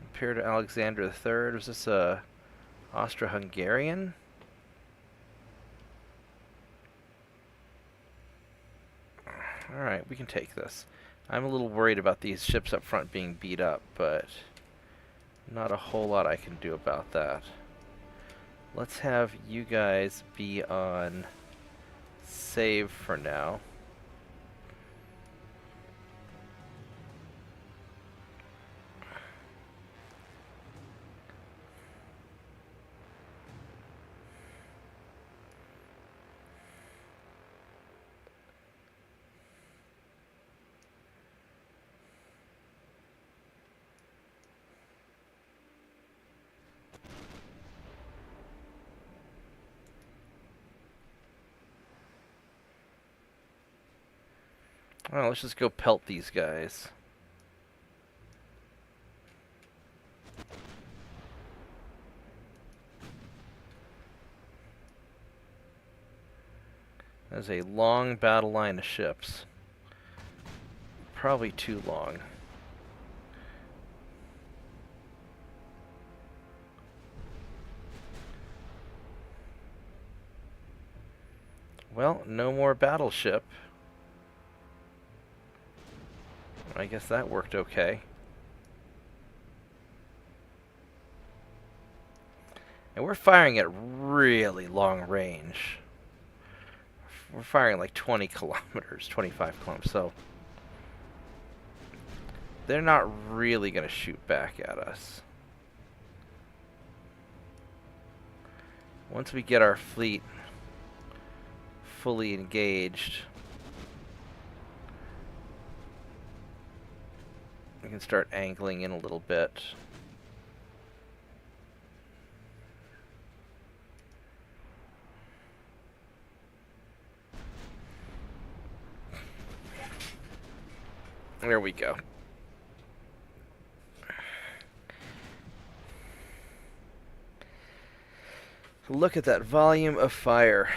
Imperator Alexander III. Was this Austro-Hungarian? Alright, we can take this. I'm a little worried about these ships up front being beat up, but not a whole lot I can do about that. Let's have you guys be on save for now. Well, let's just go pelt these guys. There's a long battle line of ships. Probably too long. Well, no more battleship. I guess that worked okay. And we're firing at really long range. we're firing like 20 kilometers, 25 kilometers, so they're not really going to shoot back at us. Once we get our fleet fully engaged, we can start angling in a little bit. There we go. Look at that volume of fire.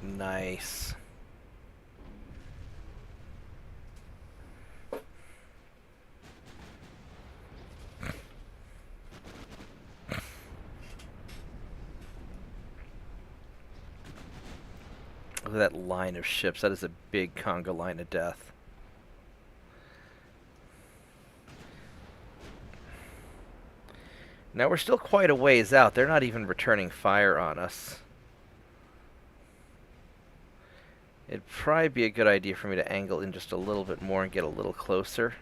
Nice. Look at that line of ships. That is a big conga line of death. Now we're still quite a ways out. They're not even returning fire on us. It'd probably be a good idea for me to angle in just a little bit more and get a little closer.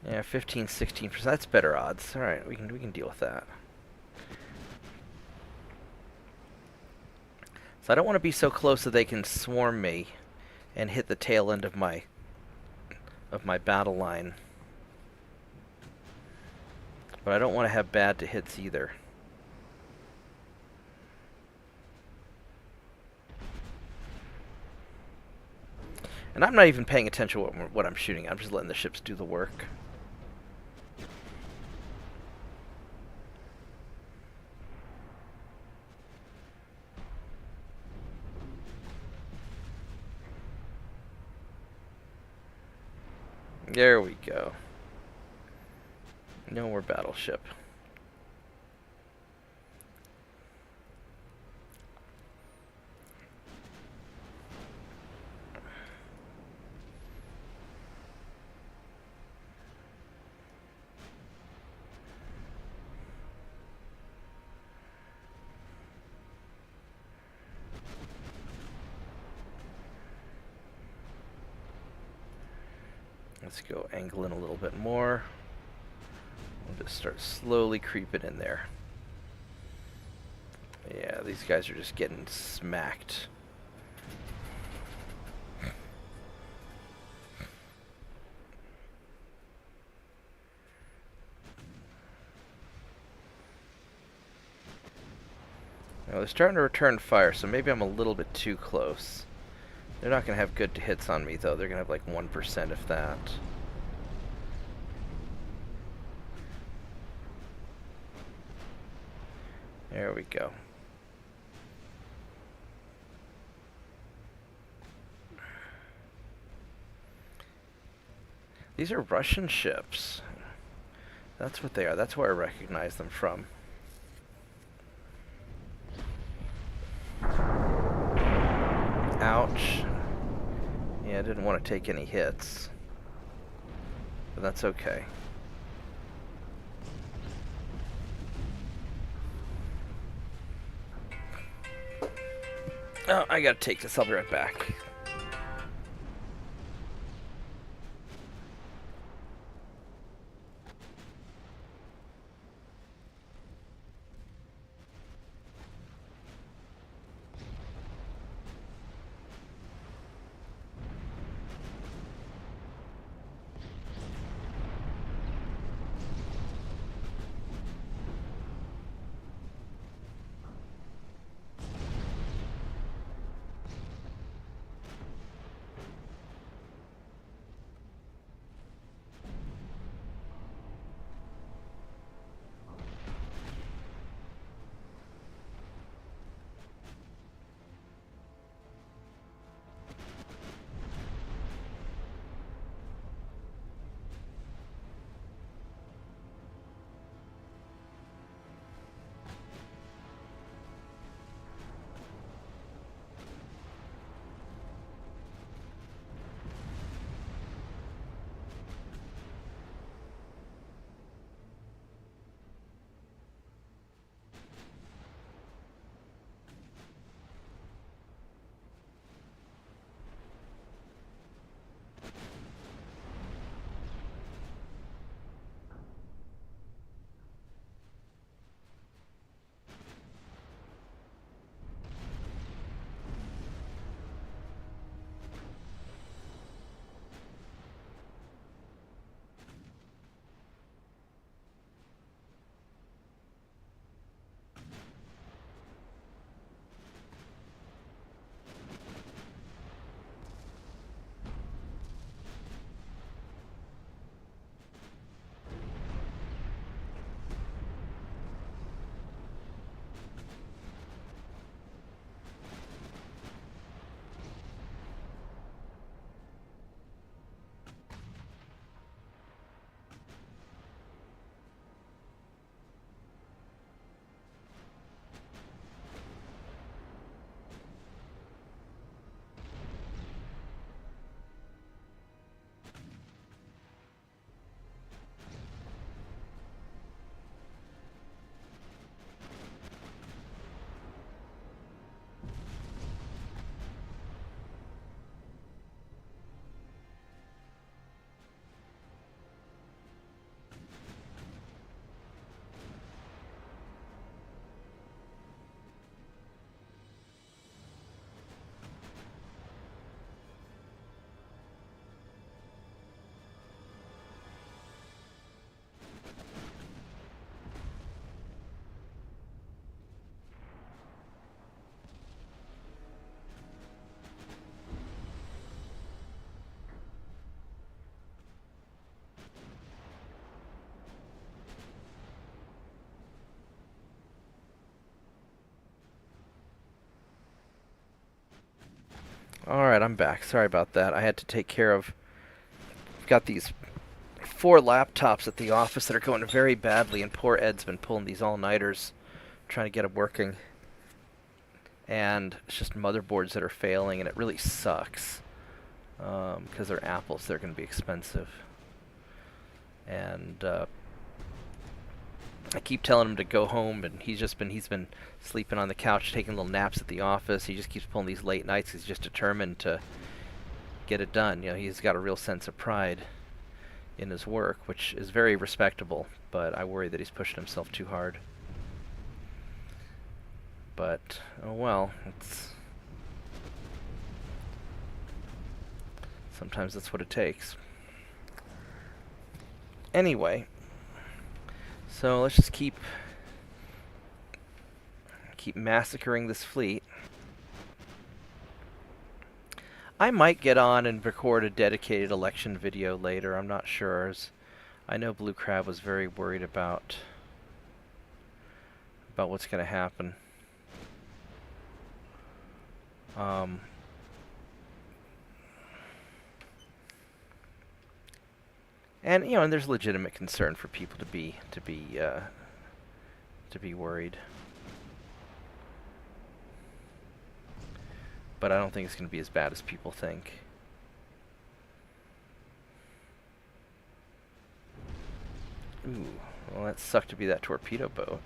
Yeah, 15, 16%. That's better odds. All right, we can deal with that. So I don't want to be so close that they can swarm me and hit the tail end of my battle line. But I don't want to have bad to hits either. And I'm not even paying attention to what I'm shooting. I'm just letting the ships do the work. There we go. No more battleship. Let's go angle in a little bit more. We'll just start slowly creeping in there. Yeah, these guys are just getting smacked. Now they're starting to return fire, so maybe I'm a little bit too close. They're not going to have good hits on me, though. They're going to have like 1%, if that. There we go. These are Russian ships. That's what they are. That's where I recognize them from. Ouch. Yeah, I didn't want to take any hits. But that's okay. Oh, I gotta take this. I'll be right back. Alright, I'm back. Sorry about that. I had to take care of... I've got these 4 laptops at the office that are going very badly, and poor Ed's been pulling these all-nighters trying to get them working. And it's just motherboards that are failing, and it really sucks. Because they're Apples, they're going to be expensive. And I keep telling him to go home, and he's been sleeping on the couch, taking little naps at the office. He just keeps pulling these late nights. He's just determined to get it done. You know, he's got a real sense of pride in his work, which is very respectable, but I worry that he's pushing himself too hard. But, oh well, sometimes that's what it takes. Anyway, so let's just keep massacring this fleet. I might get on and record a dedicated election video later. I'm not sure. I know Blue Crab was very worried about what's going to happen. And you know, and there's legitimate concern for people to be worried. But I don't think it's going to be as bad as people think. Ooh, well, that sucked to be that torpedo boat.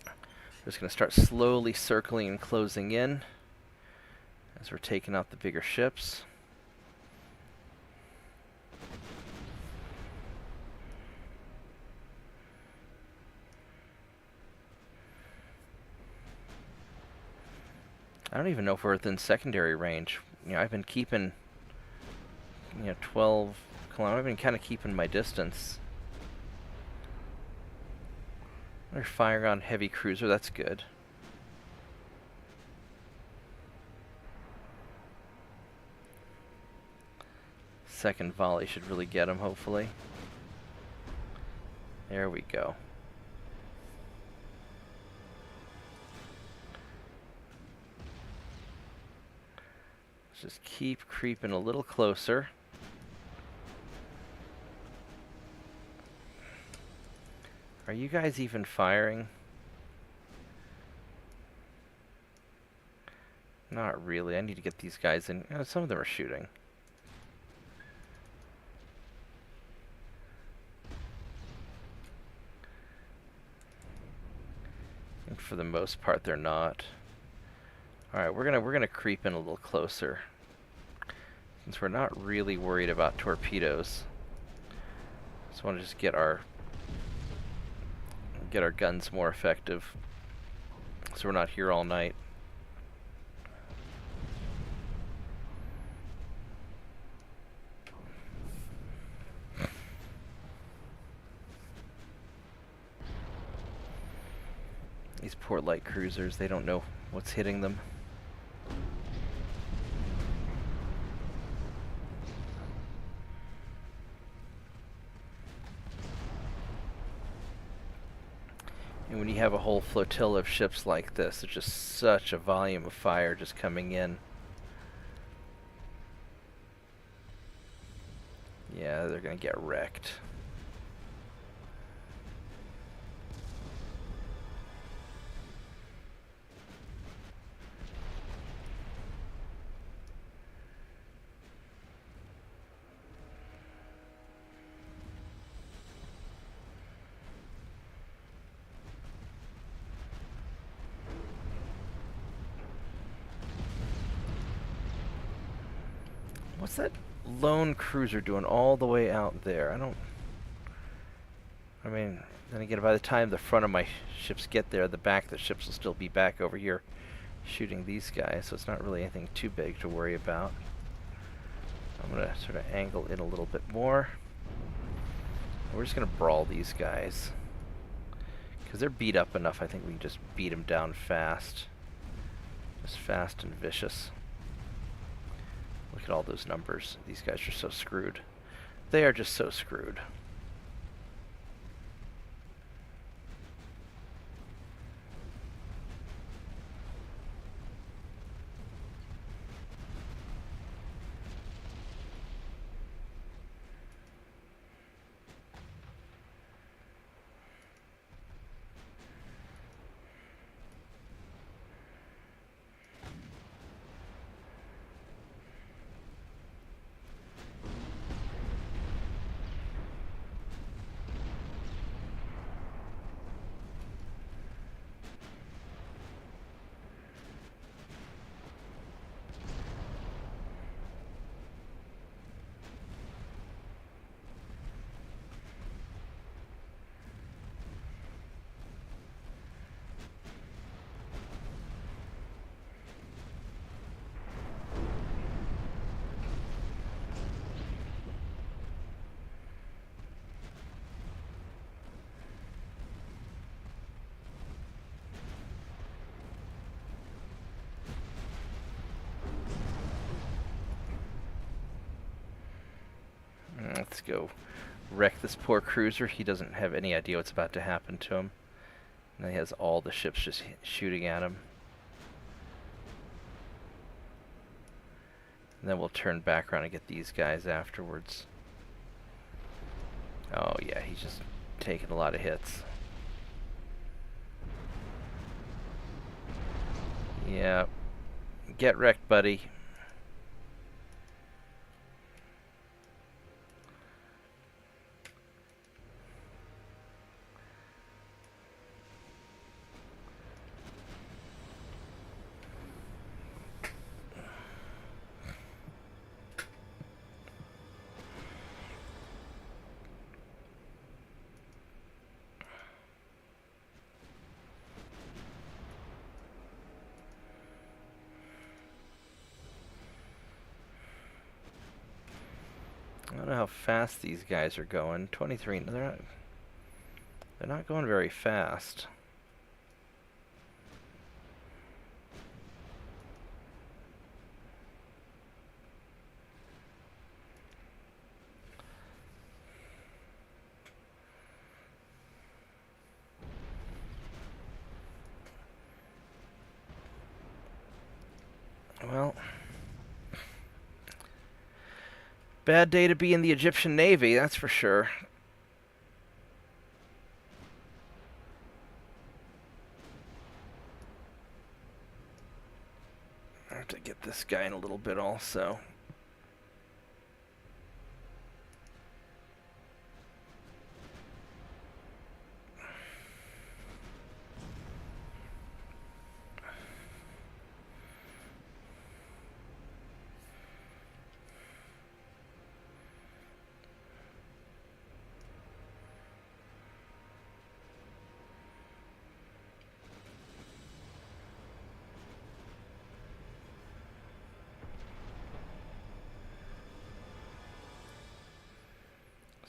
We're just going to start slowly circling and closing in as we're taking out the bigger ships. I don't even know if we're within secondary range. You know, I've been keeping, 12 kilometers. I've been kind of keeping my distance. They're firing on heavy cruiser. That's good. Second volley should really get him, hopefully. There we go. Just keep creeping a little closer. Are you guys even firing? Not really. I need to get these guys in. Some of them are shooting. And for the most part, they're not. Alright, we're gonna creep in a little closer. Since we're not really worried about torpedoes. Just want to just get our guns more effective. So we're not here all night. These poor light cruisers, they don't know what's hitting them. And when you have a whole flotilla of ships like this, there's just such a volume of fire just coming in. Yeah, they're gonna get wrecked. What's that lone cruiser doing all the way out there? I mean, then again, by the time the front of my ships get there, the back of the ships will still be back over here shooting these guys, so it's not really anything too big to worry about. I'm going to sort of angle in a little bit more. We're just going to brawl these guys. Because they're beat up enough, I think we can just beat them down fast. Just fast and vicious. Look at all those numbers. These guys are so screwed. They are just so screwed. let's go wreck this poor cruiser. He doesn't have any idea what's about to happen to him. And he has all the ships just shooting at him. And then we'll turn back around and get these guys afterwards. Oh yeah, he's just taking a lot of hits. Yeah. Get wrecked, buddy. I don't know how fast these guys are going. 23. They're not going very fast. Well, bad day to be in the Egyptian Navy, that's for sure. I have to get this guy in a little bit also.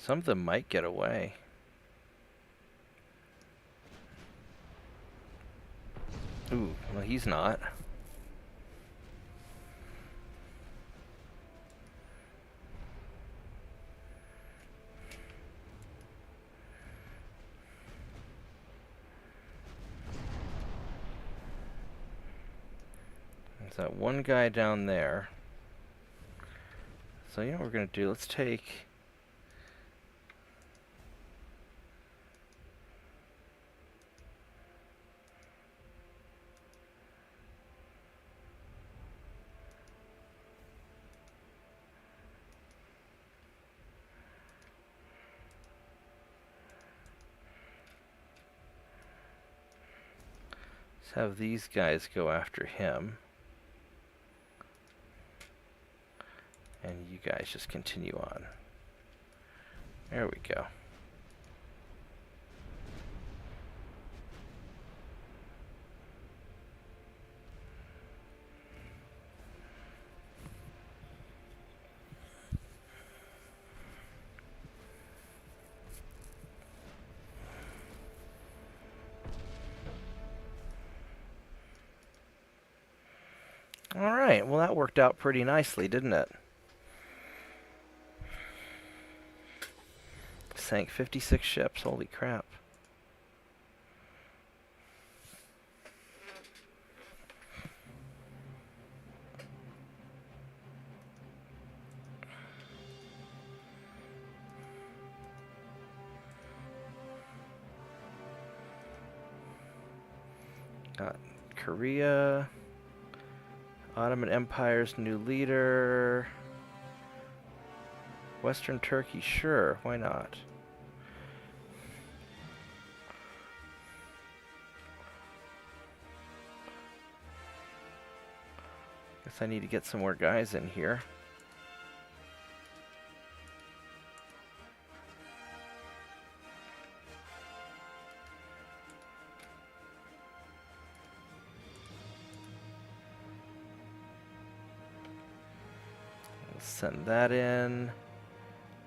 Some of them might get away. Ooh, well, he's not. There's that one guy down there. So, you know what we're going to do? Let's take... Let's have these guys go after him. And you guys just continue on. There we go. All right, well that worked out pretty nicely, didn't it? Sank 56 ships, holy crap. Got Korea, Ottoman Empire's new leader, Western Turkey, sure, why not? Guess I need to get some more guys in here. Send that in.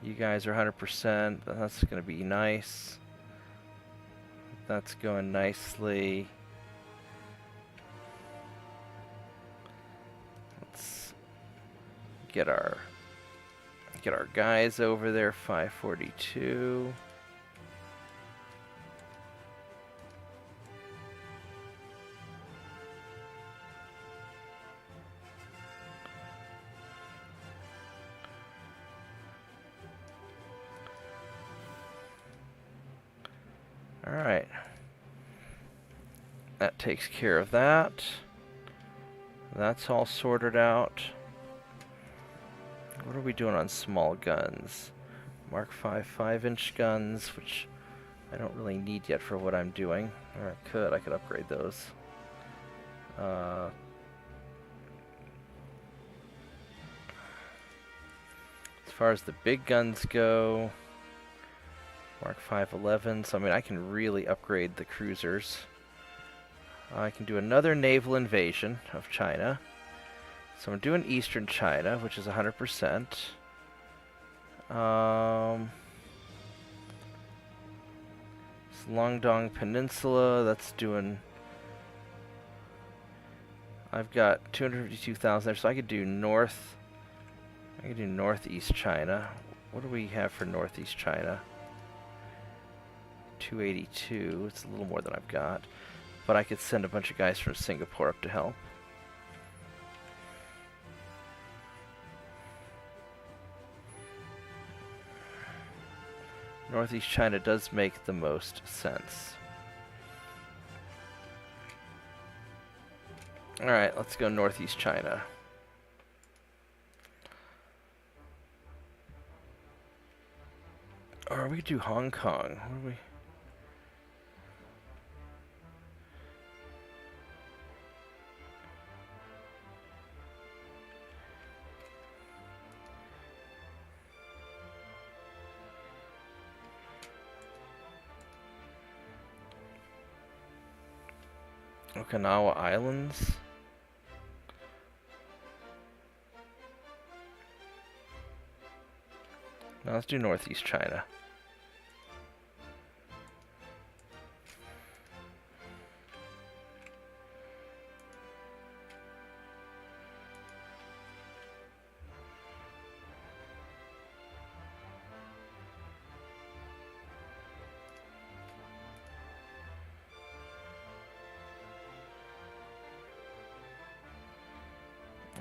You guys are 100%. That's going to be nice. That's going nicely. Let's get our Get our guys over there, 542. Alright. That takes care of that. That's all sorted out. What are we doing on small guns? Mark 5 5-inch guns, which I don't really need yet for what I'm doing. Or I could upgrade those. As far as the big guns go, Mark 5 11, so I mean I can really upgrade the cruisers. I can do another naval invasion of China. So I'm doing Eastern China, which is 100%. Longdong Peninsula, that's doing... I've got 252,000 there, so I could do Northeast China. What do we have for Northeast China? 282, it's a little more than I've got. But I could send a bunch of guys from Singapore up to help. Northeast China does make the most sense. Alright, let's go Northeast China. Or we could do Hong Kong. What do we... Okinawa Islands. Now let's do Northeast China.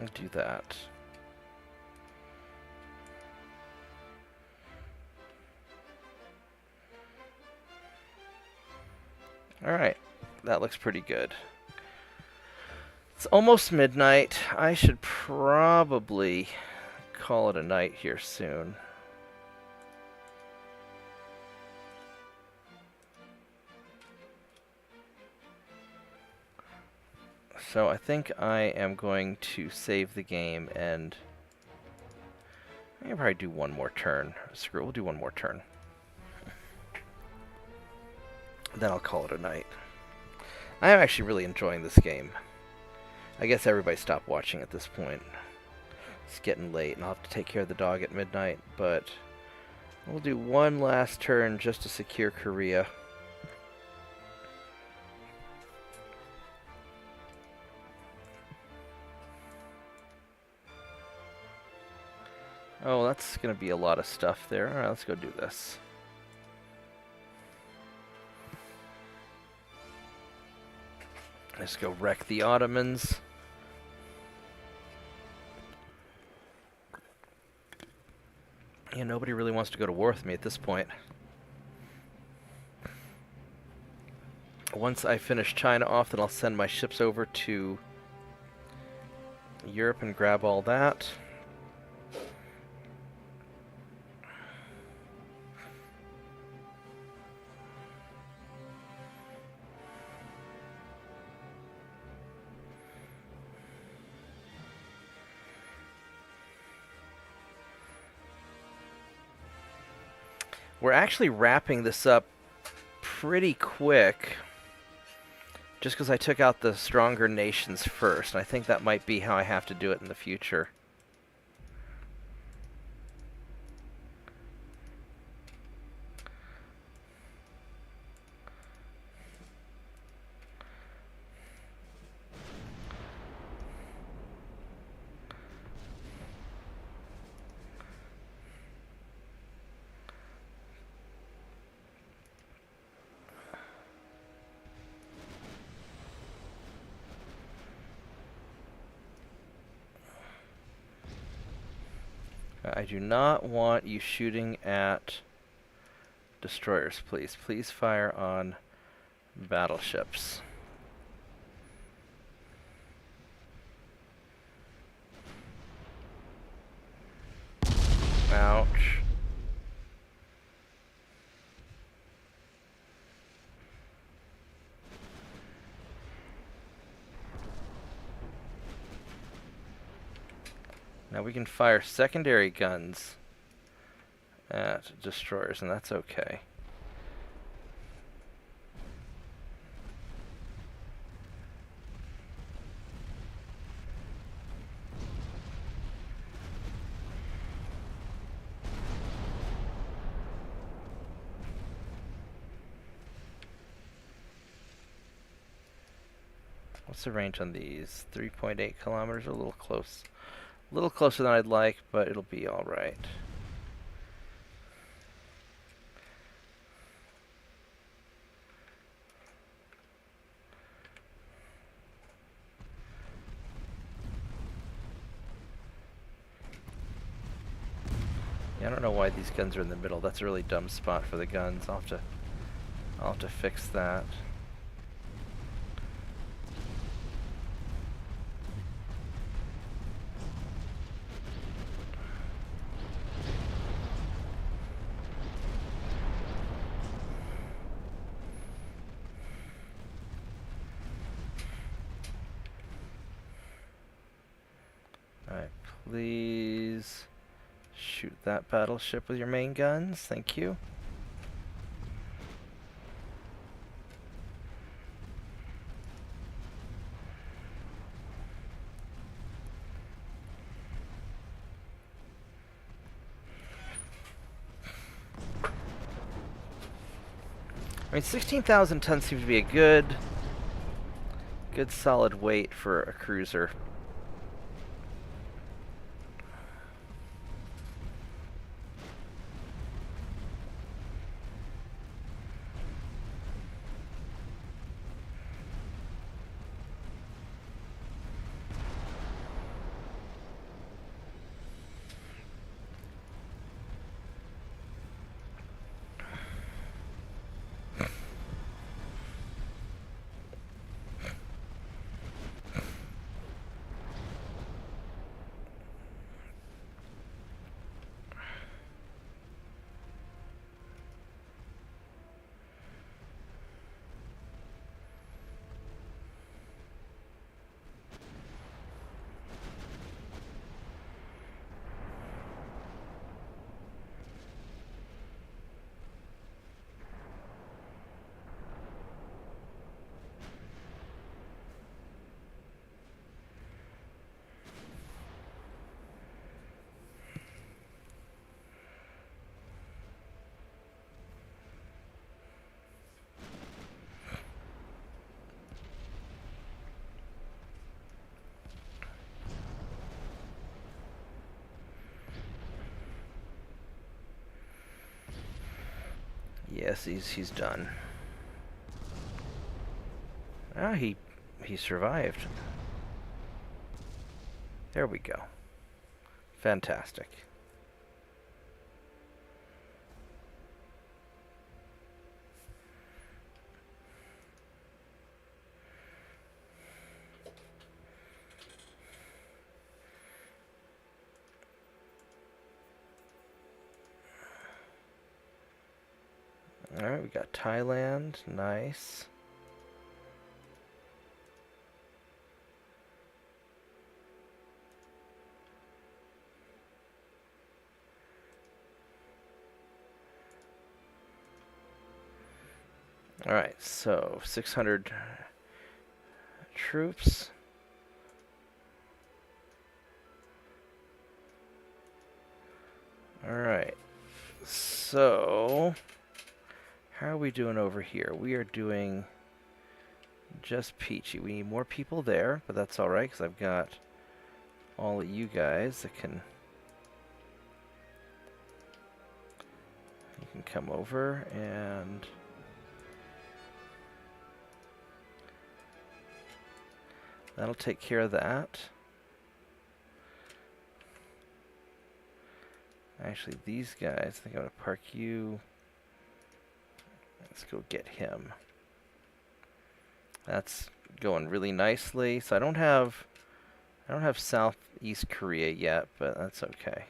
I'll do that. Alright, that looks pretty good. It's almost midnight. I should probably call it a night here soon. So I think I am going to save the game and I can probably do one more turn. Screw it, we'll do one more turn. Then I'll call it a night. I am actually really enjoying this game. I guess everybody stopped watching at this point. It's getting late and I'll have to take care of the dog at midnight, but we'll do one last turn just to secure Korea. Oh, that's going to be a lot of stuff there. Alright, let's go do this. Let's go wreck the Ottomans. Yeah, nobody really wants to go to war with me at this point. Once I finish China off, then I'll send my ships over to Europe and grab all that. We're actually wrapping this up pretty quick, just because I took out the stronger nations first, and I think that might be how I have to do it in the future. I do not want you shooting at destroyers, please. Please fire on battleships. Ouch. Now we can fire secondary guns at destroyers, and that's okay. What's the range on these? 3.8 kilometers, a little close. A little closer than I'd like, but it'll be alright. Yeah, I don't know why these guns are in the middle. That's a really dumb spot for the guns. I'll have to fix that. Alright, please shoot that battleship with your main guns. Thank you. I mean, 16,000 tons seems to be a good solid weight for a cruiser. Yes, he's done. Ah, he survived. There we go. Fantastic. Alright, we got Thailand. Nice. Alright, so 600 troops. Alright, so how are we doing over here? We are doing just peachy. We need more people there, but that's alright because I've got all of you guys that can... You can come over and... That'll take care of that. Actually, these guys, I think I'm going to park you. Let's go get him. That's going really nicely. So I don't have Southeast Korea yet, but that's okay.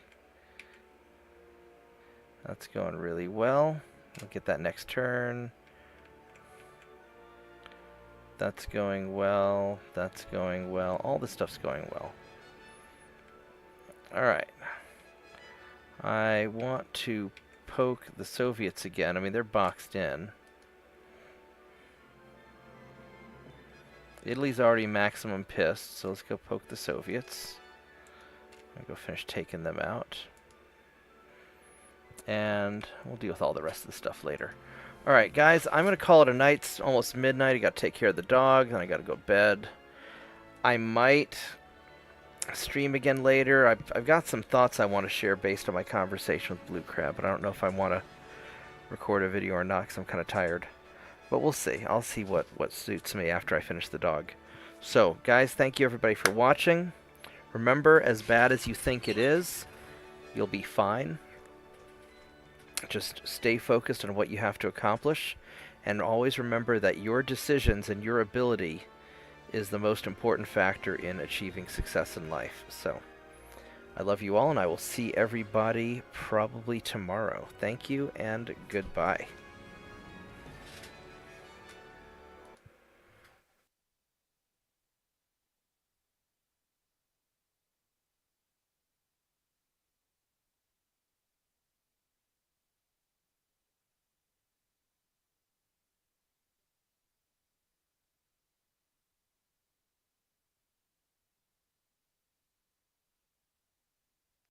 That's going really well. We'll get that next turn. That's going well. That's going well. All this stuff's going well. Alright. I want to poke the Soviets again. I mean, they're boxed in. Italy's already maximum pissed, so let's go poke the Soviets. I'll go finish taking them out. And we'll deal with all the rest of the stuff later. Alright, guys, I'm going to call it a night. It's almost midnight. I got to take care of the dog, then I got to go to bed. I might stream again later. I've got some thoughts I want to share based on my conversation with Blue Crab, but I don't know if I want to record a video or not because I'm kind of tired. But we'll see. I'll see what suits me after I finish the dog. So, guys, thank you everybody for watching. Remember, as bad as you think it is, you'll be fine. Just stay focused on what you have to accomplish, and always remember that your decisions and your ability is the most important factor in achieving success in life. So, I love you all, and I will see everybody probably tomorrow. Thank you, and goodbye.